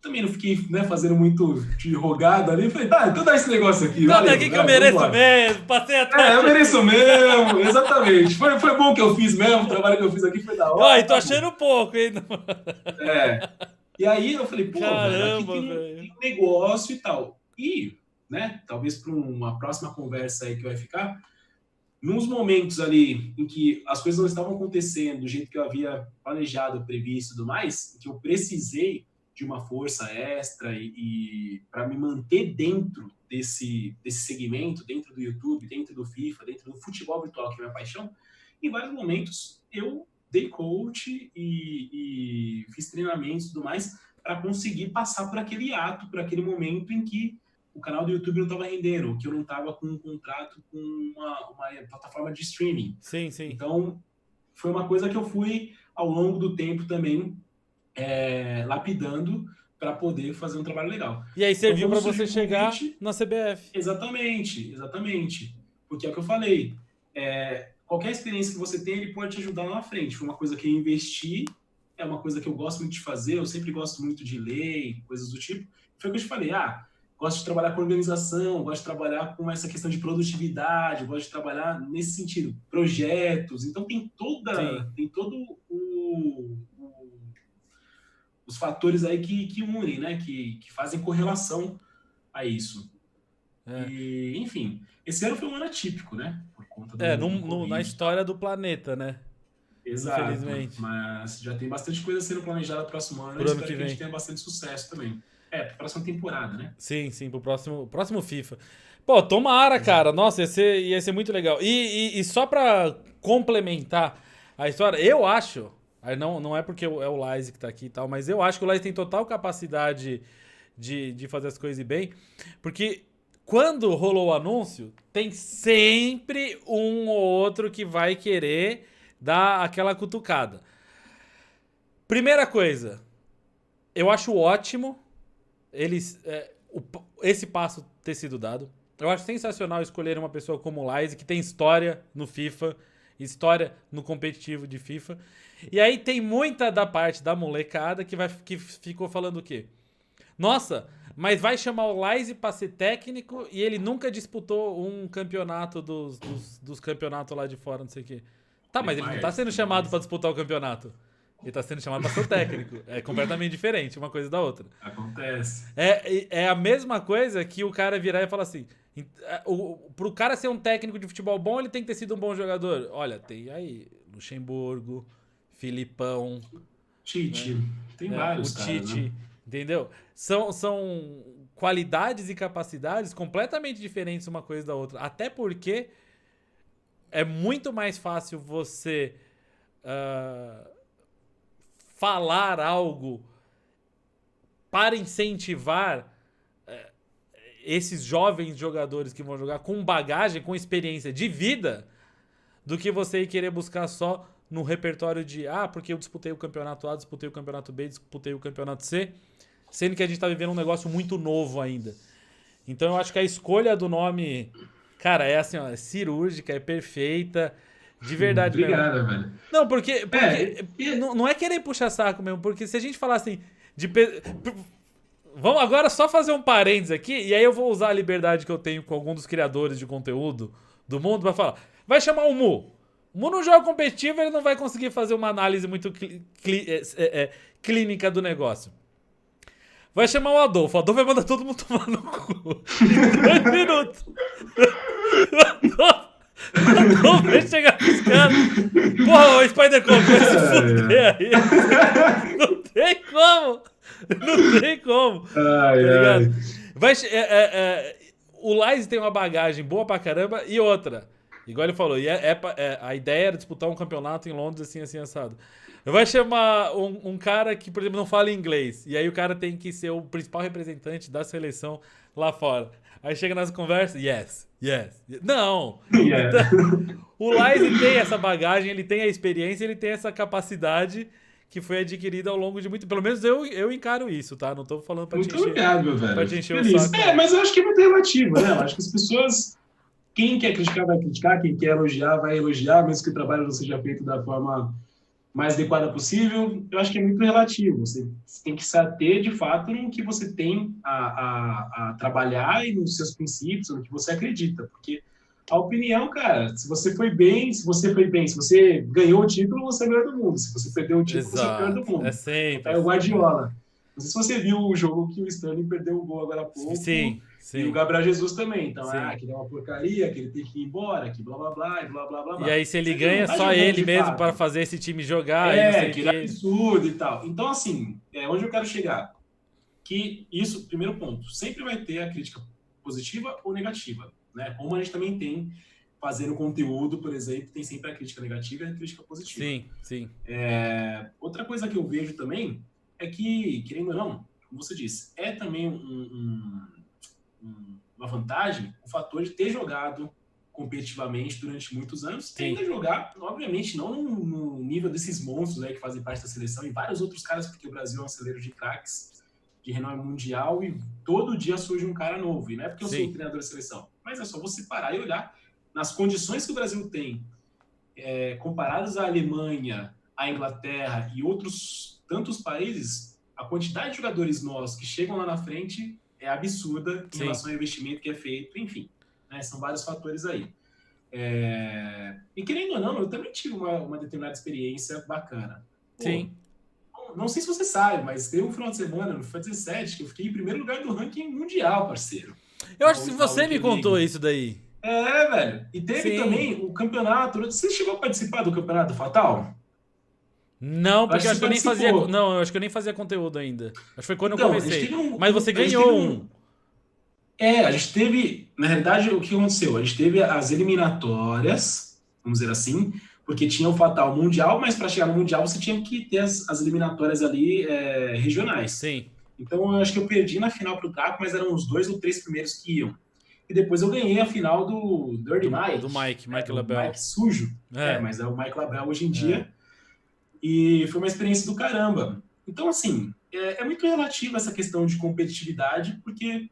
também não fiquei, né, fazendo muito de rogada ali. Falei, então dá esse negócio aqui. Então daqui que eu mereço mesmo, passei a tarde. Eu mereço mesmo, exatamente. Foi bom que eu fiz mesmo, o trabalho que eu fiz aqui foi da hora. E tô achando pouco, hein? E aí eu falei, caramba, velho, aqui tem um negócio e tal. E, né, talvez para uma próxima conversa aí que vai ficar, nos momentos ali em que as coisas não estavam acontecendo do jeito que eu havia planejado, previsto e tudo mais, que eu precisei de uma força extra e para me manter dentro desse segmento, dentro do YouTube, dentro do FIFA, dentro do futebol virtual, que é minha paixão, em vários momentos eu dei coach e fiz treinamentos e tudo mais para conseguir passar por aquele ato, por aquele momento em que o canal do YouTube não estava rendendo, que eu não estava com um contrato com uma plataforma de streaming. Sim, sim. Então, foi uma coisa que eu fui, ao longo do tempo também, lapidando para poder fazer um trabalho legal. E aí serviu Então, para você chegar na CBF. Exatamente. Porque é o que eu falei. Qualquer experiência que você tem, ele pode te ajudar lá na frente. Foi uma coisa que eu investi, é uma coisa que eu gosto muito de fazer, eu sempre gosto muito de ler, coisas do tipo. Foi o que eu te falei, gosto de trabalhar com organização, gosto de trabalhar com essa questão de produtividade, gosto de trabalhar nesse sentido, projetos. Então tem todo os fatores aí que unem, né? Que fazem correlação a isso. E, enfim, esse ano foi um ano atípico, né? Por conta do na história do planeta, né? Exato. Infelizmente. Mas já tem bastante coisa sendo planejada no próximo ano. Pro ano Espero que que a gente vem. tenha bastante sucesso também. Pra próxima temporada, né? Sim, pro próximo FIFA. Pô, tomara, cara. Nossa, ia ser muito legal. E só pra complementar a história, eu acho, não é porque é o Laise que tá aqui e tal, mas eu acho que o Laise tem total capacidade de fazer as coisas bem, porque quando rolou o anúncio, tem sempre um ou outro que vai querer dar aquela cutucada. Primeira coisa, eu acho ótimo esse passo ter sido dado. Eu acho sensacional escolher uma pessoa como o Laise, que tem história no FIFA, história no competitivo de FIFA. E aí tem muita da parte da molecada que ficou falando o quê? Nossa, mas vai chamar o Laise pra ser técnico e ele nunca disputou um campeonato dos campeonatos lá de fora, não sei o quê. Tá, mas ele não tá sendo chamado pra disputar o campeonato. Ele tá sendo chamado pra ser o técnico. É completamente diferente uma coisa da outra. Acontece. É a mesma coisa que o cara virar e falar assim, pro cara ser um técnico de futebol bom, ele tem que ter sido um bom jogador. Olha, tem aí Luxemburgo, Filipão, Tite. Tem vários, o Tite, né? entendeu? São qualidades e capacidades completamente diferentes uma coisa da outra. Até porque é muito mais fácil você falar algo para incentivar esses jovens jogadores que vão jogar com bagagem, com experiência de vida, do que você ir querer buscar só no repertório de porque eu disputei o campeonato A, disputei o campeonato B, disputei o campeonato C, sendo que a gente tá vivendo um negócio muito novo ainda. Então eu acho que a escolha do nome, cara, é assim, é cirúrgica, é perfeita, de verdade mesmo. Obrigado, velho. Não, porque não é querer puxar saco mesmo, porque se a gente falar assim, vamos agora só fazer um parênteses aqui, e aí eu vou usar a liberdade que eu tenho com algum dos criadores de conteúdo do mundo pra falar, vai chamar o Mu. O Mu no jogo competitivo, ele não vai conseguir fazer uma análise muito clínica do negócio. Vai chamar o Adolfo vai mandar todo mundo tomar no cu. Em 2 minutos. O Adolfo vai chegar com os caras. Porra, o Spider-Cop vai se fuder aí. Não tem como. Não tem como. Tá ligado? O Laise tem uma bagagem boa pra caramba e outra. Igual ele falou, a ideia era disputar um campeonato em Londres assim, assado. Vai chamar um cara que, por exemplo, não fala inglês. E aí o cara tem que ser o principal representante da seleção lá fora. Aí chega nas conversas, yes. Não! Yeah. Então, o Laise tem essa bagagem, ele tem a experiência, ele tem essa capacidade que foi adquirida ao longo de muito... Pelo menos eu encaro isso, tá? Não tô falando pra muito te encher... obrigado, meu velho. Pra te encher o saco. Mas eu acho que é muito relativo, né? Eu acho que as pessoas... Quem quer criticar vai criticar, quem quer elogiar vai elogiar, mesmo que o trabalho não seja feito da forma mais adequada possível. Eu acho que é muito relativo. Você tem que se ater, de fato, no que você tem a trabalhar e nos seus princípios, no que você acredita. Porque a opinião, cara, se você ganhou o título, você é o melhor do mundo. Se você perdeu o título, você é o pior do mundo. É sempre. É o Guardiola. Não sei se você viu o jogo que o Sterling perdeu o gol agora há pouco. Sim. E o Gabriel Jesus também. Então, Sim. que é uma porcaria, que ele tem que ir embora, que blá, blá, blá, e blá, blá, blá, blá. E aí, se ele ganha, só ele mesmo para fazer esse time jogar. Que é absurdo e tal. Então, assim, onde eu quero chegar? Que isso, primeiro ponto, sempre vai ter a crítica positiva ou negativa, né? Como a gente também tem fazendo conteúdo, por exemplo, tem sempre a crítica negativa e a crítica positiva. Sim. Outra coisa que eu vejo também é que, querendo ou não, como você disse, é também uma vantagem o fator de ter jogado competitivamente durante muitos anos, e ainda jogar, obviamente, não no nível desses monstros aí que fazem parte da seleção e vários outros caras, porque o Brasil é um celeiro de craques de renome mundial e todo dia surge um cara novo. E não é porque eu sou o treinador da seleção, mas é só você parar e olhar nas condições que o Brasil tem, comparados à Alemanha, à Inglaterra e outros tantos países, a quantidade de jogadores nossos que chegam lá na frente é absurda em relação ao investimento que é feito, enfim. São vários fatores aí. E querendo ou não, eu também tive uma determinada experiência bacana. Sim. Não sei se você sabe, mas teve um final de semana, no FIFA 17, que eu fiquei em primeiro lugar do ranking mundial, parceiro. Eu acho que você me contou isso daí. Velho. E teve também o campeonato. Você chegou a participar do campeonato Fatal? Não, porque eu acho que eu nem fazia. Não, eu acho que eu nem fazia conteúdo ainda. Acho que foi quando eu comecei. Mas você ganhou um. A gente teve, na realidade, o que aconteceu? A gente teve as eliminatórias, vamos dizer assim, porque tinha o Fatal Mundial, mas para chegar no Mundial você tinha que ter as eliminatórias ali regionais. Sim. Então eu acho que eu perdi na final pro Caco, mas eram os 2 ou 3 primeiros que iam. E depois eu ganhei a final do Dirty Mike. Do Mike Labelle. Mike sujo. Mas é o Mike Labelle hoje em dia. E foi uma experiência do caramba. Então, assim, é muito relativo essa questão de competitividade, porque...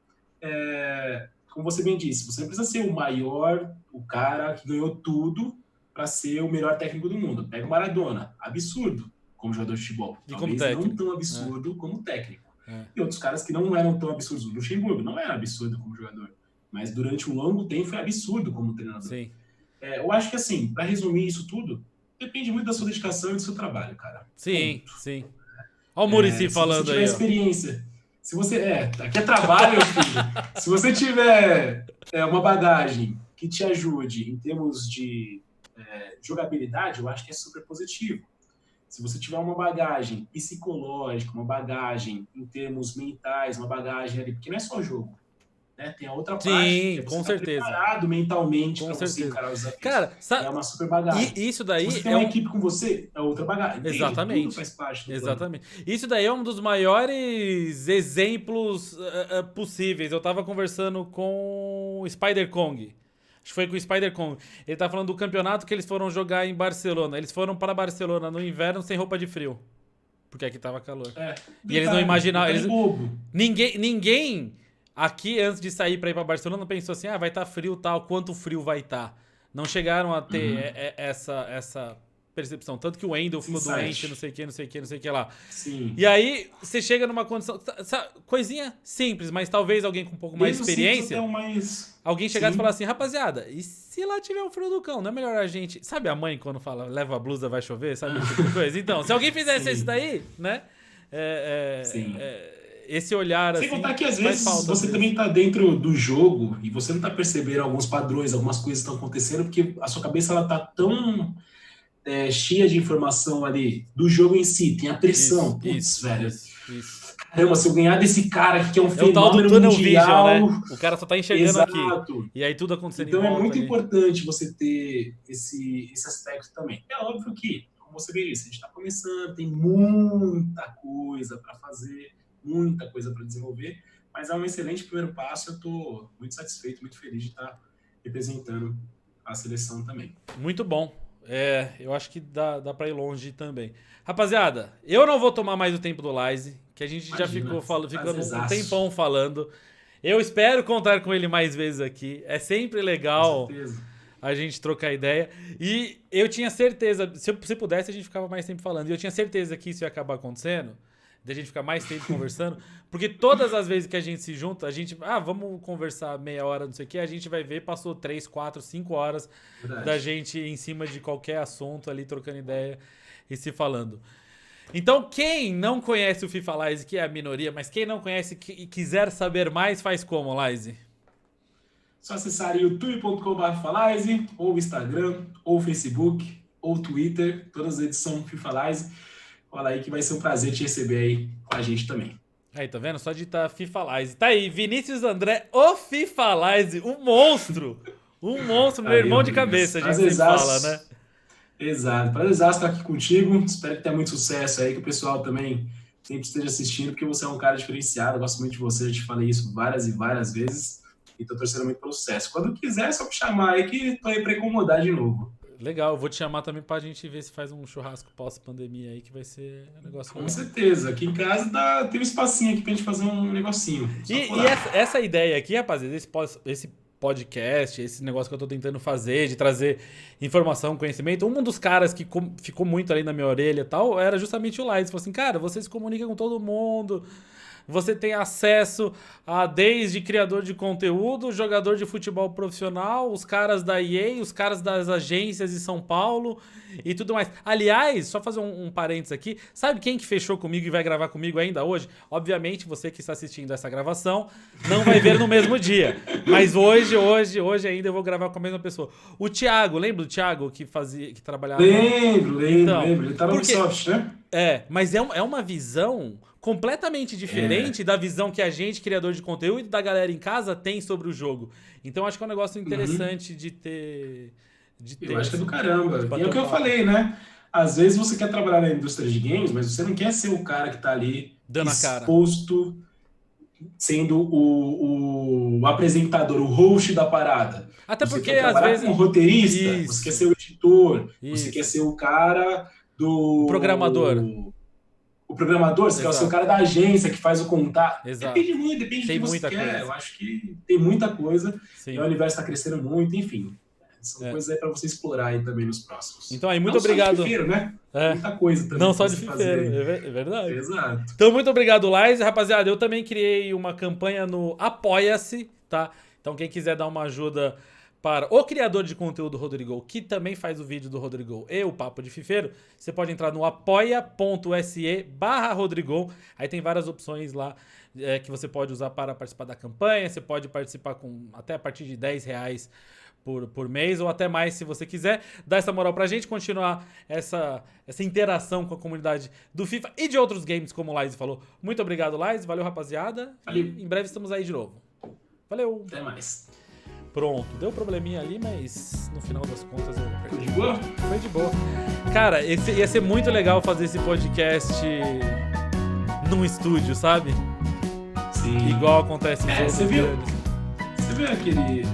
como você bem disse, você não precisa ser o maior, o cara que ganhou tudo para ser o melhor técnico do mundo. Pega o Maradona, absurdo como jogador de futebol. E talvez como não tão absurdo como técnico. E outros caras que não eram tão absurdos. O Luxemburgo não era absurdo como jogador, mas durante um longo tempo foi absurdo como treinador. Sim. Eu acho que, assim, para resumir isso tudo, depende muito da sua dedicação e do seu trabalho, cara. Sim. Olha o Muricy falando aí. Se você tiver experiência... Se você... aqui é trabalho, meu filho. Se você tiver uma bagagem que te ajude em termos de jogabilidade, eu acho que é super positivo. Se você tiver uma bagagem psicológica, uma bagagem em termos mentais, uma bagagem ali... Porque não é só jogo. Tem a outra parte, que é você com certeza. preparado mentalmente para você encarar os desafios. Cara, é uma super bagagem. Isso daí se você tem uma equipe com você, é outra bagagem. Exatamente. Tudo faz parte do Exatamente. Plano. Isso daí é um dos maiores exemplos possíveis. Eu tava conversando com o Spider Kong. Acho que foi com o Spider Kong. Ele tá falando do campeonato que eles foram jogar em Barcelona. Eles foram para Barcelona no inverno sem roupa de frio. Porque aqui tava calor. E eles não imaginavam... Ninguém... Aqui, antes de sair para ir para Barcelona, pensou assim, vai estar frio tal, quanto frio vai estar. Não chegaram a ter essa percepção. Tanto que o Wendel ficou doente, não sei o que lá. Sim. E aí, você chega numa condição... Coisinha simples, mas talvez alguém com um pouco mais de experiência... Alguém chegar e falar assim, rapaziada, e se lá tiver um frio do cão, não é melhor a gente... Sabe a mãe quando fala, leva a blusa, vai chover? Sabe esse tipo de coisa? Então, se alguém fizesse isso daí, né? Esse olhar Sem assim... contar que às vezes você também tá dentro do jogo e você não tá percebendo alguns padrões, algumas coisas estão acontecendo, porque a sua cabeça ela tá tão cheia de informação ali do jogo em si, tem a pressão. Velho. Caramba, se eu ganhar desse cara aqui que é um fenômeno mundial... Vision, né? O cara só tá enxergando aqui. E aí tudo acontecendo então em volta é muito ali. importante você ter esse aspecto também. É óbvio que, como você bem disse, a gente tá começando, tem muita coisa para fazer, muita coisa para desenvolver, mas é um excelente primeiro passo. Eu estou muito satisfeito, muito feliz de estar representando a seleção também. Muito bom. Eu acho que dá para ir longe também. Rapaziada, eu não vou tomar mais o tempo do Laise, que a gente já ficou um tempão falando. Eu espero contar com ele mais vezes aqui. É sempre legal a gente trocar ideia. E eu tinha certeza, se pudesse a gente ficava mais tempo falando, e eu tinha certeza que isso ia acabar acontecendo, da gente ficar mais tempo conversando, porque todas as vezes que a gente se junta, a gente, vamos conversar meia hora, não sei o que, a gente vai ver, passou 3, 4, 5 horas da gente em cima de qualquer assunto ali, trocando ideia e se falando. Então, quem não conhece o FIFA Laise, que é a minoria, mas quem não conhece e quiser saber mais, faz como, Laise? Só acessar youtube.com/FIFALaise, ou Instagram, ou Facebook, ou Twitter, todas as redes são FIFA Laise. Fala aí que vai ser um prazer te receber aí com a gente também. Aí, tá vendo? Só digitar FIFA Laise. Tá aí, Vinícius André, o FIFA Laise, o monstro. Um monstro, meu irmão de cabeça, a gente sempre fala, né? Exato. Prazer estar aqui contigo. Espero que tenha muito sucesso aí, que o pessoal também sempre esteja assistindo, porque você é um cara diferenciado. Eu gosto muito de você, eu te falei isso várias e várias vezes. E tô torcendo muito pelo sucesso. Quando quiser, é só me chamar aí que tô aí pra incomodar de novo. Legal, eu vou te chamar também pra gente ver se faz um churrasco pós-pandemia aí, que vai ser um negócio Com legal. certeza. Aqui em casa tem um espacinho aqui pra gente fazer um negocinho. E essa ideia aqui, rapaziada, esse podcast, esse negócio que eu tô tentando fazer, de trazer informação, conhecimento, um dos caras que ficou muito ali na minha orelha e tal, era justamente o Lies. Falou assim, cara, você se comunica com todo mundo, você tem acesso a desde criador de conteúdo, jogador de futebol profissional, os caras da EA, os caras das agências de São Paulo e tudo mais. Aliás, só fazer um parênteses aqui, sabe quem que fechou comigo e vai gravar comigo ainda hoje? Obviamente, você que está assistindo essa gravação não vai ver no mesmo dia, mas hoje ainda eu vou gravar com a mesma pessoa. O Thiago, lembra do Thiago que trabalhava? Lembro. Ele tá no Ubisoft, né? Mas é uma visão completamente diferente da visão que a gente, criador de conteúdo, e da galera em casa tem sobre o jogo. Então acho que é um negócio interessante de ter. Eu acho que é do caramba. E é o que eu falei, né? Às vezes você quer trabalhar na indústria de games, mas você não quer ser o cara que tá ali dando exposto, sendo o apresentador, o host da parada. Até você porque quer trabalhar às vezes como roteirista, isso. Você quer ser o editor, Isso. você quer ser o cara do... programador. O programador, você quer ser o cara da agência que faz o contato. Exato. Depende muito, depende do que você quer. Coisa. Eu acho que tem muita coisa. Sim. E o universo está crescendo muito, enfim. São coisas aí para você explorar aí também nos próximos. Então aí, muito obrigado. Só de Fifeiro, né? Muita coisa também. Não só de Fifeiro, é verdade. Exato. Então, muito obrigado, Lais. Rapaziada, eu também criei uma campanha no Apoia-se, tá? Então, quem quiser dar uma ajuda para o criador de conteúdo Rodrigo, que também faz o vídeo do Rodrigo e o Papo de Fifeiro, você pode entrar no apoia.se/Rodrigo. Aí tem várias opções lá que você pode usar para participar da campanha. Você pode participar com até a partir de R$10 por mês ou até mais se você quiser. Dá essa moral pra gente, continuar essa interação com a comunidade do FIFA e de outros games, como o Lais falou. Muito obrigado, Lais. Valeu, rapaziada. Valeu. E em breve estamos aí de novo. Valeu. Até mais. Pronto, deu probleminha ali, mas no final das contas eu perdi. Foi de boa? Foi de boa. Cara, ia ser muito legal fazer esse podcast num estúdio, sabe? Sim. Igual acontece nos outros você viu? grandes. Você viu aquele